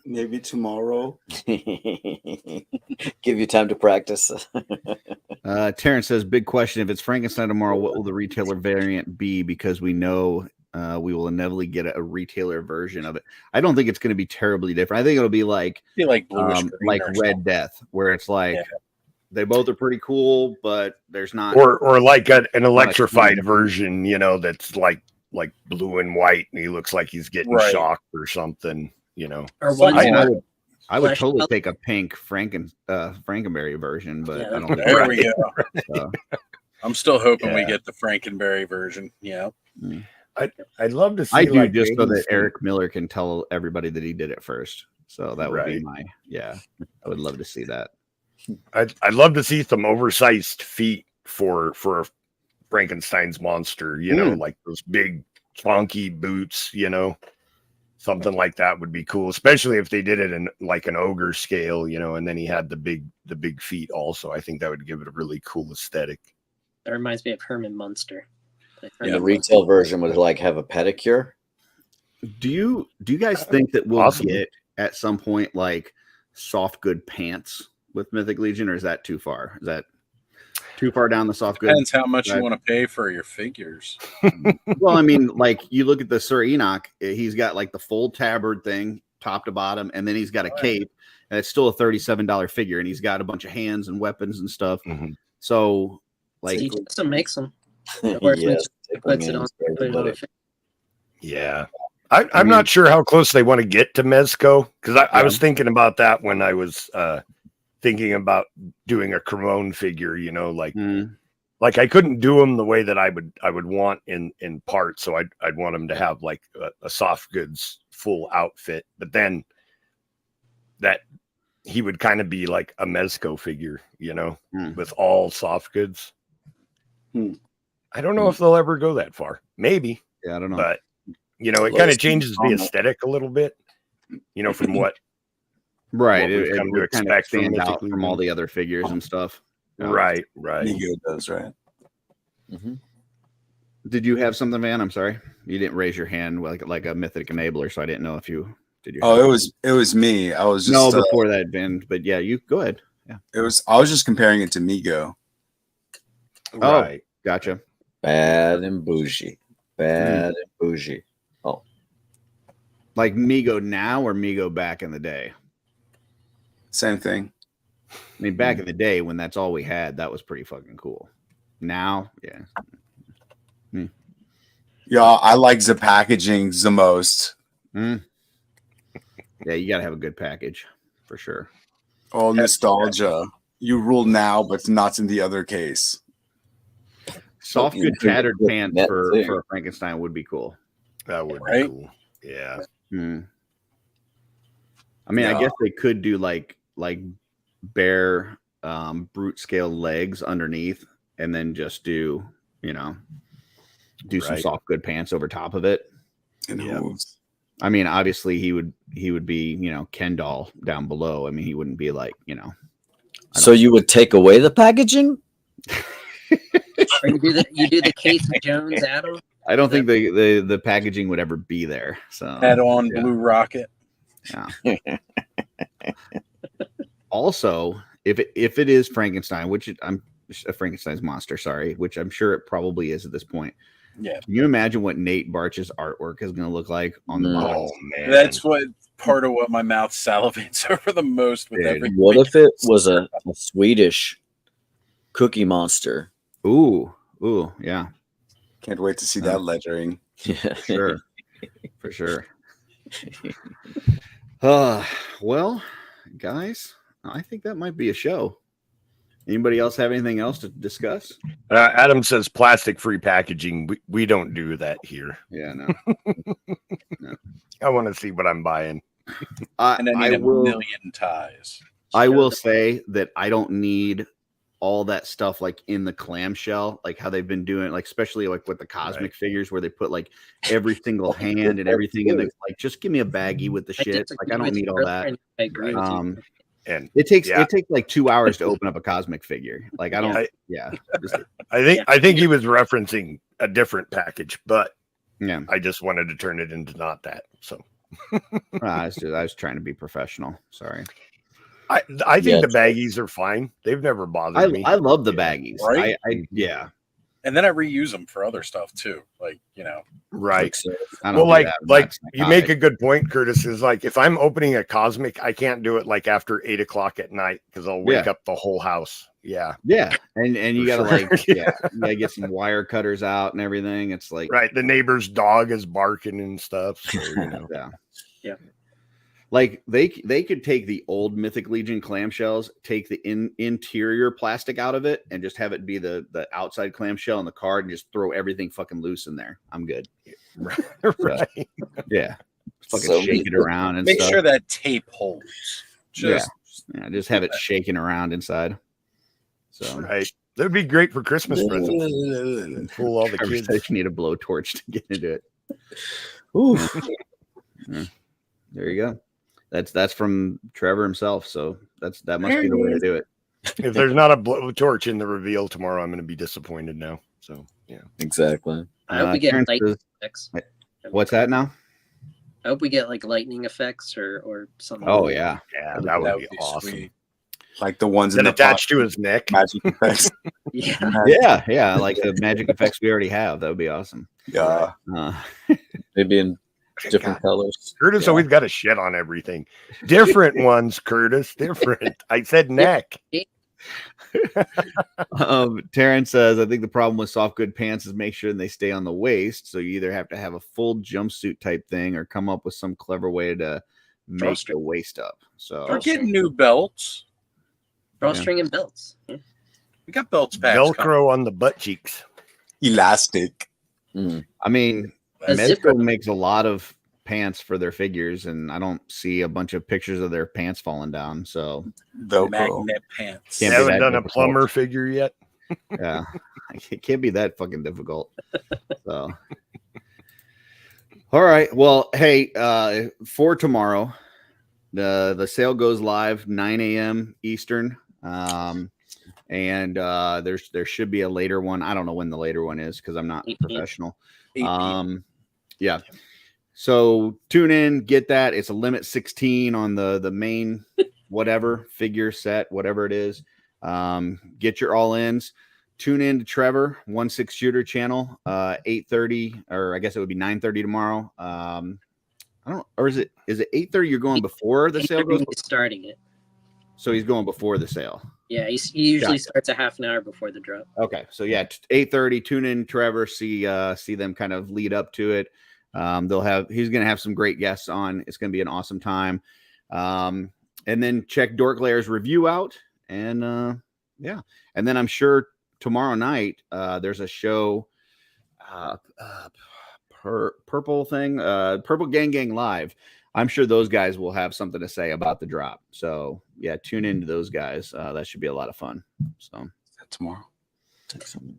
[SPEAKER 1] Maybe tomorrow.
[SPEAKER 12] Give you time to practice.
[SPEAKER 4] Terrence says, big question. If it's Frankenstein tomorrow, what will the retailer variant be? Because we know we will inevitably get a retailer version of it. I don't think it's going to be terribly different. I think it'll be like
[SPEAKER 7] bluish green
[SPEAKER 4] like
[SPEAKER 7] or
[SPEAKER 4] Red
[SPEAKER 7] something.
[SPEAKER 4] Death, where it's like they both are pretty cool, but there's not
[SPEAKER 6] or like an electrified version, that's like blue and white, and he looks like he's getting shocked or something,
[SPEAKER 8] Or one
[SPEAKER 4] I would
[SPEAKER 8] flesh
[SPEAKER 4] totally
[SPEAKER 8] color.
[SPEAKER 4] take a pink Frankenberry version, but I don't think
[SPEAKER 7] There we go.
[SPEAKER 4] So,
[SPEAKER 7] I'm still hoping we get the Frankenberry version.
[SPEAKER 6] I'd love to see.
[SPEAKER 4] I do
[SPEAKER 6] like
[SPEAKER 4] just so that
[SPEAKER 6] James-
[SPEAKER 4] Eric Miller can tell everybody that he did it first. So that would be my I would love to see that.
[SPEAKER 6] I'd love to see some oversized feet for Frankenstein's monster, you know, like those big chunky boots, you know. Something like that would be cool, especially if they did it in like an ogre scale, you know, and then he had the big feet also. I think that would give it a really cool aesthetic.
[SPEAKER 8] That reminds me of Herman Munster.
[SPEAKER 12] And the retail version would like have a pedicure.
[SPEAKER 4] Do you guys think that we'll get at some point like soft good pants with Mythic Legion, or is that too far? Is that too far down the soft good?
[SPEAKER 7] Depends how much you want to pay for your figures.
[SPEAKER 4] Well, I mean, like you look at the Sir Enoch, he's got like the full tabard thing, top to bottom, and then he's got a cape, and it's still a $37 figure, and he's got a bunch of hands and weapons and stuff. So, like,
[SPEAKER 8] he just makes them.
[SPEAKER 12] Puts it on.
[SPEAKER 6] Yeah. I'm not sure how close they want to get to Mezco, because I was thinking about that when I was thinking about doing a Cremone figure, you know, like I couldn't do them the way that I would want in parts. So I'd want them to have like a soft goods full outfit, but then that he would kind of be like a Mezco figure, you know, with all soft goods. I don't know if they'll ever go that far. Maybe.
[SPEAKER 4] Yeah, I don't know.
[SPEAKER 6] But you know, it kind of changes the aesthetic a little bit, you know, from what
[SPEAKER 4] it
[SPEAKER 6] come to
[SPEAKER 4] would kind of
[SPEAKER 6] expect
[SPEAKER 4] stand out
[SPEAKER 6] Mythic
[SPEAKER 4] from all the other figures and stuff.
[SPEAKER 6] Right.
[SPEAKER 11] Ego does, right?
[SPEAKER 4] Did you have something, Van? I'm sorry, you didn't raise your hand like a Mythic enabler, so I didn't know if you did.
[SPEAKER 11] Oh, it was me. I was just
[SPEAKER 4] before that, Van. But yeah, you go ahead. Yeah,
[SPEAKER 11] I was just comparing it to Migo.
[SPEAKER 4] Right. Gotcha.
[SPEAKER 12] Bad and bougie. Bad and bougie. Oh.
[SPEAKER 4] Like Migo now or Migo back in the day?
[SPEAKER 11] Same thing.
[SPEAKER 4] I mean, back in the day when that's all we had, that was pretty fucking cool. Now, yeah.
[SPEAKER 11] Yeah, I like the packaging the most.
[SPEAKER 4] Yeah, you got to have a good package for sure.
[SPEAKER 11] Oh, nostalgia. You rule now, but not in the other case.
[SPEAKER 4] Soft good tattered pants for a Frankenstein would be cool.
[SPEAKER 6] That would be cool. Yeah.
[SPEAKER 4] I mean, I guess they could do like bare brute scale legs underneath, and then just do some soft good pants over top of it. I mean, obviously he would be Ken doll down below. I mean, he wouldn't be like
[SPEAKER 12] So you would take away the packaging?
[SPEAKER 8] Or you do the Casey Jones Adam?
[SPEAKER 4] I don't think the packaging would ever be there. So
[SPEAKER 7] add on Blue Rocket.
[SPEAKER 4] Yeah. Also, if it is Frankenstein, which I'm a Frankenstein's monster, sorry, which I'm sure it probably is at this point.
[SPEAKER 7] Yeah.
[SPEAKER 4] Can you imagine what Nate Barch's artwork is going to look like on the box?
[SPEAKER 6] Oh man,
[SPEAKER 7] that's what part of what my mouth salivates over the most with everything.
[SPEAKER 12] What if it was a Swedish Cookie Monster?
[SPEAKER 4] Ooh, yeah.
[SPEAKER 11] Can't wait to see that lettering.
[SPEAKER 12] Yeah,
[SPEAKER 4] For sure. Well, guys, I think that might be a show. Anybody else have anything else to discuss?
[SPEAKER 6] Adam says plastic-free packaging. We don't do that here.
[SPEAKER 4] Yeah, no.
[SPEAKER 6] I want to see what I'm buying.
[SPEAKER 7] And I need a million ties.
[SPEAKER 4] I will say that I don't need all that stuff like in the clamshell, like how they've been doing, like especially like with the cosmic figures where they put like every single hand and everything in the, like just give me a baggie with the shit. Like I don't need all that.
[SPEAKER 8] I agree with you.
[SPEAKER 6] And
[SPEAKER 4] it takes like 2 hours to open up a cosmic figure. Like I don't.
[SPEAKER 6] I think he was referencing a different package, but
[SPEAKER 4] yeah,
[SPEAKER 6] I just wanted to turn it into not that. So
[SPEAKER 4] I was trying to be professional. Sorry.
[SPEAKER 6] I think the baggies are fine. They've never bothered me.
[SPEAKER 4] I love the baggies.
[SPEAKER 7] Right?
[SPEAKER 4] Yeah.
[SPEAKER 7] And then I reuse them for other stuff too. Like,
[SPEAKER 6] right.
[SPEAKER 4] Well,
[SPEAKER 6] like you make a good point, Curtis, is like, if I'm opening a cosmic, I can't do it like after 8 o'clock at night because I'll wake up the whole house. Yeah.
[SPEAKER 4] Yeah. And you gotta you gotta get some wire cutters out and everything. It's like,
[SPEAKER 6] right. The neighbor's dog is barking and stuff. So,
[SPEAKER 8] Yeah.
[SPEAKER 4] Like they could take the old Mythic Legion clamshells, take the interior plastic out of it, and just have it be the outside clamshell in the card, and just throw everything fucking loose in there. I'm good.
[SPEAKER 6] Right.
[SPEAKER 4] Yeah. fucking
[SPEAKER 12] So
[SPEAKER 4] shake it around and
[SPEAKER 7] Make
[SPEAKER 4] stuff.
[SPEAKER 7] sure that tape holds. Just
[SPEAKER 4] Yeah, just have it shaking around inside. So
[SPEAKER 6] Right. That'd be great for Christmas presents. Fool all the
[SPEAKER 4] Trevor
[SPEAKER 6] kids.
[SPEAKER 4] says you need a blowtorch to get into it.
[SPEAKER 12] Oof.
[SPEAKER 4] Yeah. There you go. That's from Trevor himself. So that must be the way to do it.
[SPEAKER 6] If there's not a blowtorch in the reveal tomorrow, I'm going to be disappointed now. So yeah,
[SPEAKER 12] Exactly.
[SPEAKER 8] I hope we get
[SPEAKER 4] Terrence
[SPEAKER 8] lightning
[SPEAKER 4] says-
[SPEAKER 8] effects.
[SPEAKER 4] What's that now?
[SPEAKER 8] I hope we get like lightning effects or something.
[SPEAKER 4] Oh yeah.
[SPEAKER 6] yeah, that would be awesome.
[SPEAKER 7] sweet.
[SPEAKER 11] Like the ones
[SPEAKER 6] Then
[SPEAKER 11] in the
[SPEAKER 6] attached to his neck.
[SPEAKER 11] magic effects.
[SPEAKER 8] Yeah.
[SPEAKER 4] Yeah, like the magic effects we already have. That would be awesome.
[SPEAKER 11] Yeah.
[SPEAKER 12] Maybe in different colors.
[SPEAKER 6] Curtis always got a shit on everything. Different ones, Curtis. Different. I said neck.
[SPEAKER 4] Terrence says, I think the problem with soft good pants is make sure they stay on the waist. So you either have to have a full jumpsuit type thing or come up with some clever way to make the waist up. So
[SPEAKER 7] We're getting new belts.
[SPEAKER 8] Drawstring and belts. Yeah.
[SPEAKER 7] We got belts back.
[SPEAKER 6] Velcro on the butt cheeks.
[SPEAKER 11] Elastic.
[SPEAKER 4] I mean,
[SPEAKER 8] A zipper.
[SPEAKER 4] Mezco makes a lot of pants for their figures, and I don't see a bunch of pictures of their pants falling down. So
[SPEAKER 11] Velcro.
[SPEAKER 7] Magnet pants.
[SPEAKER 4] Can't
[SPEAKER 6] You
[SPEAKER 4] be
[SPEAKER 6] haven't
[SPEAKER 4] that
[SPEAKER 6] done a
[SPEAKER 4] difficult.
[SPEAKER 6] plumber figure yet?
[SPEAKER 4] Yeah, it can't be that fucking difficult. So, all right. Well, hey, for tomorrow, the sale goes live 9 a.m. Eastern, and there should be a later one. I don't know when the later one is because I'm not
[SPEAKER 8] 8 p.m.
[SPEAKER 4] professional.
[SPEAKER 7] 8 p.m.
[SPEAKER 4] Yeah. So tune in, get that. It's a limit 16 on the main whatever figure set, whatever it is. Get your all-ins. Tune in to Trevor 1/6 Shooter channel, 8:30, or I guess it would be 9:30 tomorrow. I don't, or is it 8:30? You're going before the sale goes.
[SPEAKER 8] He's starting it.
[SPEAKER 4] So he's going before the sale.
[SPEAKER 8] Yeah, he usually
[SPEAKER 4] Gotcha.
[SPEAKER 8] starts a half an hour before the drop.
[SPEAKER 4] Okay, so yeah, 8:30. Tune in, Trevor. See them kind of lead up to it. He's gonna have some great guests on. It's gonna be an awesome time. And then check Dork Layer's review out, and yeah, and then I'm sure tomorrow night there's a show, Purple Gang Live. I'm sure those guys will have something to say about the drop. So yeah, tune into those guys. That should be a lot of fun. So
[SPEAKER 11] Tomorrow.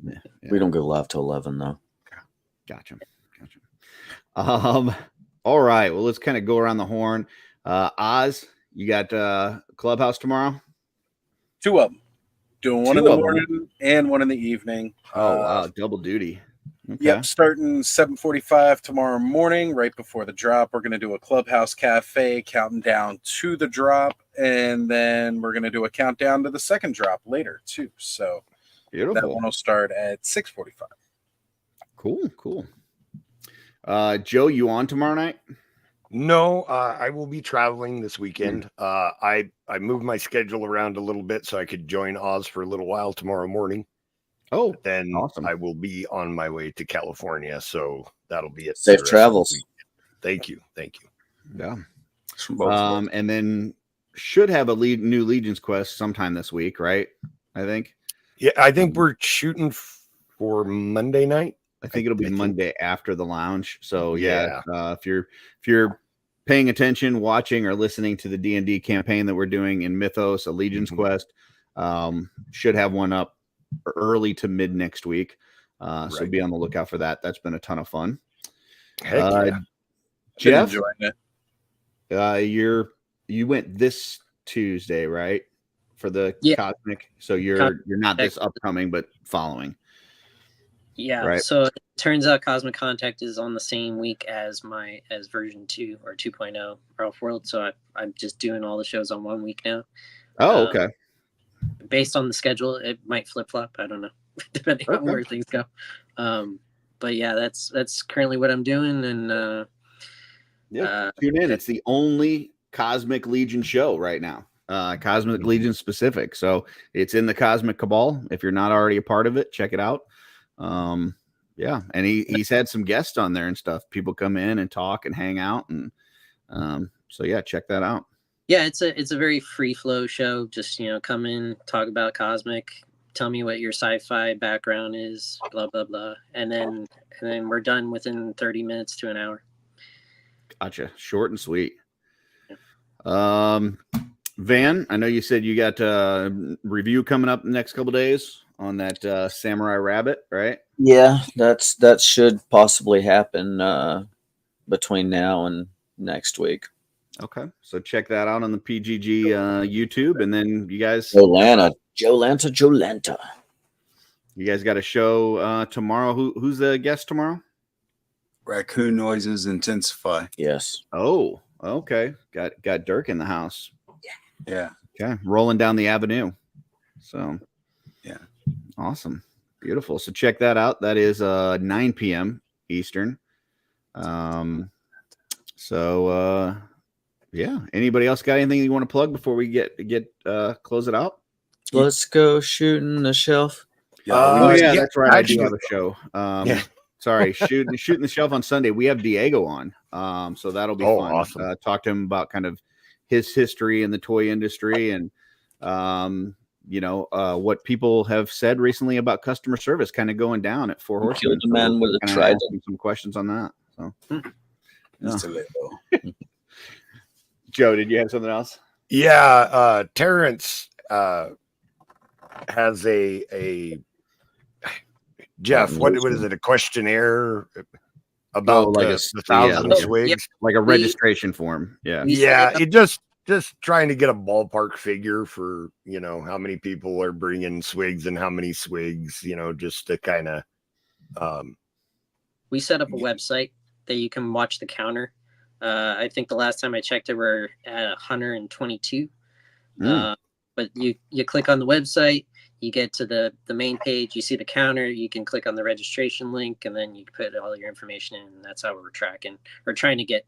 [SPEAKER 4] yeah.
[SPEAKER 12] We don't go live till 11 though.
[SPEAKER 4] Gotcha. All right. Well, let's kind of go around the horn. Oz, you got Clubhouse tomorrow?
[SPEAKER 7] 2 of them. Doing one in
[SPEAKER 4] 2
[SPEAKER 7] the
[SPEAKER 4] of 'em.
[SPEAKER 7] morning and one in the evening.
[SPEAKER 4] Oh wow, double duty. Okay.
[SPEAKER 7] Yep, starting 7:45 tomorrow morning, right before the drop. We're going to do a Clubhouse Cafe, counting down to the drop, and then we're going to do a countdown to the second drop later too. So
[SPEAKER 4] Beautiful.
[SPEAKER 7] that one will start at 6:45.
[SPEAKER 4] Cool. Joe, you on tomorrow night?
[SPEAKER 6] No, I will be traveling this weekend. I moved my schedule around a little bit so I could join Oz for a little while tomorrow morning.
[SPEAKER 4] Oh,
[SPEAKER 6] Then
[SPEAKER 4] awesome.
[SPEAKER 6] I will be on my way to California, so that'll be it.
[SPEAKER 12] Safe travels.
[SPEAKER 6] Thank you.
[SPEAKER 4] Yeah. And then should have a new Legion's quest sometime this week, right? I think.
[SPEAKER 6] Yeah, I think we're shooting for Monday night.
[SPEAKER 4] I think it'll be Monday after the lounge. So yeah, if you're paying attention, watching, or listening to the D&D campaign that we're doing in Mythos, a Legion's Quest, should have one up early to mid next week. So be on the lookout for that. That's been a ton of fun.
[SPEAKER 6] Heck yeah.
[SPEAKER 4] Jeff,
[SPEAKER 7] Been enjoying it.
[SPEAKER 4] you went this Tuesday, right? For the Cosmic. So you're not this upcoming, but following.
[SPEAKER 8] Yeah.
[SPEAKER 4] Right.
[SPEAKER 8] So it turns out Cosmic Contact is on the same week as version 2 or 2.0 OffWorld. So I'm just doing all the shows on 1 week now.
[SPEAKER 4] Oh, okay.
[SPEAKER 8] Based on the schedule, it might flip flop. I don't know, depending on where things go. But yeah, that's currently what I'm doing. And
[SPEAKER 4] tune in. It's the only Cosmic Legion show right now. Cosmic Legion specific. So it's in the Cosmic Cabal. If you're not already a part of it, check it out. Yeah, and he's had some guests on there and stuff. People come in and talk and hang out, and so yeah, check that out.
[SPEAKER 8] Yeah, it's a very free flow show. Just come in, talk about Cosmic, tell me what your sci-fi background is, blah blah blah, and then we're done within 30 minutes to an hour.
[SPEAKER 4] Gotcha. Short and sweet. Van, I know you said you got a review coming up in the next couple days on that Samurai Rabbit, right?
[SPEAKER 12] Yeah, that should possibly happen between now and next week.
[SPEAKER 4] Okay, so check that out on the PGG YouTube, and then you guys,
[SPEAKER 12] Jolanta.
[SPEAKER 4] You guys got a show tomorrow. Who's the guest tomorrow?
[SPEAKER 13] Raccoon noises intensify.
[SPEAKER 12] Yes.
[SPEAKER 4] Oh, okay. Got Dirk in the house.
[SPEAKER 13] Yeah.
[SPEAKER 4] Okay, rolling down the avenue. So,
[SPEAKER 13] yeah,
[SPEAKER 4] awesome, beautiful. So check that out. That is 9 p.m. Eastern. Yeah. Anybody else got anything you want to plug before we get close it out?
[SPEAKER 12] Let's go shooting the shelf.
[SPEAKER 4] Yeah, that's right.
[SPEAKER 6] Actually,
[SPEAKER 4] I do have a show. Sorry, shooting the shelf on Sunday. We have Diego on, so that'll be fun.
[SPEAKER 6] Awesome.
[SPEAKER 4] Talk to him about kind of his history in the toy industry and what people have said recently about customer service kind of going down at Four Horsemen.
[SPEAKER 12] Killed the man with a
[SPEAKER 4] Kinda
[SPEAKER 12] trident.
[SPEAKER 4] asking some questions on that. So, Joe, did you have something else?
[SPEAKER 6] Yeah, Terrence has a Jeff. What is it? A questionnaire about the 1,000 swigs,
[SPEAKER 4] like a registration form. Yeah,
[SPEAKER 6] it just trying to get a ballpark figure for how many people are bringing swigs and how many swigs. Just to kind of.
[SPEAKER 8] We set up a website that you can watch the counter. I think the last time I checked it, we're at 122. But you click on the website, you get to the main page, you see the counter, you can click on the registration link, and then you put all your information in, and that's how we're tracking or trying to get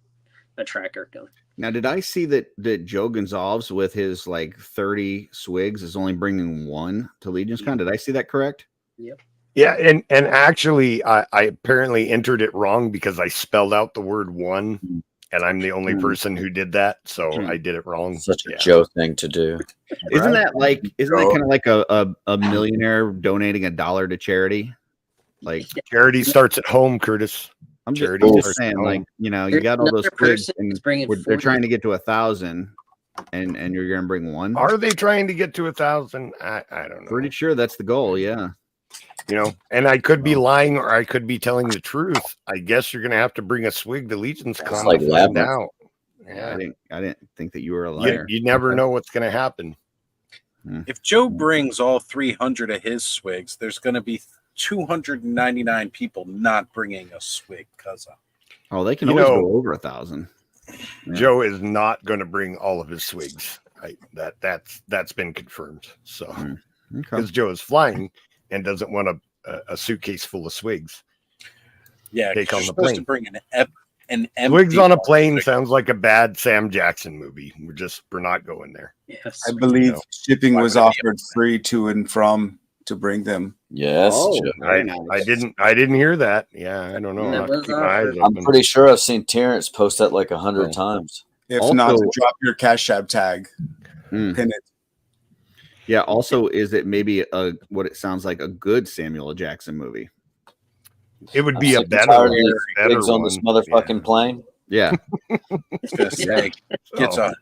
[SPEAKER 8] a tracker going.
[SPEAKER 4] Now, did I see that Joe Gonzalez with his like 30 swigs is only bringing one to Legion's Con? Did I see that correct?
[SPEAKER 8] Yep.
[SPEAKER 6] Yeah, and actually, I apparently entered it wrong because I spelled out the word one, and I'm the only person who did that, so I did it wrong.
[SPEAKER 12] Such a Joe thing to do.
[SPEAKER 4] Isn't that kind of like a millionaire donating $1 to charity? Like
[SPEAKER 6] charity starts at home, Curtis.
[SPEAKER 4] I'm
[SPEAKER 6] charity
[SPEAKER 4] just saying, like you got all those swigs, and they're trying to get to 1,000, and you're gonna bring one.
[SPEAKER 6] Are they trying to get to 1,000? I don't know.
[SPEAKER 4] Pretty sure that's the goal. Yeah.
[SPEAKER 6] And I could be lying or I could be telling the truth. I guess you're gonna have to bring a swig to Legion's Con
[SPEAKER 12] like
[SPEAKER 6] to find
[SPEAKER 12] Labyrinth.
[SPEAKER 6] out.
[SPEAKER 4] Yeah, I didn't think that you were a liar.
[SPEAKER 6] You never know what's gonna happen.
[SPEAKER 7] If Joe brings all 300 of his swigs, there's going to be 299 people not bringing a swig.
[SPEAKER 4] Oh, they can always go over 1,000. Yeah.
[SPEAKER 6] Joe is not going to bring all of his swigs. That's been confirmed. So because Joe is flying and doesn't want a suitcase full of swigs.
[SPEAKER 7] Yeah,
[SPEAKER 6] take on the
[SPEAKER 7] supposed
[SPEAKER 6] plane.
[SPEAKER 7] to bring an empty
[SPEAKER 6] Swigs on a plane sounds like a bad Sam Jackson movie. We're not going there.
[SPEAKER 8] Yes,
[SPEAKER 13] I believe shipping was offered free to and from to bring them.
[SPEAKER 12] Yes.
[SPEAKER 6] I didn't hear that. Yeah, I don't know. I'll have to keep my eyes
[SPEAKER 12] I'm
[SPEAKER 6] open.
[SPEAKER 12] pretty sure I've seen Terrence post that like 100 times.
[SPEAKER 13] If not, to drop your Cash App tag, pin it.
[SPEAKER 4] Yeah. Also, is it maybe what it sounds like a good Samuel L. Jackson movie?
[SPEAKER 6] It would be
[SPEAKER 12] I'm
[SPEAKER 6] a
[SPEAKER 12] sick and
[SPEAKER 6] better
[SPEAKER 12] tired of
[SPEAKER 6] one.
[SPEAKER 12] these pigs on this motherfucking plane.
[SPEAKER 4] Yeah.
[SPEAKER 7] Gets on.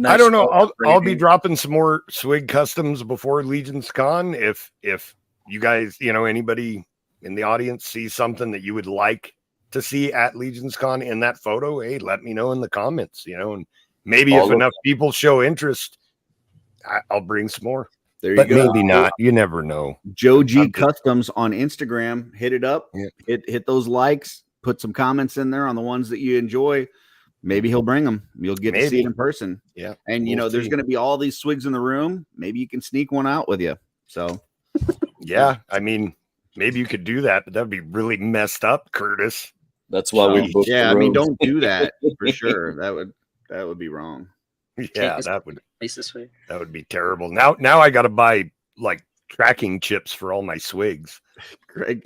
[SPEAKER 6] I don't know. I'll be dropping some more swig customs before Legion's Con. If you guys, anybody in the audience sees something that you would like to see at Legion's Con in that photo, hey, let me know in the comments. And maybe if enough people show interest, I'll bring some more.
[SPEAKER 4] There you
[SPEAKER 6] but
[SPEAKER 4] go.
[SPEAKER 6] Maybe not. You never know.
[SPEAKER 4] Joe G Customs on Instagram. Hit it up.
[SPEAKER 6] Yeah.
[SPEAKER 4] Hit those likes. Put some comments in there on the ones that you enjoy. Maybe he'll bring them. You'll get to see it in person.
[SPEAKER 6] Yeah.
[SPEAKER 4] And there's going to be all these swigs in the room. Maybe you can sneak one out with you. So,
[SPEAKER 6] yeah. I mean, maybe you could do that, but that'd be really messed up, Curtis.
[SPEAKER 12] That's why we booked
[SPEAKER 4] yeah.
[SPEAKER 12] the
[SPEAKER 4] I mean,
[SPEAKER 12] rooms.
[SPEAKER 4] don't do that for sure. That would be wrong.
[SPEAKER 6] Yeah, that would
[SPEAKER 8] this way.
[SPEAKER 6] That would be terrible. Now I got to buy like tracking chips for all my swigs.
[SPEAKER 4] Greg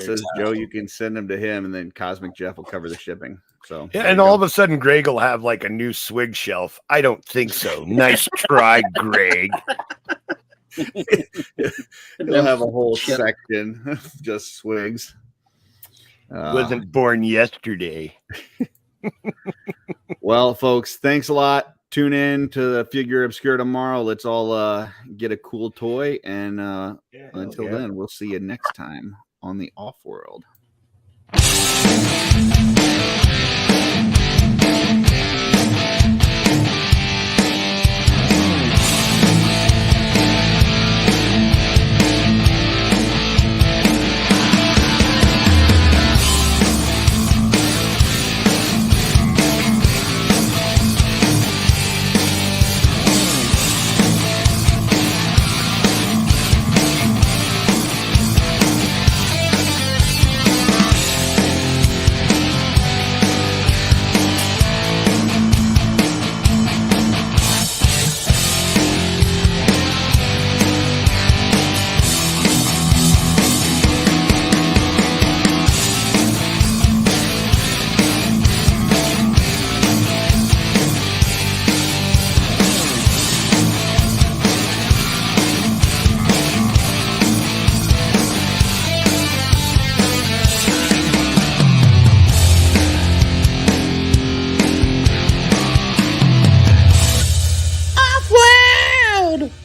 [SPEAKER 4] says, Joe, you can send them to him, and then Cosmic Jeff will cover the shipping. So
[SPEAKER 6] yeah, and all of a sudden, Greg will have like a new swig shelf. I don't think so. Nice try, Greg.
[SPEAKER 4] He'll have a whole section of just swigs.
[SPEAKER 6] Wasn't born yesterday.
[SPEAKER 4] Well, folks, thanks a lot. Tune in to the Figure Obscure tomorrow. Let's all get a cool toy. And until then, we'll see you next time on the OffWorld.